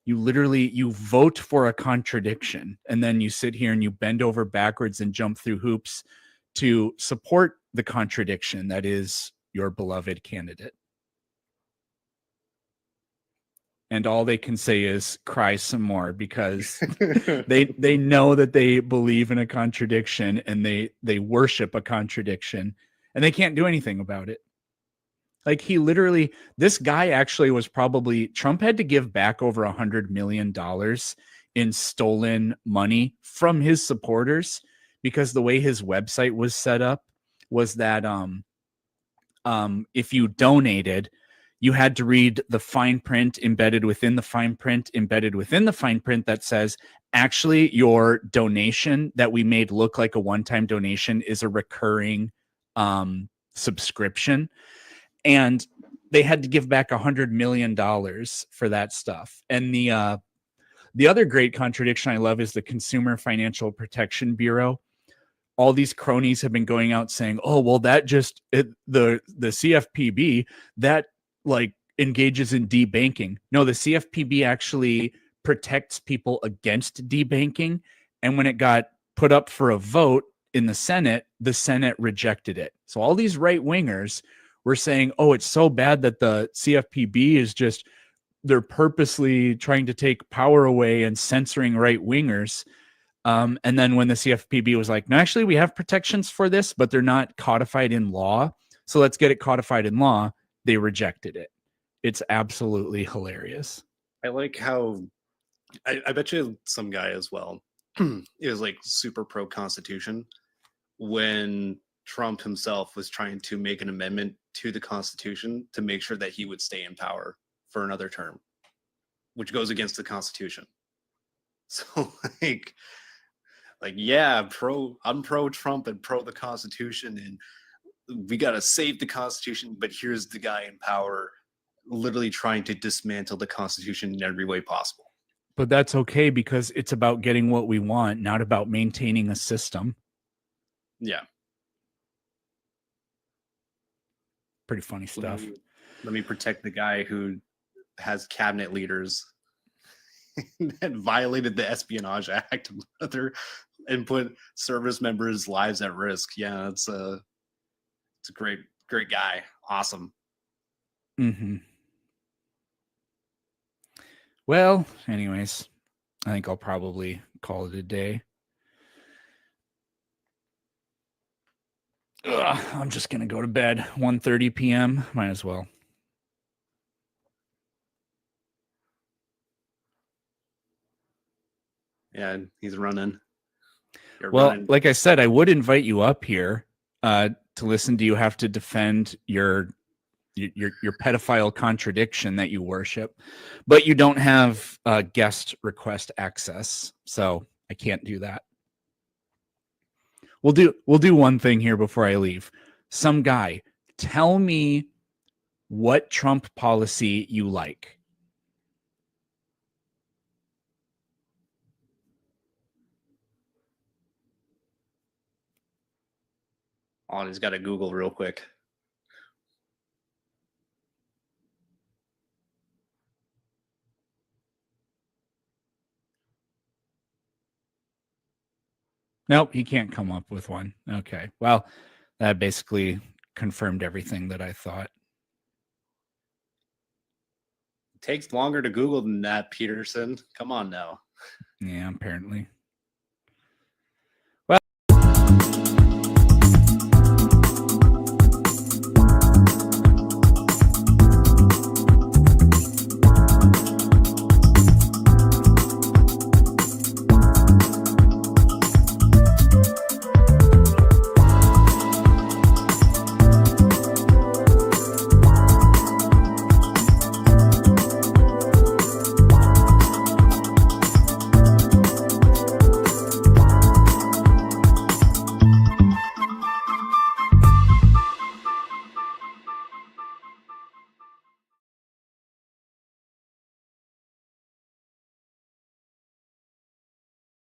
S1: You vote for a contradiction, and then you sit here and you bend over backwards and jump through hoops to support the contradiction that is your beloved candidate. And all they can say is cry some more, because they know that they believe in a contradiction, and they worship a contradiction, and they can't do anything about it. Like, this guy actually was probably, Trump had to give back over $100 million in stolen money from his supporters, because the way his website was set up was that if you donated, you had to read the fine print embedded within the fine print embedded within the fine print that says, actually, your donation that we made look like a one-time donation is a recurring subscription. And they had to give back $100 million for that stuff. And the other great contradiction I love is the Consumer Financial Protection Bureau. All these cronies have been going out saying, oh, well, the CFPB, that like engages in debanking. No, the CFPB actually protects people against debanking. And when it got put up for a vote in the Senate rejected it. So all these right wingers were saying, oh, it's so bad that the CFPB is they're purposely trying to take power away and censoring right wingers. And then when the CFPB was like, no, actually, we have protections for this, but they're not codified in law. So let's get it codified in law. They rejected it. It's absolutely hilarious.
S15: I like how I bet you some guy as well is like super pro Constitution when Trump himself was trying to make an amendment to the Constitution to make sure that he would stay in power for another term, which goes against the Constitution. So like yeah, I'm pro Trump and pro the Constitution, and we got to save the Constitution, but here's the guy in power literally trying to dismantle the Constitution in every way possible.
S1: But that's okay, because it's about getting what we want, not about maintaining a system.
S15: Yeah.
S1: Pretty funny stuff.
S15: Let me protect the guy who has cabinet leaders that violated the Espionage Act and put service members' lives at risk. Yeah, it's a great guy. Awesome.
S1: Mm-hmm. Well, anyways, I think I'll probably call it a day. I'm just gonna go to bed. 1:30 p.m. Might as well.
S15: Yeah, he's running.
S1: Well, like I said, I would invite you up here to listen to you have to defend your pedophile contradiction that you worship, but you don't have guest request access, so I can't do that. We'll do one thing here before I leave. Some guy, tell me what Trump policy you like.
S15: Oh, he's got to Google real quick.
S1: Nope, he can't come up with one. Okay. Well, that basically confirmed everything that I thought.
S15: It takes longer to Google than that, Peterson. Come on now.
S1: Yeah, apparently.